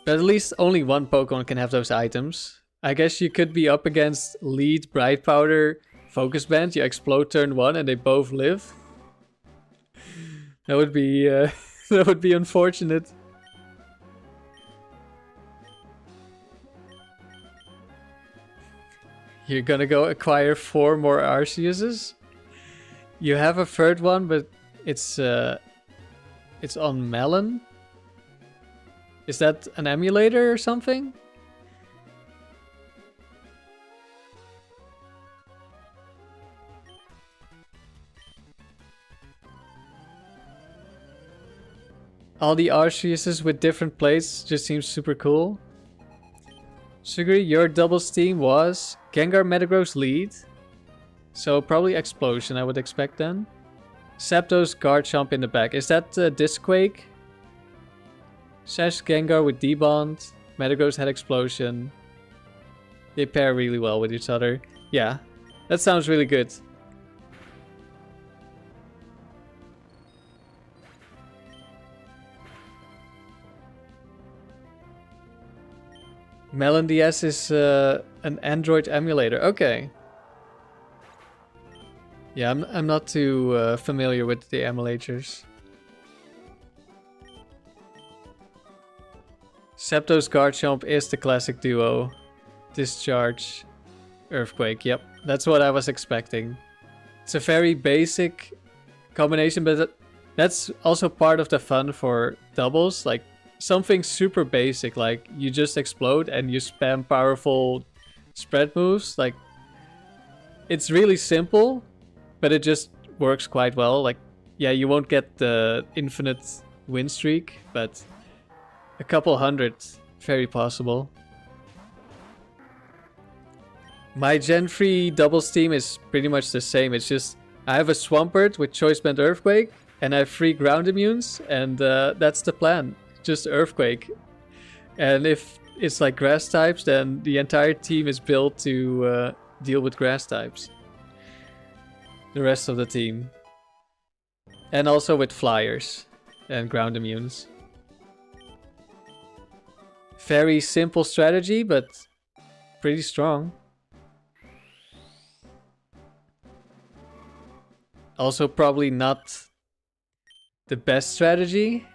But at least only one Pokemon can have those items. I guess you could be up against Lead, Bright Powder, Focus Band, you explode turn 1 and they both live. That would be that would be unfortunate. You're gonna go acquire 4 more Arceuses? You have a third one, but it's on Melon? Is that an emulator or something? All the Arceuses with different plates just seems super cool. Sugary, your doubles team was Gengar, Metagross, Lead. So probably Explosion, I would expect then. Zapdos, Garchomp in the back. Is that Disquake? Sash, Gengar with D-Bond. Metagross had Explosion. They pair really well with each other. Yeah, that sounds really good. Melon DS is an Android emulator. Okay. Yeah, I'm not too familiar with the emulators. Zapdos Garchomp is the classic duo. Discharge, Earthquake. Yep, that's what I was expecting. It's a very basic combination, but that's also part of the fun for doubles. Like, something super basic, like you just explode and you spam powerful spread moves. Like, it's really simple, but it just works quite well. Like, yeah, you won't get the infinite win streak, but a couple hundred, very possible. My Gen 3 doubles team is pretty much the same. It's just I have a Swampert with Choice Band Earthquake, and I have 3 ground immunes, and that's the plan. Just Earthquake. And if it's like grass types, then the entire team is built to deal with grass types. The rest of the team. And also with flyers and ground immunes. Very simple strategy, but pretty strong. Also probably not the best strategy,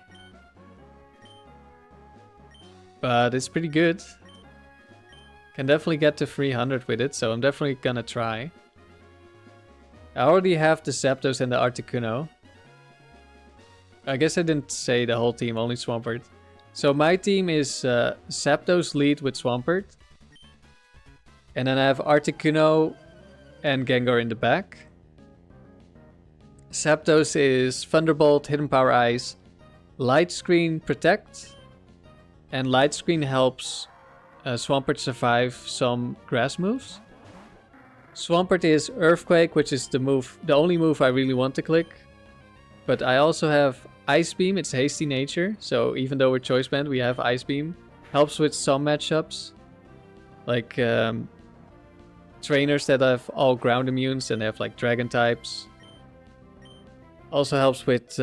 but it's pretty good. Can definitely get to 300 with it, so I'm definitely gonna try. I already have the Zapdos and the Articuno. I guess I didn't say the whole team, only Swampert. So my team is Zapdos Lead with Swampert. And then I have Articuno and Gengar in the back. Zapdos is Thunderbolt, Hidden Power Ice, Light Screen, Protect. And Light Screen helps Swampert survive some grass moves. Swampert is Earthquake, which is the only move I really want to click. But I also have Ice Beam, it's Hasty Nature. So even though we're Choice Band, we have Ice Beam. Helps with some matchups. Like trainers that have all ground immunes and they have like dragon types. Also helps with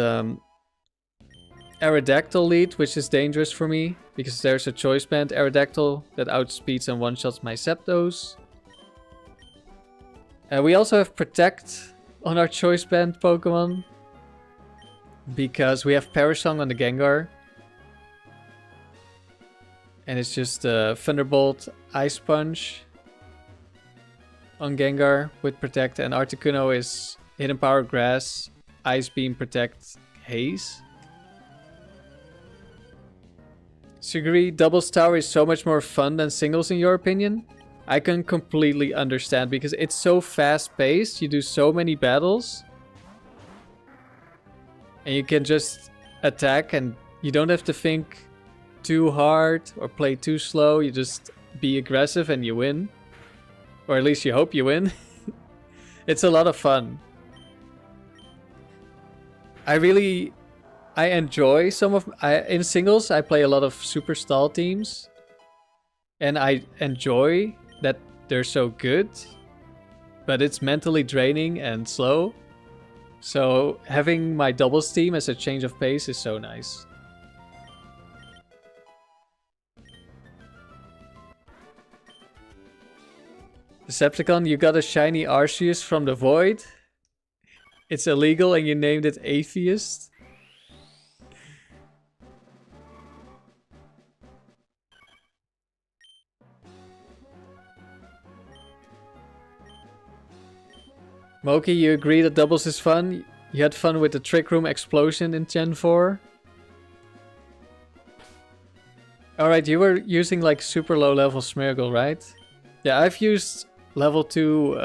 Aerodactyl Lead, which is dangerous for me. Because there's a Choice Band Aerodactyl that outspeeds and one-shots my Zapdos. We also have Protect on our Choice Band Pokemon. Because we have Parasong on the Gengar. And it's just Thunderbolt, Ice Punch. on Gengar with Protect, and Articuno is Hidden Power Grass, Ice Beam, Protect, Haze. So you agree doubles tower is so much more fun than singles in your opinion? I can completely understand because it's so fast paced, you do so many battles. And you can just attack and you don't have to think too hard or play too slow. You just be aggressive and you win. Or at least you hope you win. It's a lot of fun. I enjoy in singles I play a lot of super stall teams. And I enjoy that they're so good. But it's mentally draining and slow. So having my doubles team as a change of pace is so nice. Decepticon, you got a shiny Arceus from the void. It's illegal and you named it Atheist. Moki, you agree that doubles is fun? You had fun with the Trick Room explosion in Gen 4? Alright, you were using like super low level Smeargle, right? Yeah, I've used level 2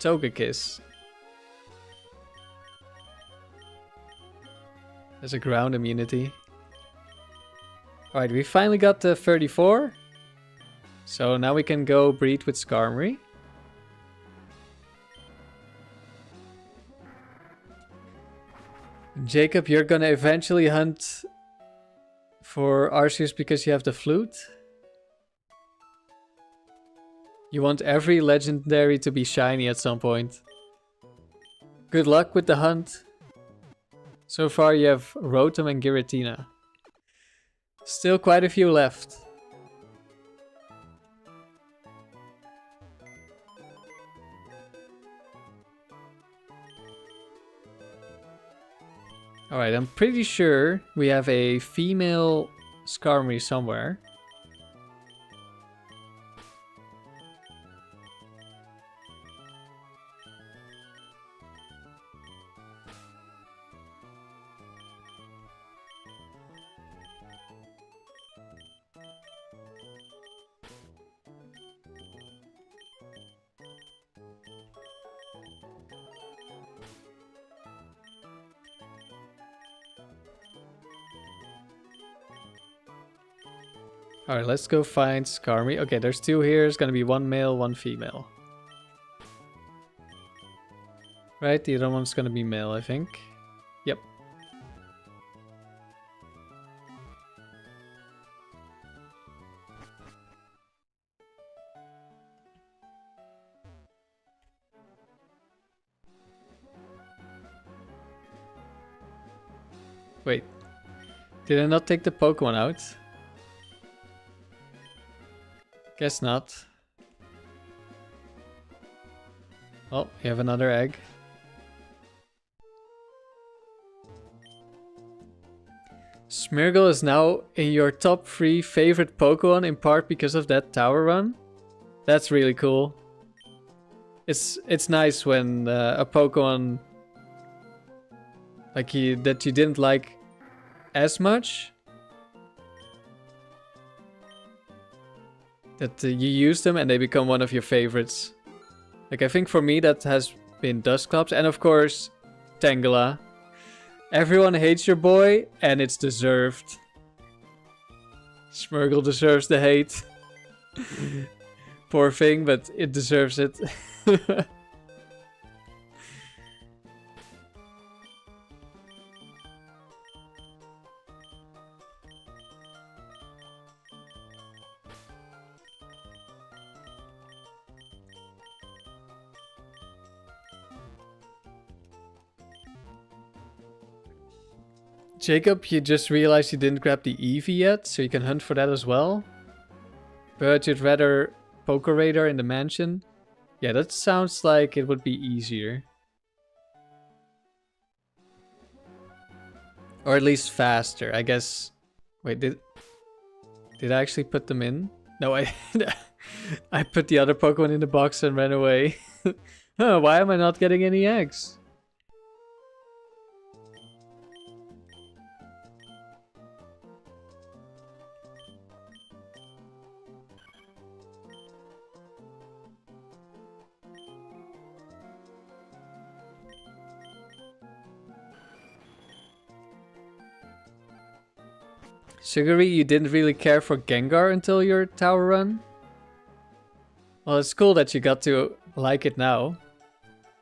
Togekiss. There's a ground immunity. Alright, we finally got the 34. So now we can go breed with Skarmory. Jacob, you're gonna eventually hunt for Arceus because you have the flute? You want every legendary to be shiny at some point. Good luck with the hunt. So far you have Rotom and Giratina. Still quite a few left. Alright, I'm pretty sure we have a female Skarmory somewhere. Alright, let's go find Skarmory. Okay, there's 2 here. It's gonna be 1 male, 1 female. Right, the other one's gonna be male, I think. Yep. Wait. Did I not take the Pokemon out? Guess not. Oh, you have another egg. Smeargle is now in your top 3 favorite Pokemon in part because of that tower run. That's really cool. It's nice when a Pokemon like that you didn't like as much, that you use them and they become one of your favorites. Like I think for me that has been Dusclops and of course Tangela. Everyone hates your boy and it's deserved. Smeargle deserves the hate. Poor thing, but it deserves it. Jacob, you just realized you didn't grab the Eevee yet, so you can hunt for that as well. But you'd rather Poké Radar in the mansion? Yeah, that sounds like it would be easier. Or at least faster, I guess. Wait, did I actually put them in? No, I I put the other Pokemon in the box and ran away. Huh, why am I not getting any eggs? Sugary, you didn't really care for Gengar until your tower run? Well, it's cool that you got to like it now.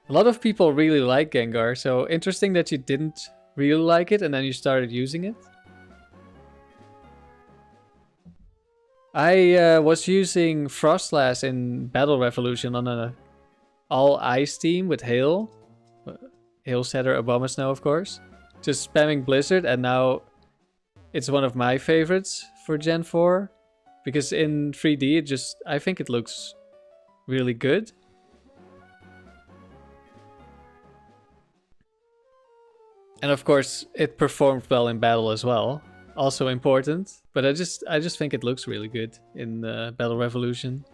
A lot of people really like Gengar, so interesting that you didn't really like it and then you started using it. I was using Frostlass in Battle Revolution on an all ice team with Hail. Hail Setter, Abomasnow, of course. Just spamming Blizzard, and now it's one of my favorites for Gen 4. Because in 3D, I think it looks really good. And of course, it performed well in battle as well. Also important. But I just think it looks really good in Battle Revolution.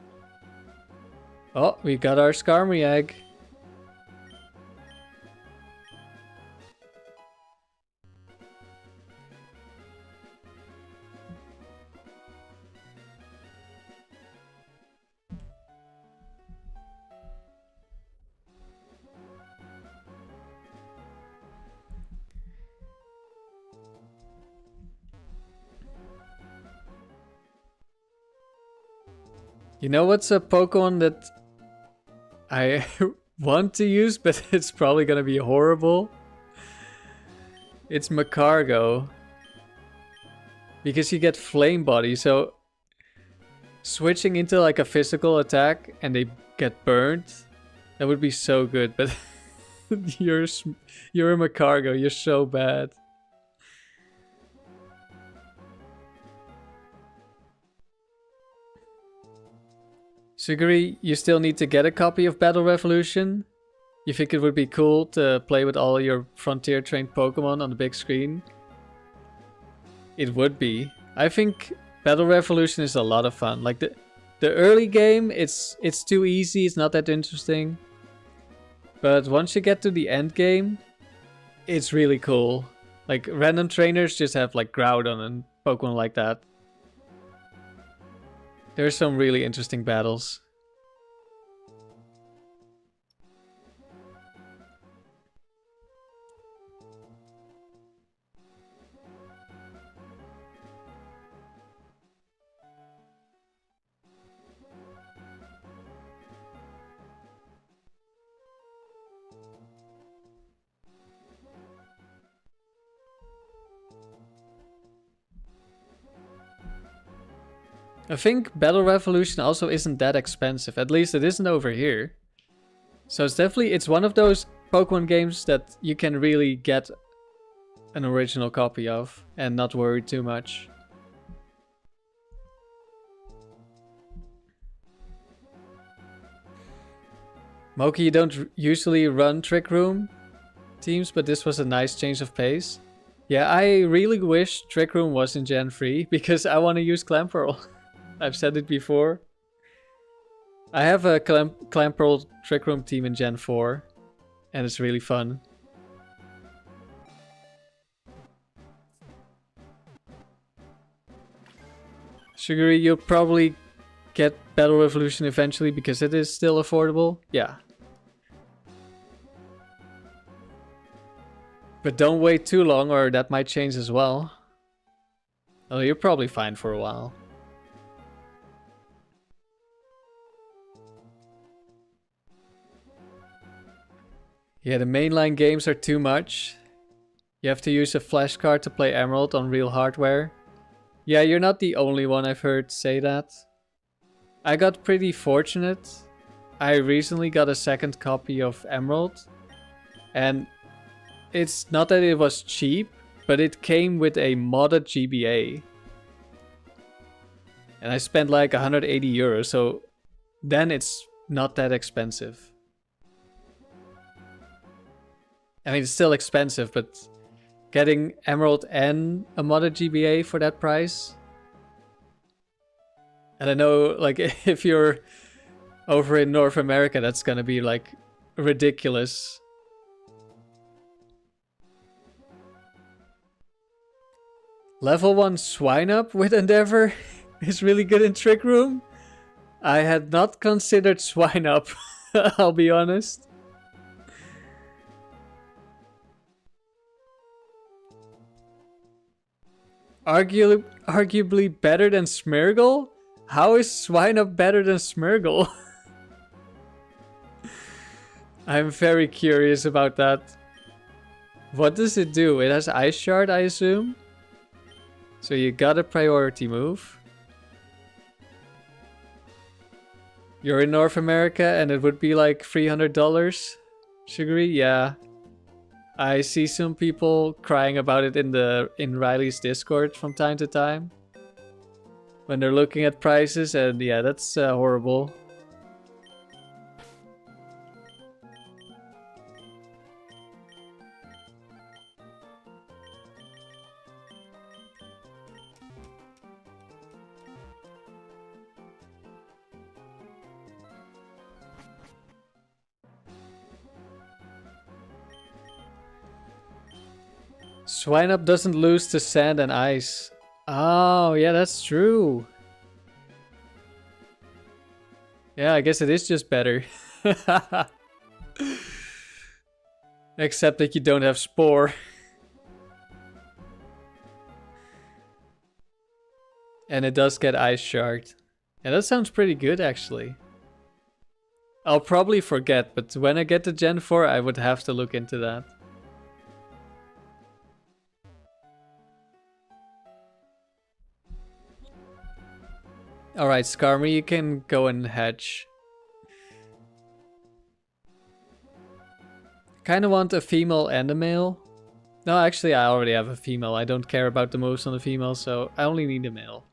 Oh, we got our Skarmory egg. You know what's a Pokemon that I want to use, but it's probably gonna be horrible? It's Macargo. Because you get Flame Body, so switching into like a physical attack and they get burned, that would be so good, but you're a Macargo, you're so bad. Sugary, you still need to get a copy of Battle Revolution? You think it would be cool to play with all your Frontier trained Pokemon on the big screen? It would be. I think Battle Revolution is a lot of fun. Like the early game, it's too easy, it's not that interesting. But once you get to the end game, it's really cool. Like random trainers just have like Groudon and Pokemon like that. There's some really interesting battles. I think Battle Revolution also isn't that expensive. At least it isn't over here. So it's one of those Pokemon games that you can really get an original copy of and not worry too much. Moki, you don't usually run Trick Room teams, but this was a nice change of pace. Yeah, I really wish Trick Room was in Gen 3 because I want to use Clamperl. I've said it before. I have a Clamperl Trick Room team in Gen 4, and it's really fun. Sugary, you'll probably get Battle Revolution eventually because it is still affordable. Yeah. But don't wait too long or that might change as well. Oh, you're probably fine for a while. Yeah, the mainline games are too much. You have to use a flashcard to play Emerald on real hardware. Yeah, you're not the only one I've heard say that. I got pretty fortunate. I recently got a second copy of Emerald. And it's not that it was cheap, but it came with a modded GBA. And I spent like 180 euros, so then it's not that expensive. I mean, it's still expensive, but getting Emerald and a modded GBA for that price, And I know, like, if you're over in North America, that's gonna be, like, ridiculous. Level 1 Swine Up with Endeavor is really good in Trick Room. I had not considered Swine Up, I'll be honest. Arguably better than Smeargle? How is Swine Up better than Smeargle? I'm very curious about that. What does it do? It has Ice Shard, I assume? So you got a priority move. You're in North America and it would be like $300. Sugary? Yeah. I see some people crying about it in Riley's Discord from time to time. When they're looking at prices, and yeah, that's horrible. Swine Up doesn't lose to sand and ice. Oh, yeah, that's true. Yeah, I guess it is just better. Except that you don't have Spore. And it does get Ice Shard. Yeah, that sounds pretty good, actually. I'll probably forget, but when I get to Gen 4, I would have to look into that. Alright, Skarmory, you can go and hatch. Kinda want a female and a male. No, actually I already have a female. I don't care about the moves on the female, so I only need a male.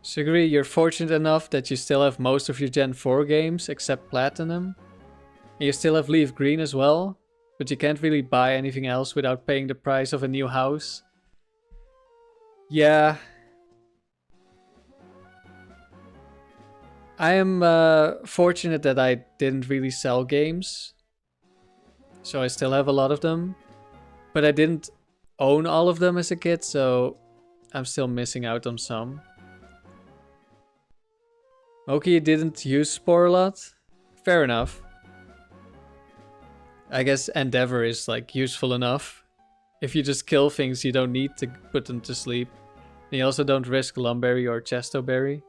Sugary, you're fortunate enough that you still have most of your Gen 4 games, except Platinum. And you still have Leaf Green as well, but you can't really buy anything else without paying the price of a new house. Yeah. I am fortunate that I didn't really sell games. So I still have a lot of them. But I didn't own all of them as a kid, so I'm still missing out on some. Okay, you didn't use Spore a lot? Fair enough. I guess Endeavor is like useful enough. If you just kill things, you don't need to put them to sleep. And you also don't risk Lumberry or Chestoberry.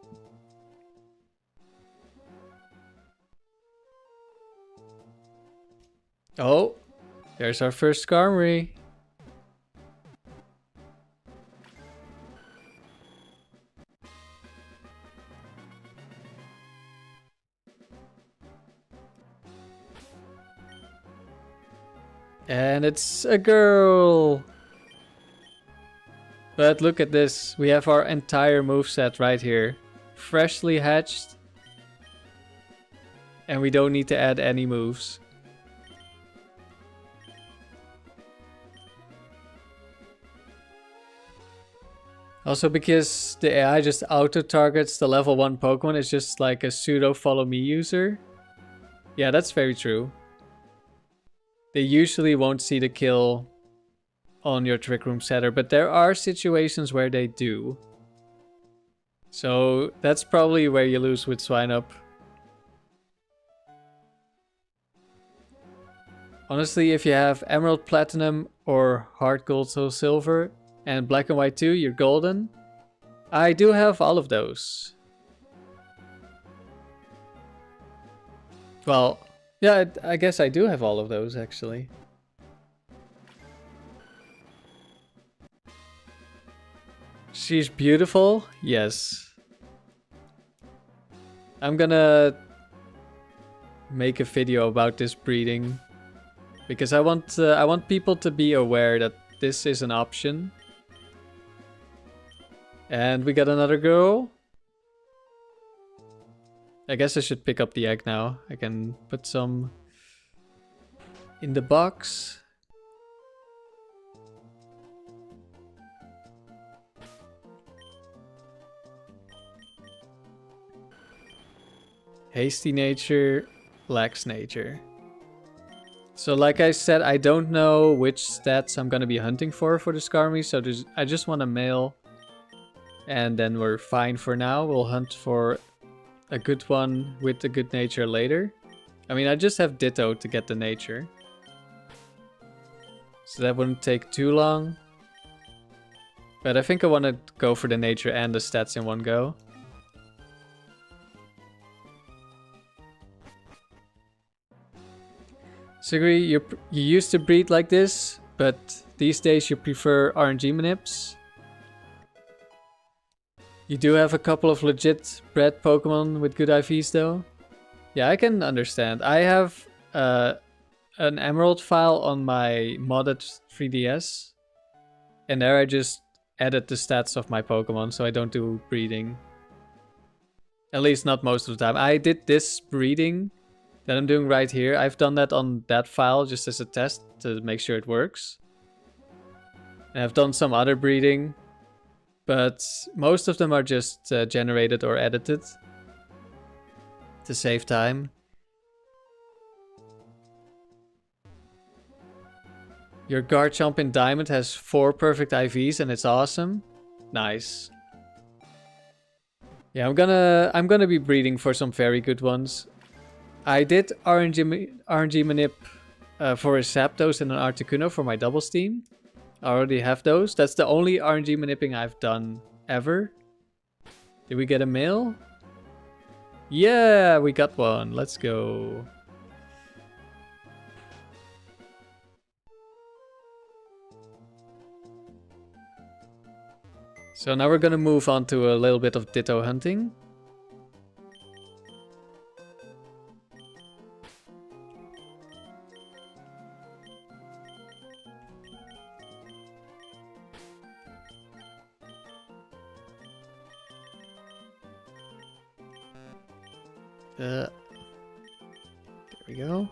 Oh, there's our first Skarmory. And it's a girl! But look at this, we have our entire moveset right here. Freshly hatched. And we don't need to add any moves. Also because the AI just auto-targets the level 1 Pokemon, it's just like a pseudo follow me user. Yeah, that's very true. They usually won't see the kill on your Trick Room setter, but there are situations where they do. So that's probably where you lose with Swine Up. Honestly, if you have Emerald, Platinum, or Heart Gold, Soul Silver, and Black and White 2, you're golden. I do have all of those. Well, yeah, I guess I do have all of those, actually. She's beautiful? Yes. I'm gonna make a video about this breeding. Because I want people to be aware that this is an option. And we got another girl. I guess I should pick up the egg now. I can put some in the box. Hasty nature, lax nature. So like I said, I don't know which stats I'm gonna be hunting for the Skarmy, so I just want a male. And then we're fine for now. We'll hunt for a good one with the good nature later. I mean, I just have ditto to get the nature. So that wouldn't take too long. But I think I want to go for the nature and the stats in one go. Sigri, you used to breed like this, but these days you prefer RNG manips. You do have a couple of legit bred Pokemon with good IVs though. Yeah, I can understand. I have an Emerald file on my modded 3DS. And there I just edit the stats of my Pokemon so I don't do breeding. At least not most of the time. I did this breeding that I'm doing right here. I've done that on that file just as a test to make sure it works. And I've done some other breeding. But most of them are just generated or edited to save time. Your Garchomp in Diamond has 4 perfect IVs and it's awesome. Nice. Yeah, I'm gonna be breeding for some very good ones. I did RNG manip for a Zapdos and an Articuno for my doubles team. I already have those. That's the only RNG manipping I've done ever. Did we get a male? Yeah, we got one. Let's go. So now we're gonna move on to a little bit of ditto hunting. There we go.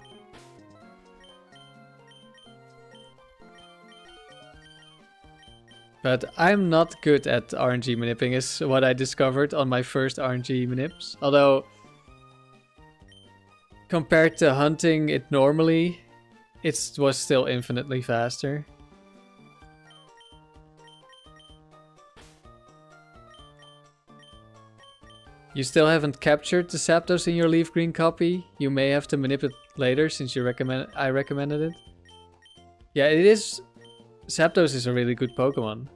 But I'm not good at RNG manipping is what I discovered on my first RNG manips. Although, compared to hunting it normally, it was still infinitely faster. You still haven't captured the Zapdos in your leaf green copy. You may have to manipulate later since I recommended it. Yeah, it is. Zapdos is a really good Pokemon.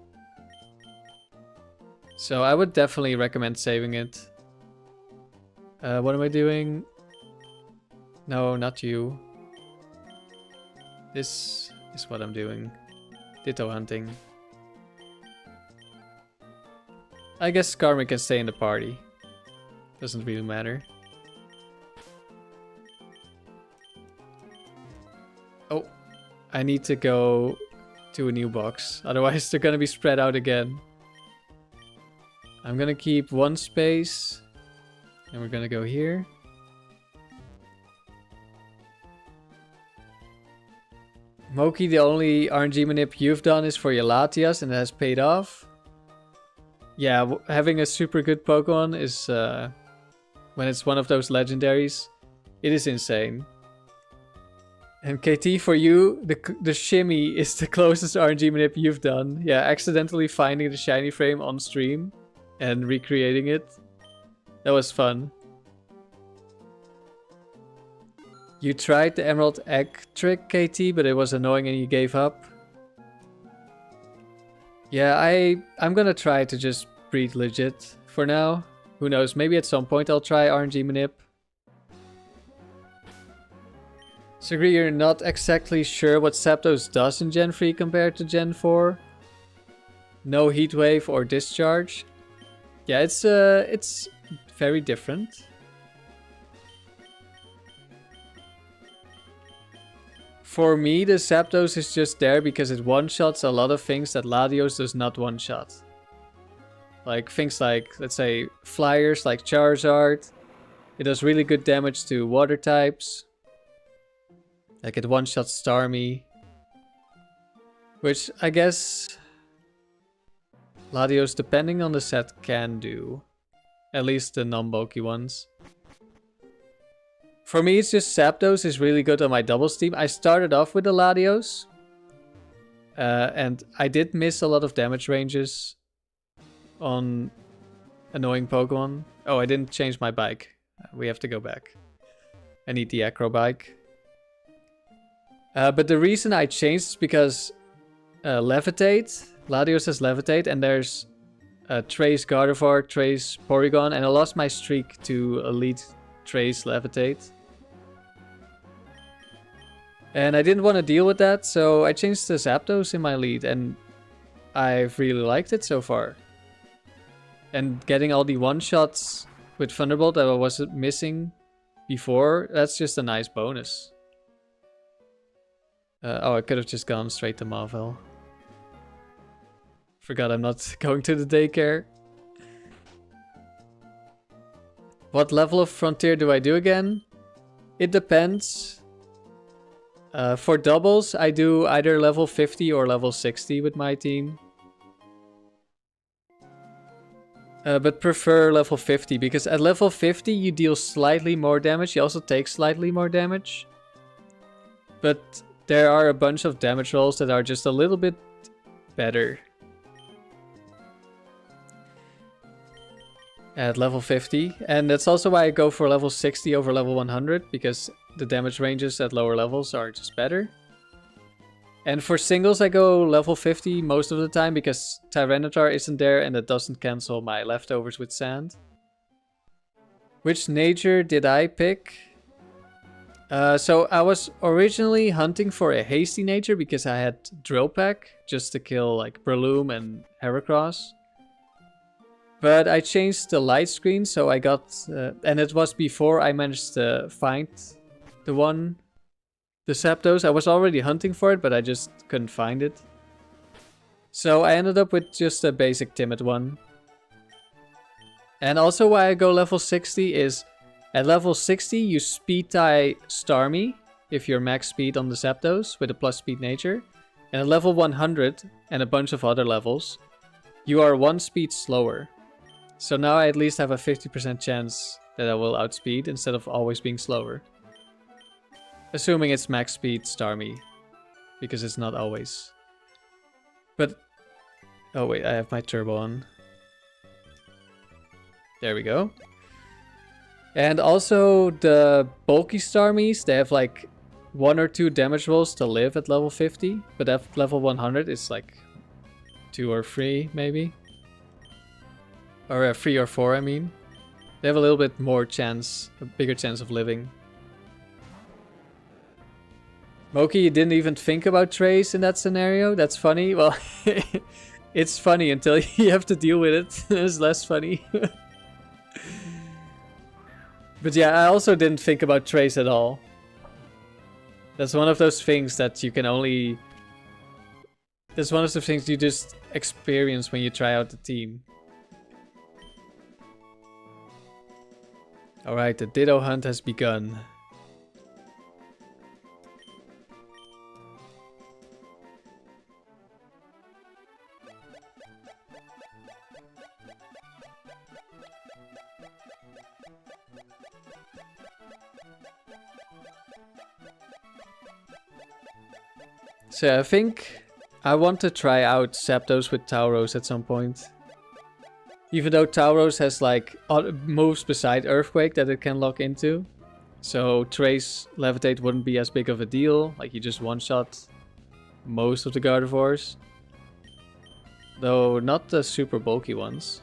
So I would definitely recommend saving it. What am I doing? No, not you. This is what I'm doing. Ditto hunting. I guess Skarmy can stay in the party. Doesn't really matter. Oh, I need to go to a new box. Otherwise they're gonna be spread out again. I'm gonna keep one space. And we're gonna go here. Moki, the only RNG manip you've done is for your Latias and it has paid off. Yeah, having a super good Pokemon is... when it's one of those legendaries, it is insane. And KT, for you, the shimmy is the closest RNG manip you've done. Yeah, accidentally finding the shiny frame on stream and recreating it. That was fun. You tried the Emerald Egg trick, KT, but it was annoying and you gave up. Yeah, I'm gonna try to just breed legit for now. Who knows, maybe at some point I'll try RNG manip. Sagri, you're not exactly sure what Zapdos does in Gen 3 compared to Gen 4? No heat wave or discharge? Yeah, it's very different. For me, the Zapdos is just there because it one-shots a lot of things that Latios does not one-shot. Like things like, let's say, flyers like Charizard. It does really good damage to water types. Like it one-shots Starmie. Which I guess Latios, depending on the set, can do. At least the non-bulky ones. For me, it's just Zapdos is really good on my doubles team. I started off with the Latios. And I did miss a lot of damage ranges on annoying Pokemon. Oh, I didn't change my bike. We have to go back. I need the Acro bike. But the reason I changed is because Levitate. Latios has Levitate, and there's Trace Gardevoir, Trace Porygon, and I lost my streak to Elite Trace Levitate. And I didn't want to deal with that, so I changed to Zapdos in my lead, and I've really liked it so far. And getting all the one-shots with Thunderbolt that I was missing before, that's just a nice bonus. Oh, I could have just gone straight to Marvel. Forgot I'm not going to the daycare. What level of Frontier do I do again? It depends. For doubles, I do either level 50 or level 60 with my team. But prefer level 50, because at level 50 you deal slightly more damage. You also take slightly more damage. But there are a bunch of damage rolls that are just a little bit better at level 50. And that's also why I go for level 60 over level 100, because the damage ranges at lower levels are just better. And for singles I go level 50 most of the time, because Tyranitar isn't there and it doesn't cancel my leftovers with sand. Which nature did I pick? So I was originally hunting for a hasty nature because I had Drill Peck just to kill like Breloom and Heracross. But I changed the light screen, so I got... and it was before I managed to find the Zapdos. I was already hunting for it, but I just couldn't find it. So I ended up with just a basic timid one. And also why I go level 60 is... At level 60, you speed tie Starmie, if you're max speed on the Zapdos, with a plus speed nature. And at level 100, and a bunch of other levels, you are 1 speed slower. So now I at least have a 50% chance that I will outspeed, instead of always being slower. Assuming it's max speed Starmie, because it's not always. But, oh wait, I have my turbo on. There we go. And also the bulky Starmies, they have like 1 or 2 damage rolls to live at level 50. But at level 100 it's like 2 or 3 maybe. Or 3 or 4 I mean. They have a little bit more chance, a bigger chance of living. Moki, you didn't even think about Trace in that scenario? That's funny? Well, it's funny until you have to deal with it. It's less funny. But yeah, I also didn't think about Trace at all. That's one of those things that you can only... That's one of the things you just experience when you try out the team. Alright, the Ditto hunt has begun. So I think I want to try out Zapdos with Tauros at some point. Even though Tauros has like moves beside Earthquake that it can lock into. So Trace Levitate wouldn't be as big of a deal. Like you just one-shot most of the Gardevoirs. Though not the super bulky ones.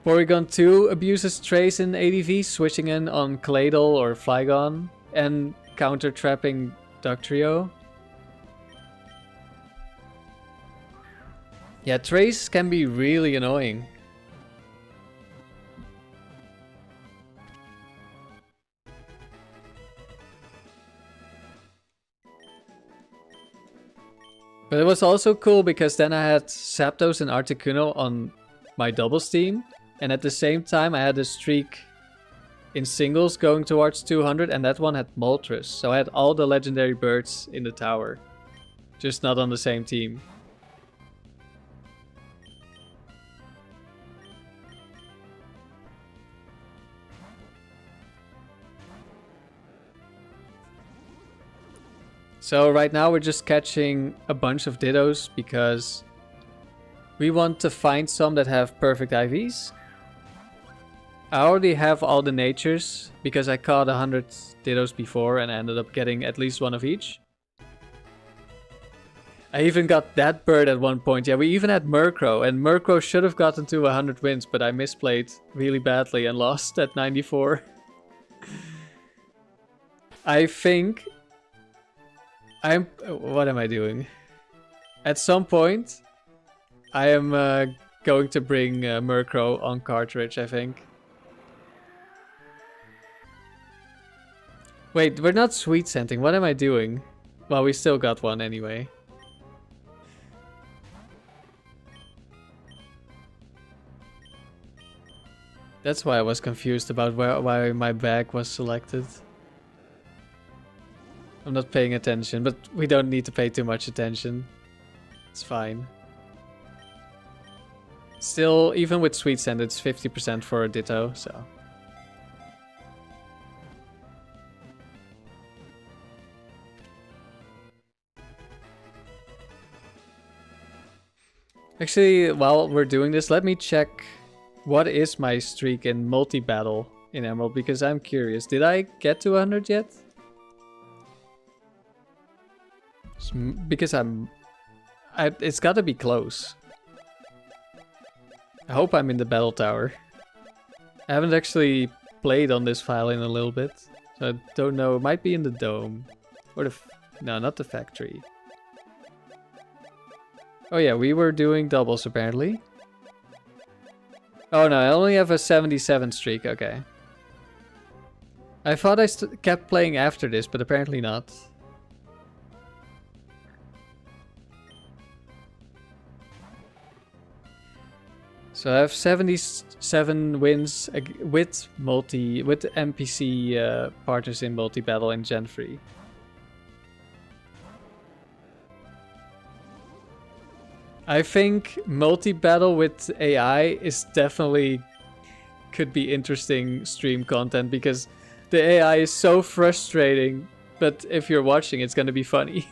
Porygon 2 abuses Trace in ADV, switching in on Claydol or Flygon, and counter-trapping Dugtrio. Yeah, Trace can be really annoying. But it was also cool because then I had Zapdos and Articuno on my doubles team. And at the same time I had a streak in singles going towards 200 and that one had Moltres. So I had all the legendary birds in the tower. Just not on the same team. So right now we're just catching a bunch of dittos because we want to find some that have perfect IVs. I already have all the natures because I caught 100 dittos before and I ended up getting at least one of each. I even got that bird at one point. Yeah, we even had Murkrow, and Murkrow should have gotten to 100 wins, but I misplayed really badly and lost at 94. I think what am I doing? At some point, I am going to bring Murkrow on cartridge, I think. Wait, we're not sweet scenting. What am I doing? Well, we still got one anyway. That's why I was confused about why my bag was selected. I'm not paying attention, but we don't need to pay too much attention. It's fine. Still, even with sweet scent, it's 50% for a ditto, so. Actually, while we're doing this, let me check what is my streak in multi-battle in Emerald, because I'm curious. Did I get to 100 yet? Because it's gotta be close. I hope I'm in the battle tower. I haven't actually played on this file in a little bit, so I don't know. It might be in the dome. Or the... no, not the factory. Oh yeah, we were doing doubles apparently. Oh no, I only have a 77 streak, okay. I thought I kept playing after this, but apparently not. So I have 77 wins with NPC partners in multi-battle in Gen 3. I think multi-battle with AI is definitely could be interesting stream content because the AI is so frustrating, but if you're watching it's gonna be funny.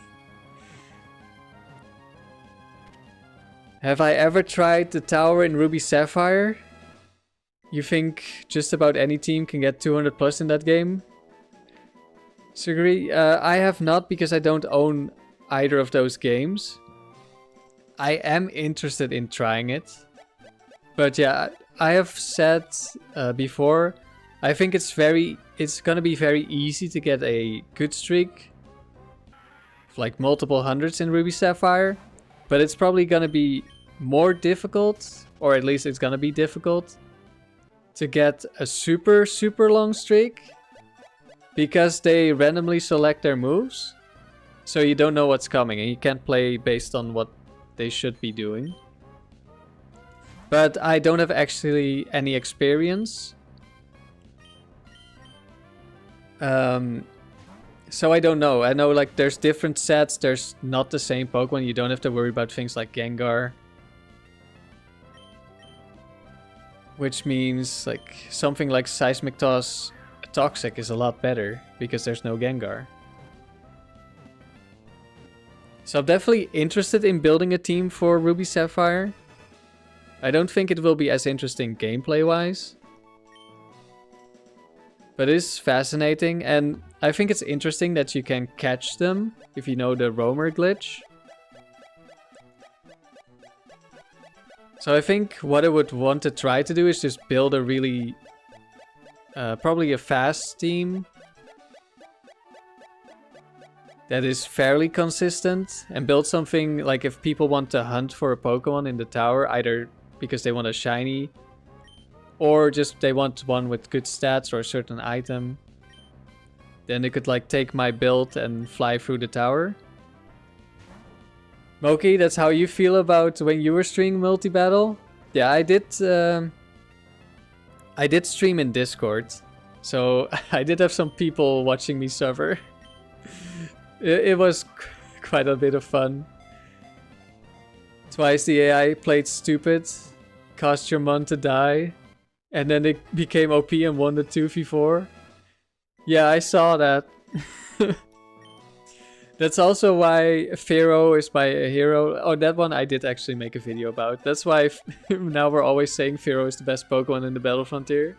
Have I ever tried the tower in Ruby Sapphire? You think just about any team can get 200 plus in that game? Suguri, I have not because I don't own either of those games. I am interested in trying it. But yeah, I have said before, I think it's gonna be very easy to get a good streak. Like multiple hundreds in Ruby Sapphire. But it's probably gonna be more difficult, or at least it's gonna be difficult, to get a super long streak. Because they randomly select their moves. So you don't know what's coming and you can't play based on what they should be doing. But I don't have actually any experience. So I don't know. I know like there's different sets. There's not the same Pokemon. You don't have to worry about things like Gengar. Which means like something like Seismic Toss Toxic is a lot better because there's no Gengar. So I'm definitely interested in building a team for Ruby Sapphire. I don't think it will be as interesting gameplay wise. But it is fascinating, and I think it's interesting that you can catch them if you know the roamer glitch. So I think what I would want to try to do is just build a really, probably a fast team that is fairly consistent, and build something like if people want to hunt for a Pokemon in the tower, either because they want a shiny or just they want one with good stats or a certain item, then they could like take my build and fly through the tower. Moki, that's how you feel about when you were streaming multi-battle? Yeah, I did stream in Discord. So I did have some people watching me suffer. It was quite a bit of fun. Twice the AI played stupid, cost your mon to die, and then it became OP and won the 2v4. Yeah, I saw that. That's also why Pharaoh is my hero. Oh, that one I did actually make a video about. That's why now we're always saying Pharaoh is the best Pokemon in the Battle Frontier.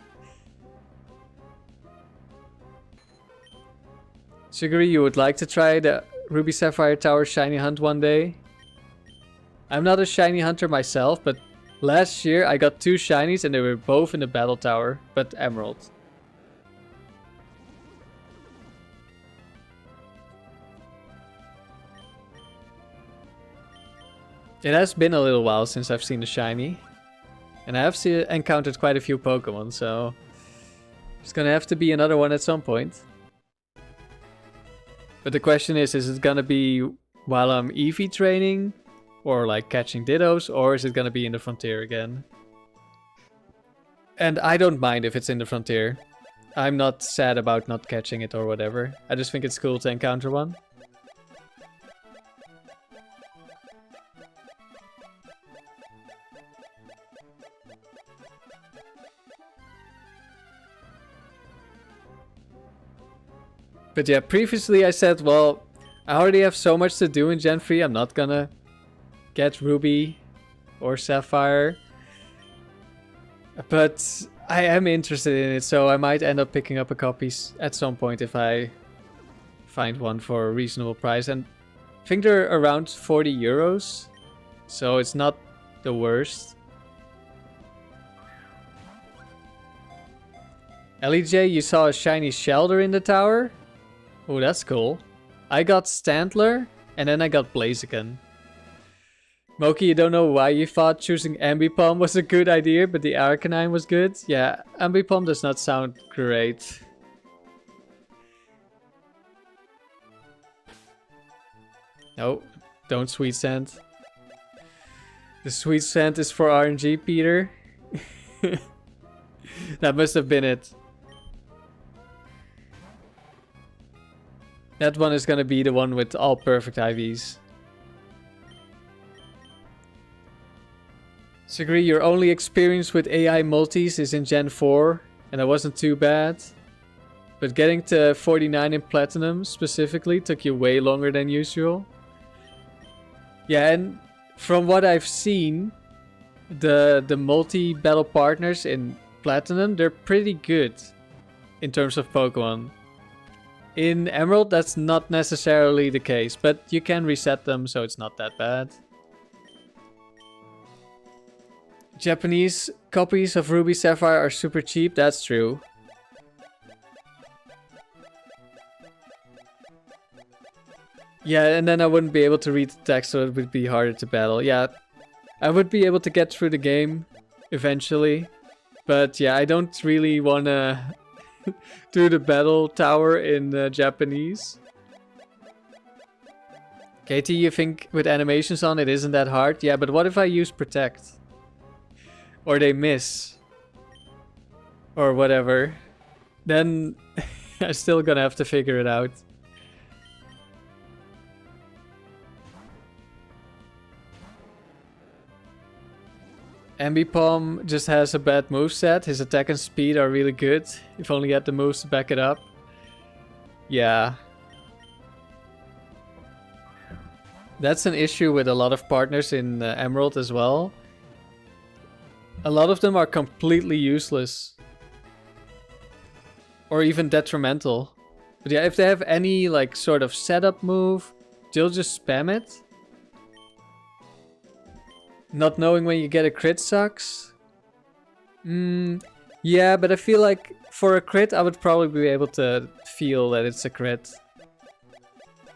Sugary, you would like to try the Ruby Sapphire Tower Shiny Hunt one day? I'm not a Shiny Hunter myself, but last year I got 2 Shinies and they were both in the Battle Tower, but Emerald. It has been a little while since I've seen a shiny. And I have encountered quite a few Pokemon, so... There's gonna have to be another one at some point. But the question is it gonna be while I'm Eevee training? Or like catching dittos? Or is it gonna be in the Frontier again? And I don't mind if it's in the Frontier. I'm not sad about not catching it or whatever. I just think it's cool to encounter one. But yeah, previously I said, well, I already have so much to do in Gen 3, I'm not gonna get Ruby or Sapphire. But I am interested in it, so I might end up picking up a copy at some point if I find one for a reasonable price. And I think they're around 40 euros, so it's not the worst. LEJ, you saw a shiny Shelder in the tower? Oh, that's cool. I got Stantler, and then I got Blaziken. Moki, you don't know why you thought choosing Ambipom was a good idea, but the Arcanine was good? Yeah, Ambipom does not sound great. No, don't Sweet Scent. The Sweet Scent is for RNG, Peter. That must have been it. That one is gonna be the one with all perfect IVs. Sagri, your only experience with AI multis is in Gen 4, and that wasn't too bad. But getting to 49 in Platinum specifically took you way longer than usual. Yeah, and from what I've seen, the multi-battle partners in Platinum, they're pretty good in terms of Pokemon. In Emerald, that's not necessarily the case, but you can reset them, so it's not that bad. Japanese copies of Ruby Sapphire are super cheap, that's true. Yeah, and then I wouldn't be able to read the text, so it would be harder to battle. Yeah, I would be able to get through the game eventually. But yeah, I don't really want to do the battle tower in Japanese. Katie, you think with animations on it isn't that hard? Yeah, but what if I use Protect? Or they miss? Or whatever. Then I'm still gonna have to figure it out. Ambipom just has a bad moveset. His attack and speed are really good. If only he had the moves to back it up. Yeah. That's an issue with a lot of partners in Emerald as well. A lot of them are completely useless. Or even detrimental. But yeah, if they have any like sort of setup move, they'll just spam it. Not knowing when you get a crit sucks. Yeah, but I feel like for a crit I would probably be able to feel that it's a crit.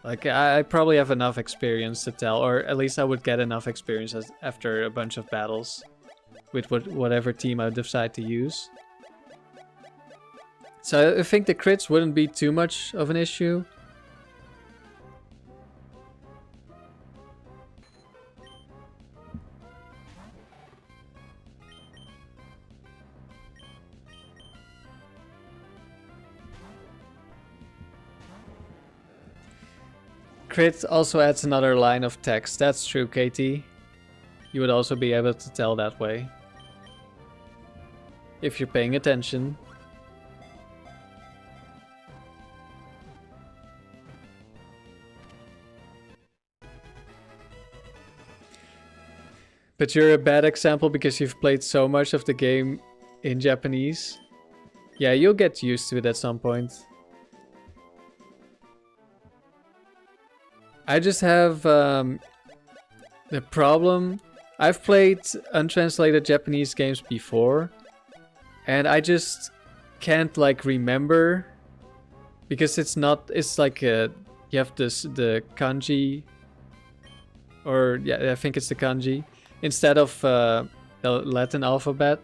Like I probably have enough experience to tell, or at least I would get enough experience after a bunch of battles with whatever team I decide to use. So I think the crits wouldn't be too much of an issue. Crit also adds another line of text. That's true, Katie. You would also be able to tell that way. If you're paying attention. But you're a bad example because you've played so much of the game in Japanese. Yeah, you'll get used to it at some point. I just have the problem. I've played untranslated Japanese games before, and I just can't like remember because it's not. It's like you have the kanji, or yeah, I think it's the kanji instead of the Latin alphabet.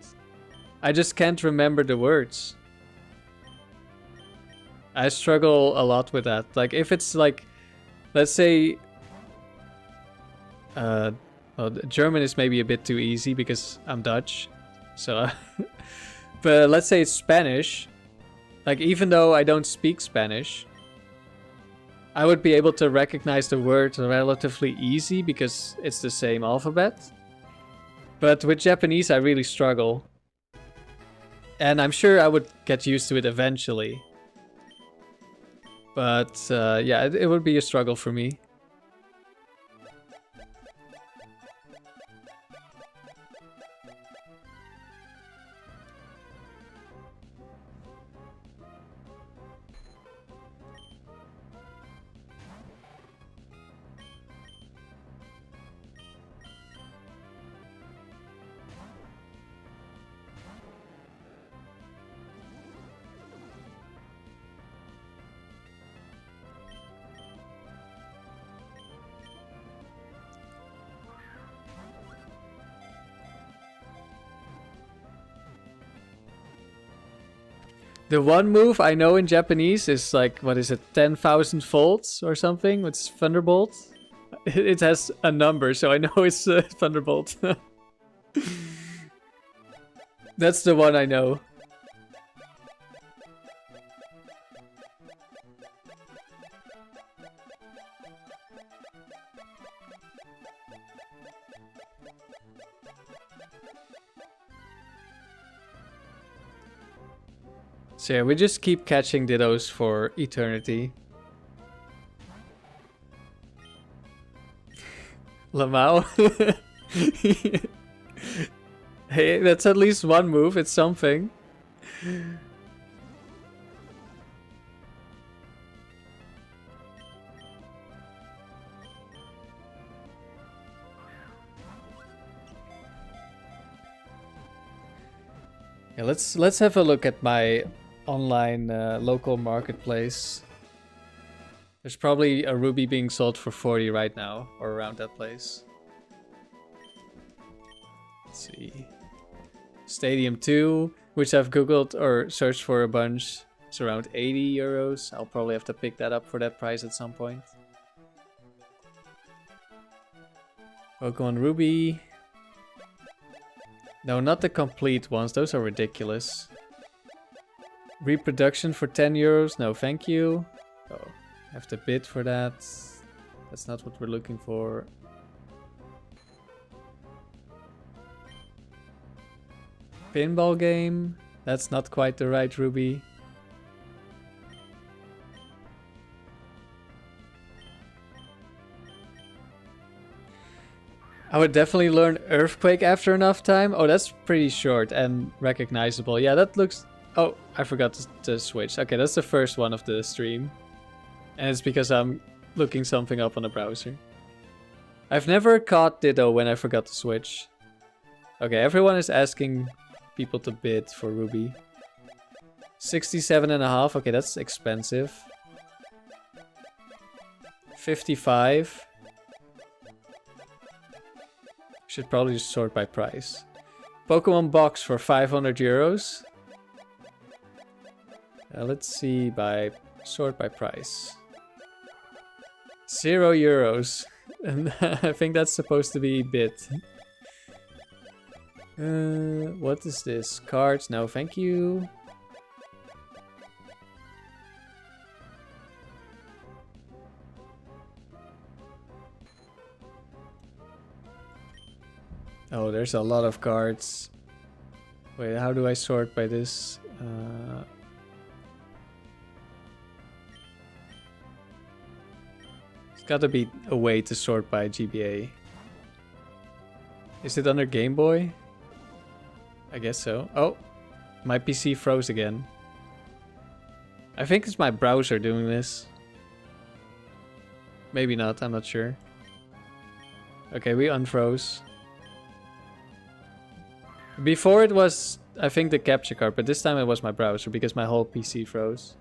I just can't remember the words. I struggle a lot with that. Like if it's like, let's say, well, German is maybe a bit too easy because I'm Dutch. So, but let's say it's Spanish. Like even though I don't speak Spanish, I would be able to recognize the word relatively easy because it's the same alphabet. But with Japanese, I really struggle. And I'm sure I would get used to it eventually. But yeah, it would be a struggle for me. The one move I know in Japanese is like, what is it, 10,000 volts or something? It's Thunderbolt. It has a number, so I know it's Thunderbolt. That's the one I know. So yeah, we just keep catching dittos for eternity. Lamau. Hey, that's at least one move, it's something. Yeah, let's have a look at my online local marketplace. There's probably a ruby being sold for 40 right now, or around that place. Let's see. Stadium 2, which I've googled or searched for a bunch. It's around 80 euros. I'll probably have to pick that up for that price at some point. Pokemon Ruby. No, not the complete ones. Those are ridiculous. Reproduction for 10 euros. No, thank you. Oh, I have to bid for that. That's not what we're looking for. Pinball game. That's not quite the right ruby. I would definitely learn Earthquake after enough time. Oh, that's pretty short and recognizable. Yeah, that looks... Oh, I forgot to switch. Okay, that's the first one of the stream. And it's because I'm looking something up on the browser. I've never caught Ditto when I forgot to switch. Okay, everyone is asking people to bid for Ruby. 67.5. Okay, that's expensive. 55. Should probably just sort by price. Pokemon box for 500 euros. Let's see by sort by price. 0 euros. And I think that's supposed to be bid. What is this? Cards? No, thank you. Oh, there's a lot of cards. Wait, how do I sort by this? There's gotta be a way to sort by GBA. Is it under Game Boy? I guess so. Oh, my PC froze again. I think it's my browser doing this. Maybe not, I'm not sure. Okay, we unfroze. Before it was, I think, the capture card, but this time it was my browser because my whole PC froze.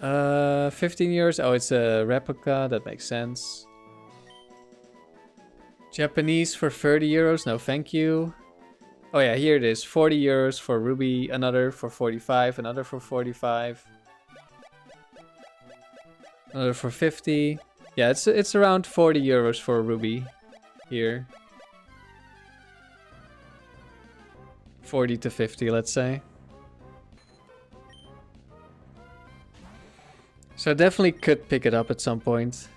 15 euros. Oh, it's a replica. That makes sense. Japanese for 30 euros. No, thank you. Oh yeah, here it is. 40 euros for Ruby. Another for 45. Another for 45. Another for 50. Yeah, it's around 40 euros for Ruby here. 40 to 50, let's say. So I definitely could pick it up at some point.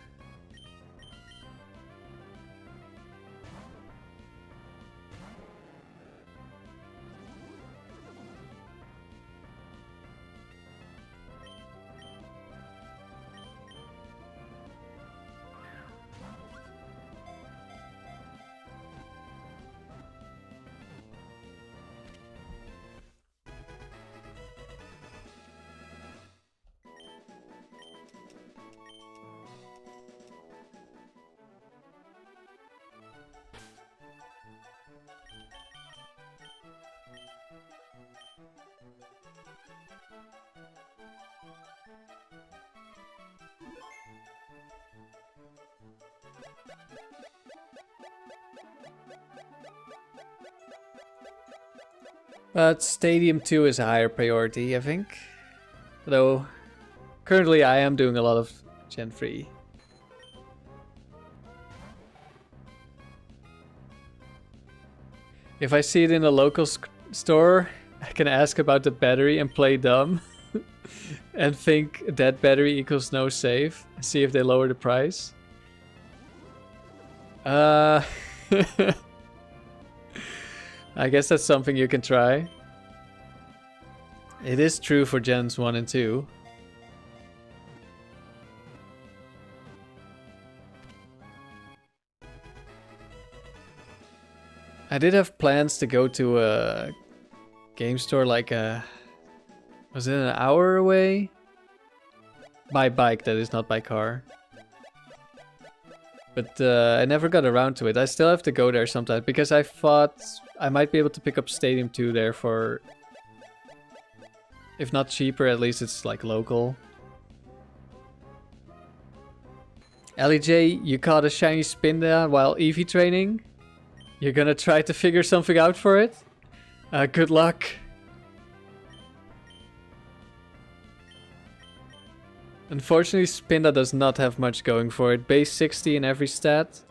But Stadium 2 is a higher priority, I think. Though, currently I am doing a lot of Gen 3. If I see it in a local store, I can ask about the battery and play dumb. And think that battery equals no save. See if they lower the price. I guess that's something you can try. It is true for Gens 1 and 2. I did have plans to go to a game store like was it an hour away? By bike, that is, not by car. But I never got around to it. I still have to go there sometimes because I thought I might be able to pick up Stadium 2 there for, if not cheaper, at least it's like local. LEJ, you caught a shiny Spinda while Eevee training? You're gonna try to figure something out for it? Good luck. Unfortunately, Spinda does not have much going for it. Base 60 in every stat.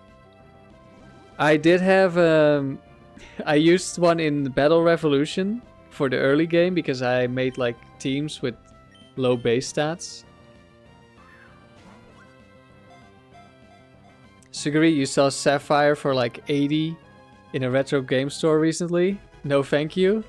I did have... I used one in Battle Revolution for the early game because I made like teams with low base stats. Suguri, you saw Sapphire for like 80 in a retro game store recently? No thank you.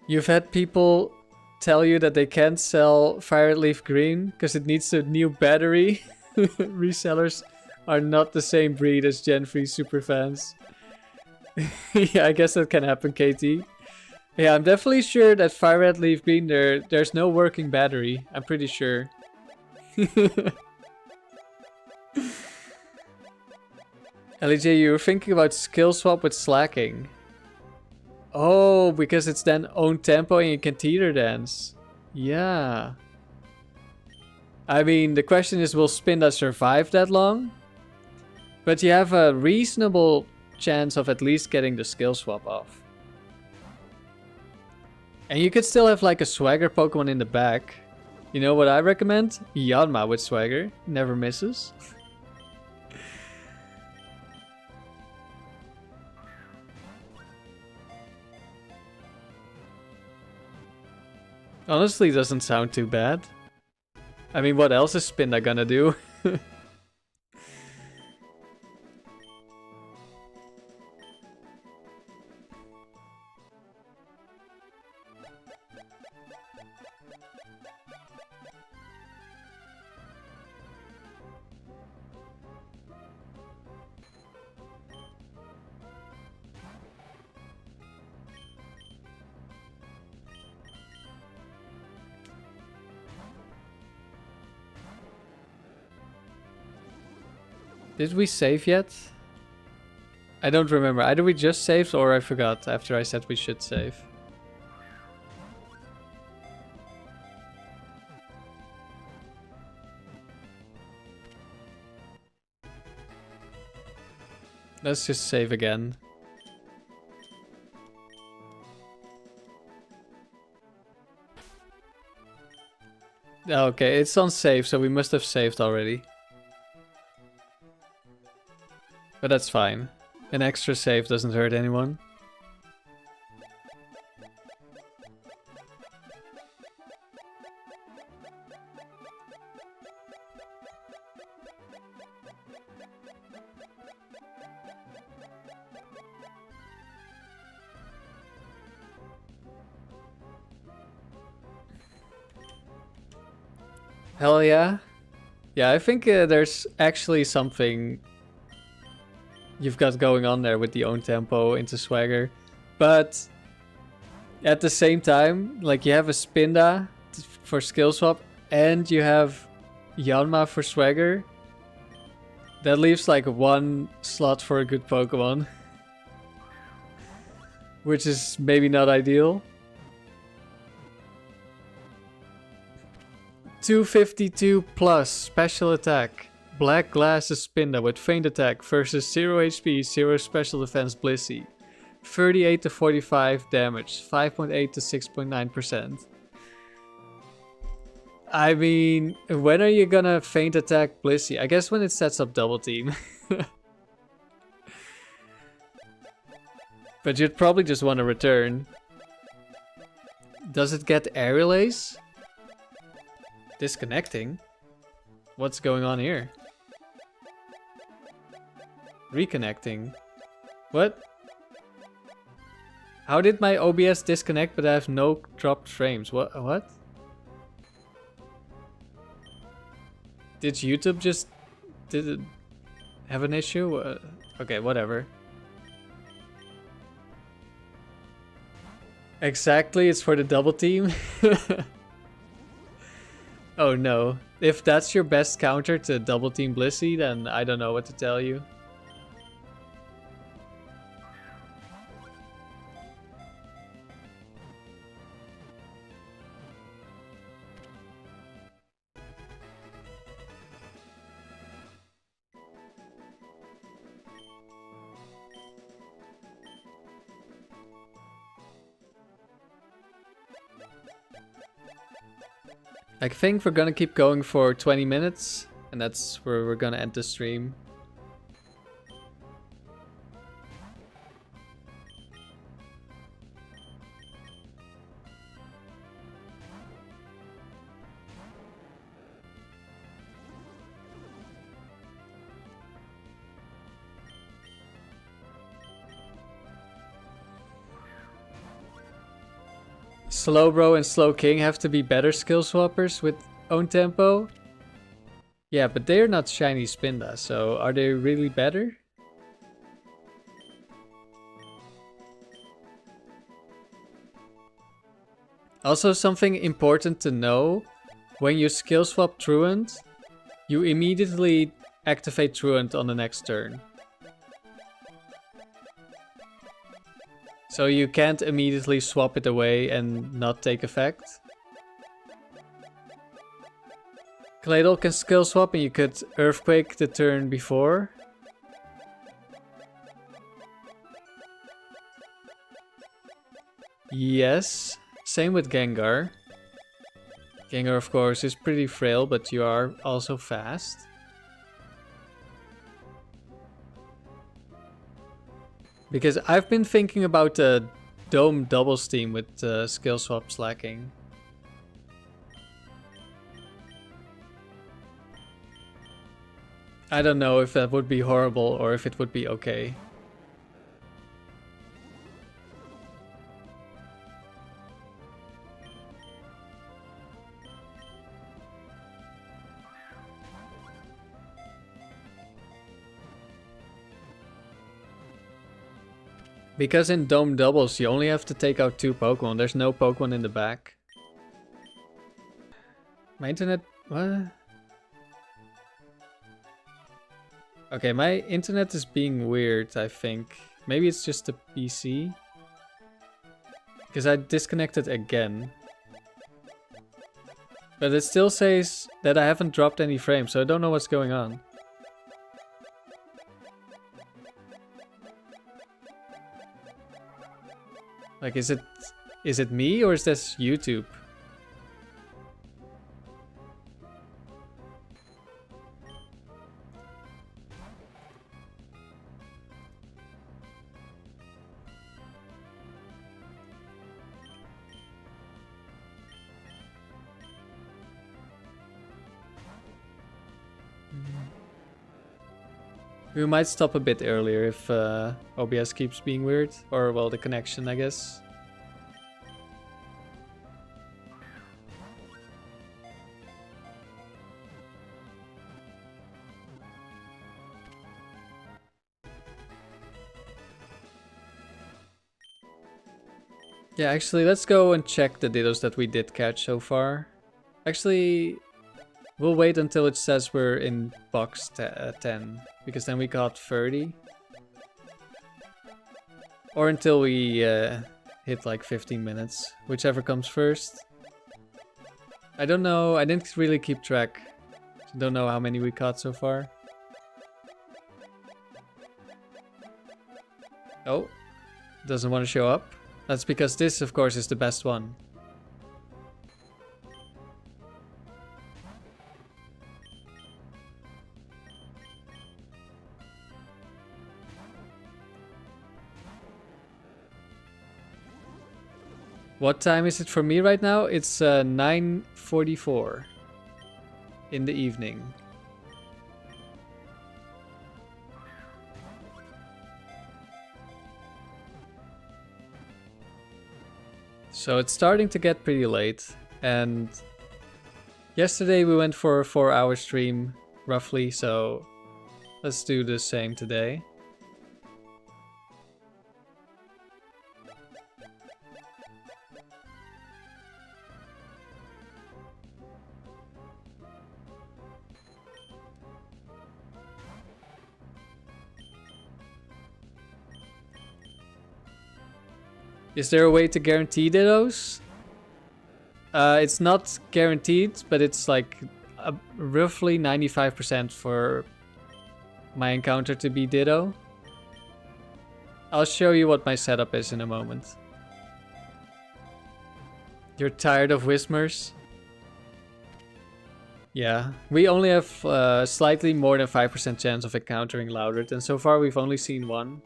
You've had people tell you that they can't sell Fire Red Leaf Green because it needs a new battery. Resellers are not the same breed as Gen 3 superfans. Yeah, I guess that can happen, KT. Yeah, I'm definitely sure that Fire Red Leaf Green, there's no working battery. I'm pretty sure. LEJ, you were thinking about skill swap with slacking. Oh, because it's then own tempo and you can teeter dance. Yeah. I mean, the question is, will Spinda survive that long? But you have a reasonable chance of at least getting the skill swap off. And you could still have like a swagger Pokemon in the back. You know what I recommend? Yanma with swagger. Never misses. Honestly, doesn't sound too bad. I mean, what else is Spinda gonna do? Did we save yet? I don't remember. Either we just saved or I forgot after I said we should save. Let's just save again. Okay, it's on save, so we must have saved already. But that's fine. An extra save doesn't hurt anyone. Hell yeah. Yeah, I think there's actually something you've got going on there with the own tempo into Swagger. But at the same time, like you have a Spinda for skill swap and you have Yanma for Swagger. That leaves like one slot for a good Pokemon. Which is maybe not ideal. 252 plus special attack. Black Glasses Spinda with Feint Attack versus 0 HP, 0 Special Defense Blissey. 38 to 45 damage, 5.8 to 6.9%. I mean, when are you gonna Feint Attack Blissey? I guess when it sets up Double Team. But you'd probably just want to return. Does it get Aerial Ace? Disconnecting? What's going on here? Reconnecting. What? How did my OBS disconnect but I have no dropped frames? What? Did YouTube just... Did it have an issue? Okay, whatever. Exactly, it's for the double team. Oh no. If that's your best counter to double team Blissey, then I don't know what to tell you. I think we're gonna keep going for 20 minutes, and that's where we're gonna end the stream. Slowbro and Slowking have to be better skill swappers with own tempo. Yeah, but they're not shiny Spinda, so are they really better? Also, something important to know, when you skill swap Truant, you immediately activate Truant on the next turn. So you can't immediately swap it away and not take effect. Claydol can skill swap and you could Earthquake the turn before. Yes, same with Gengar. Gengar of course is pretty frail, but you are also fast. Because I've been thinking about the Dome double steam with skill swaps lacking. I don't know if that would be horrible or if it would be okay. Because in Dome Doubles you only have to take out 2 Pokemon. There's no Pokemon in the back. My internet... what? Okay, my internet is being weird, I think. Maybe it's just the PC. Because I disconnected again. But it still says that I haven't dropped any frames, so I don't know what's going on. Like, is it me or is this YouTube? We might stop a bit earlier if OBS keeps being weird. Or, well, the connection, I guess. Yeah, actually, let's go and check the dittos that we did catch so far. Actually, we'll wait until it says we're in box 10. Because then we got 30. Or until we hit like 15 minutes. Whichever comes first. I don't know. I didn't really keep track. Don't know how many we caught so far. Oh. Doesn't want to show up. That's because this, of course, is the best one. What time is it for me right now? It's 9:44 in the evening. So it's starting to get pretty late, and yesterday we went for a 4-hour stream, roughly, so let's do the same today. Is there a way to guarantee dittos? It's not guaranteed, but it's like roughly 95% for my encounter to be ditto. I'll show you what my setup is in a moment. You're tired of Whismers? Yeah, we only have slightly more than 5% chance of encountering Loudred, and so far we've only seen one.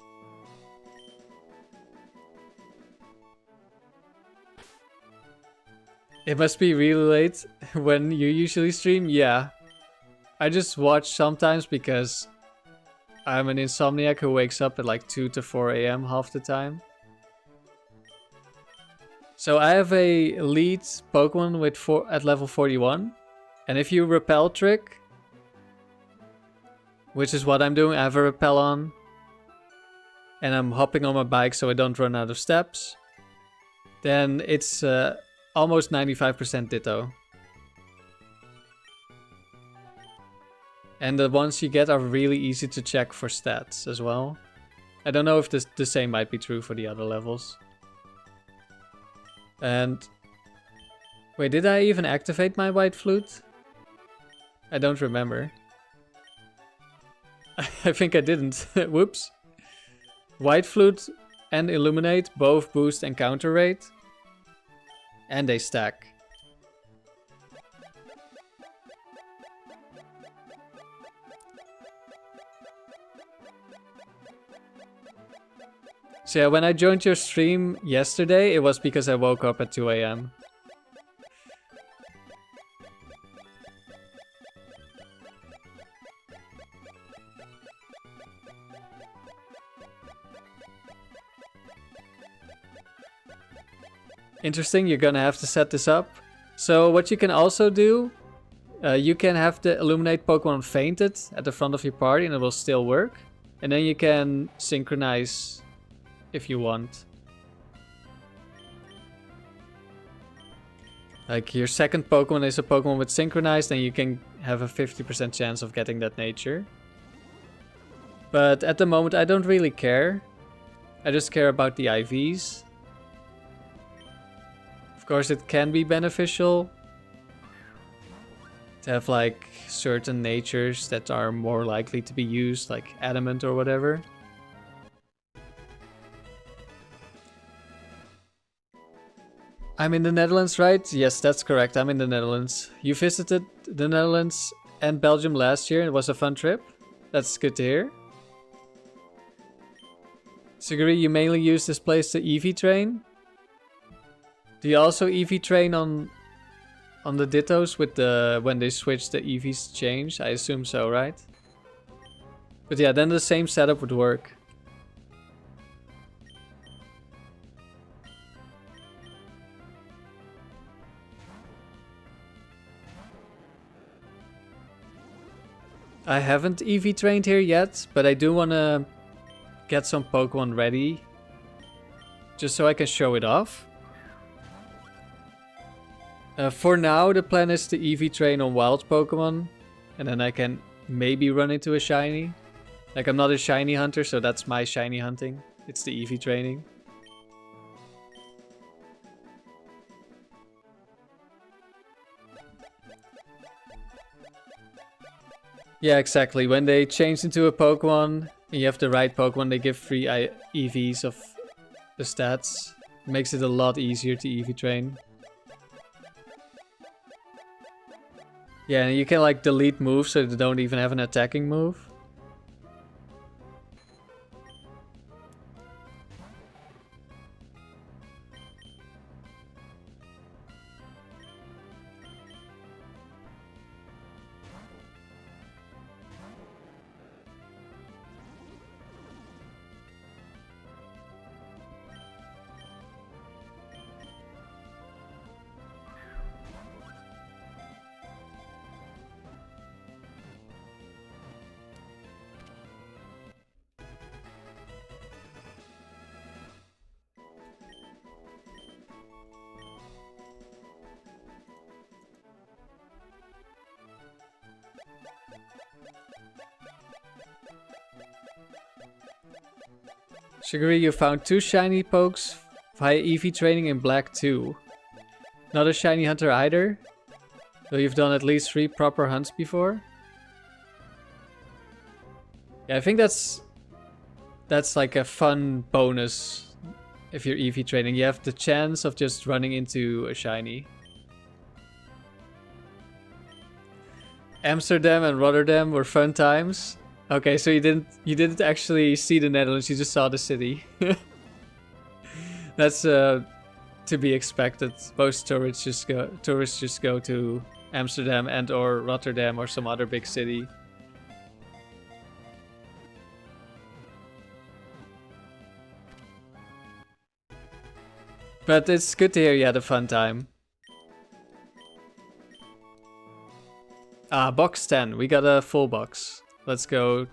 It must be really late when you usually stream? Yeah. I just watch sometimes because I'm an insomniac who wakes up at like 2 to 4 AM half the time. So I have a lead Pokemon with at level 41. And if you repel trick, which is what I'm doing, I have a repel on. And I'm hopping on my bike so I don't run out of steps. Then it's almost 95% ditto. And the ones you get are really easy to check for stats as well. I don't know if the same might be true for the other levels. And wait, did I even activate my white flute? I don't remember. I think I didn't. Whoops. White flute and illuminate both boost encounter rate. And they stack. So yeah, when I joined your stream yesterday, it was because I woke up at 2 AM. Interesting, you're gonna have to set this up. So what you can also do, you can have the Illuminate Pokemon fainted at the front of your party and it will still work. And then you can synchronize if you want. Like your second Pokemon is a Pokemon with synchronized, then you can have a 50% chance of getting that nature. But at the moment I don't really care. I just care about the IVs. Of course it can be beneficial to have like certain natures that are more likely to be used, like adamant or whatever. I'm in the Netherlands, right? Yes, that's correct. I'm in the Netherlands. You visited the Netherlands and Belgium last year. It was a fun trip. That's good to hear. Siguri, you mainly use this place to EV train? Do you also EV train on the dittos with the when they switch the EVs change? I assume so, right? But yeah, then the same setup would work. I haven't EV trained here yet, but I do want to get some Pokemon ready. Just so I can show it off. For now, the plan is to EV train on wild Pokemon. And then I can maybe run into a shiny. Like, I'm not a shiny hunter, so that's my shiny hunting. It's the EV training. Yeah, exactly. When they change into a Pokemon, and you have the right Pokemon, they give free EVs of the stats. It makes it a lot easier to EV train. Yeah, and you can like delete moves so they don't even have an attacking move. Shiguri, you found 2 shiny pokes via EV training in black 2. Not a shiny hunter either? Though you've done at least 3 proper hunts before? Yeah, I think that's like a fun bonus if you're EV training. You have the chance of just running into a shiny. Amsterdam and Rotterdam were fun times. Okay, so you didn't actually see the Netherlands, you just saw the city. That's to be expected. Most tourists just go to Amsterdam and or Rotterdam or some other big city. But it's good to hear you had a fun time. Ah, box 10. We got a full box. Let's go.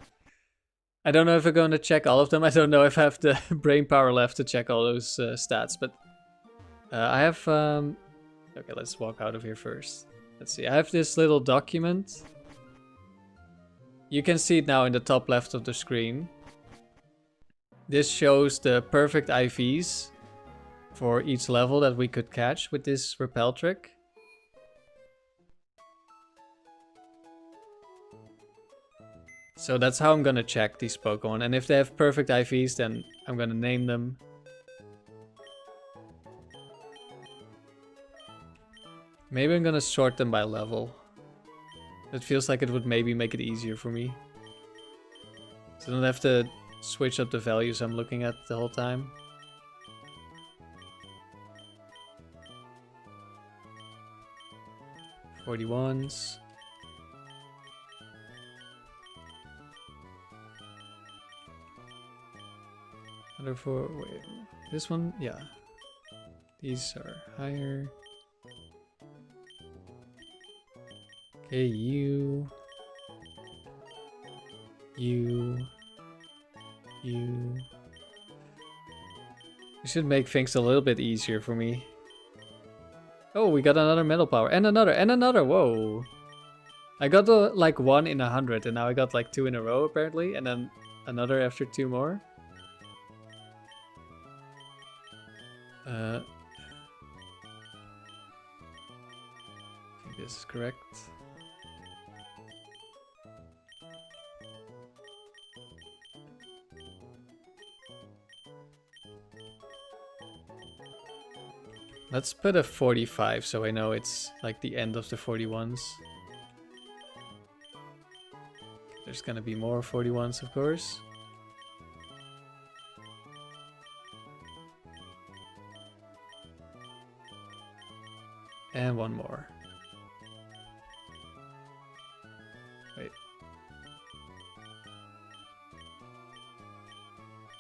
I don't know if we're going to check all of them. I don't know if I have the brain power left to check all those stats. But I have... Okay, let's walk out of here first. Let's see. I have this little document. You can see it now in the top left of the screen. This shows the perfect IVs for each level that we could catch with this repel trick. So that's how I'm gonna check these Pokemon, and if they have perfect IVs, then I'm gonna name them. Maybe I'm gonna sort them by level. It feels like it would maybe make it easier for me. So I don't have to switch up the values I'm looking at the whole time. $41s. Wait, this one, yeah. These are higher. Okay, you. It should make things a little bit easier for me. Oh, we got another metal power. And another. Whoa. I got like 1 in 100 and now I got like 2 in a row apparently. And then another after 2 more. I think this is correct. Let's put a 45 so I know it's like the end of the 41s. There's gonna be more 41s, of course. And one more. Wait.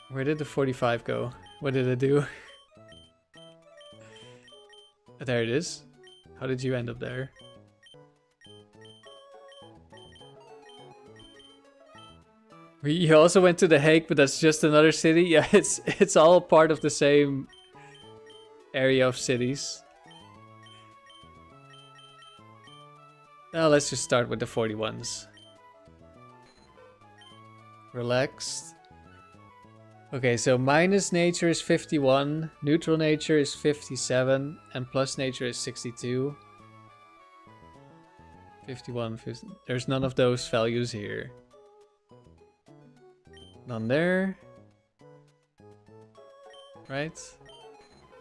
Where did the 45 go? What did it do? There it is. How did you end up there? We also went to The Hague, but that's just another city. Yeah, it's all part of the same area of cities. Now let's just start with the 41s. Relaxed. Okay, so minus nature is 51, neutral nature is 57, and plus nature is 62. 51, 50. There's none of those values here. None there. Right?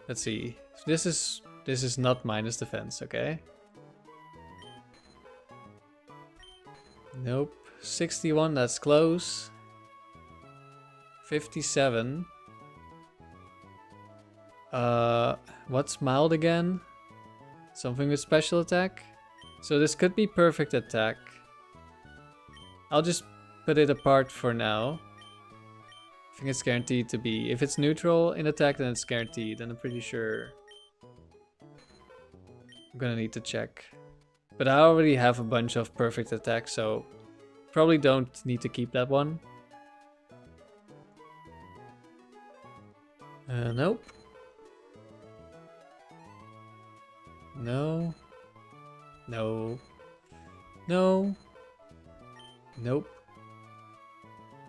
Let's see. This is not minus defense, okay? Nope. 61, that's close. 57. What's mild again? Something with special attack? So this could be perfect attack. I'll just put it apart for now. I think it's guaranteed to be. If it's neutral in attack, then it's guaranteed. And I'm pretty sure I'm gonna need to check. But I already have a bunch of perfect attacks, so probably don't need to keep that one. Nope. No. No. No. Nope.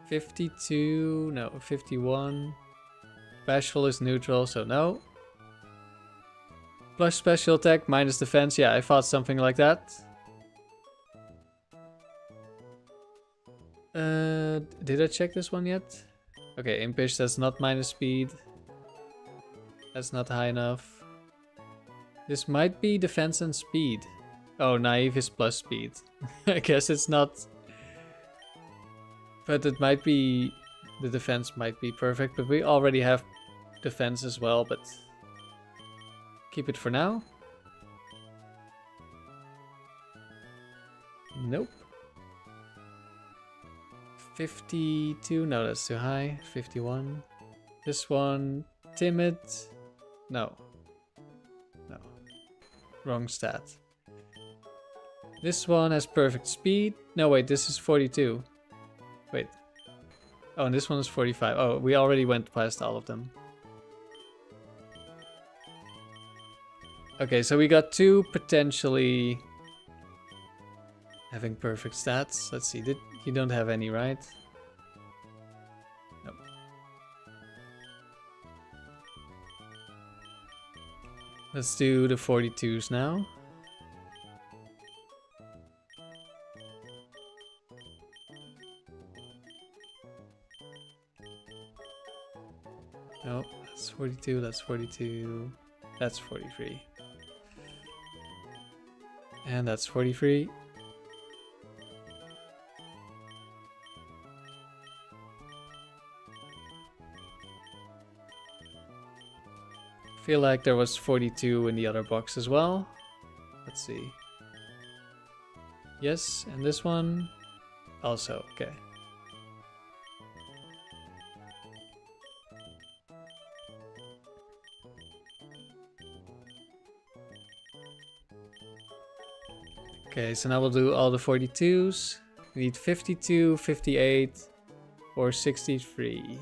52. No. 51. Bashful is neutral, so no. Plus special attack, minus defense. Yeah, I thought something like that. Did I check this one yet? Okay, Impish, that's not minus speed. That's not high enough. This might be defense and speed. Oh, naive is plus speed. I guess it's not. But it might be. The defense might be perfect, but we already have defense as well, but keep it for now. Nope. 52. No, that's too high. 51. This one. Timid. No. No. Wrong stat. This one has perfect speed. No, wait, this is 42. Wait. Oh, and this one is 45. Oh, we already went past all of them. Okay, so we got 2 potentially having perfect stats. Let's see. You don't have any, right? Nope. Let's do the 42s now. Nope, that's 42, that's 42, that's 43. And that's 43. I feel like there was 42 in the other box as well. Let's see. Yes, and this one also, okay. Okay, so now we'll do all the 42s. We need 52, 58, or 63.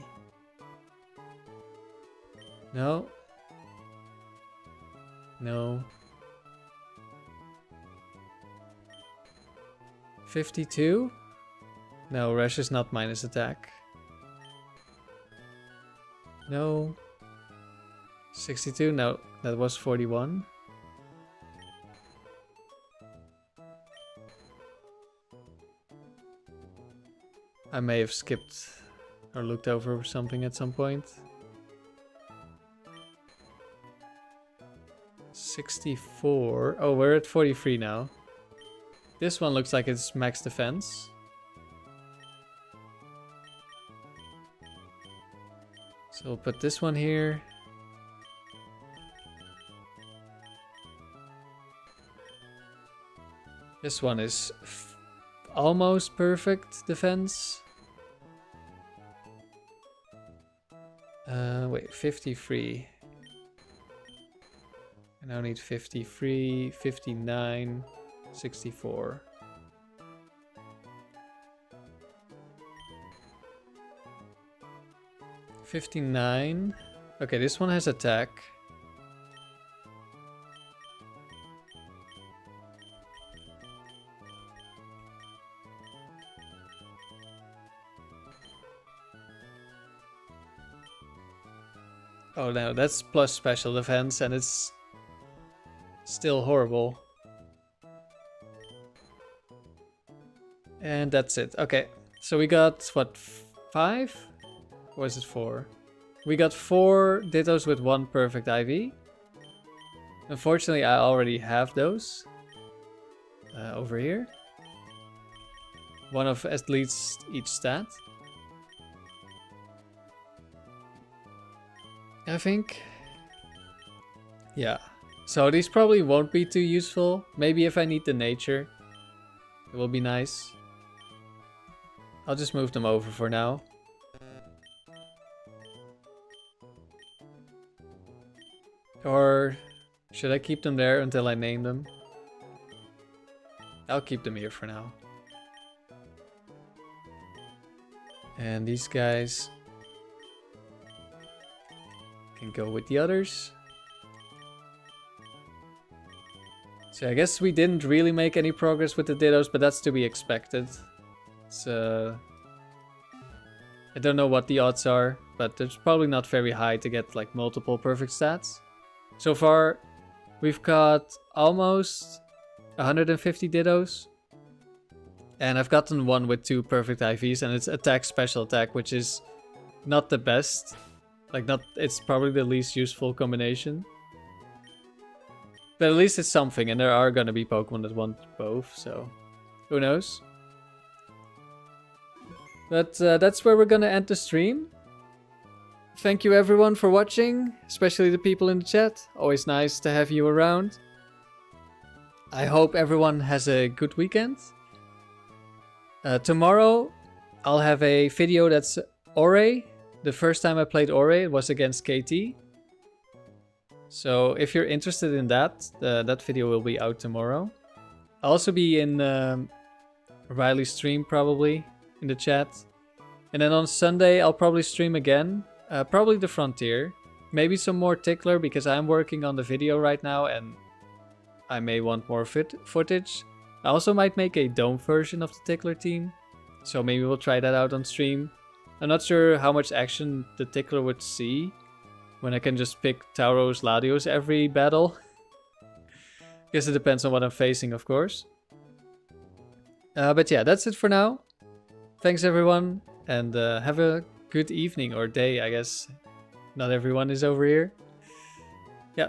No. No. 52? No, rush is not minus attack. No. 62? No, that was 41. I may have skipped or looked over something at some point. 64. Oh, we're at 43 now. This one looks like it's max defense. So we'll put this one here. This one is almost perfect defense. Wait, 53. I now need 53, 59, 64. $59. Okay, this one has attack. Oh no, that's plus special defense and it's still horrible. And that's it. Okay, so we got, what, 5? Or is it 4? We got 4 dittos with 1 perfect IV. Unfortunately, I already have those. Over here. One of at least each stat. I think. Yeah. So these probably won't be too useful. Maybe if I need the nature, it will be nice. I'll just move them over for now. Or should I keep them there until I name them? I'll keep them here for now. And these guys can go with the others. So I guess we didn't really make any progress with the dittos, but that's to be expected. It's, I don't know what the odds are, but it's probably not very high to get like multiple perfect stats. So far, we've got almost 150 dittos. And I've gotten one with 2 perfect IVs, and it's attack, special attack, which is not the best. Like, it's probably the least useful combination. But at least it's something, and there are gonna be Pokemon that want both, so who knows? But that's where we're gonna end the stream. Thank you everyone for watching, especially the people in the chat. Always nice to have you around. I hope everyone has a good weekend. Tomorrow I'll have a video that's Ore. The first time I played Ore, it was against KT. So if you're interested in that, that video will be out tomorrow. I'll also be in Riley's stream probably in the chat. And then on Sunday I'll probably stream again. Probably the Frontier. Maybe some more Tickler because I'm working on the video right now and I may want more footage. I also might make a dome version of the Tickler team. So maybe we'll try that out on stream. I'm not sure how much action the Tickler would see when I can just pick Tauros, Latios every battle. Guess it depends on what I'm facing, of course. But yeah, that's it for now. Thanks everyone, and have a good evening or day, I guess. Not everyone is over here.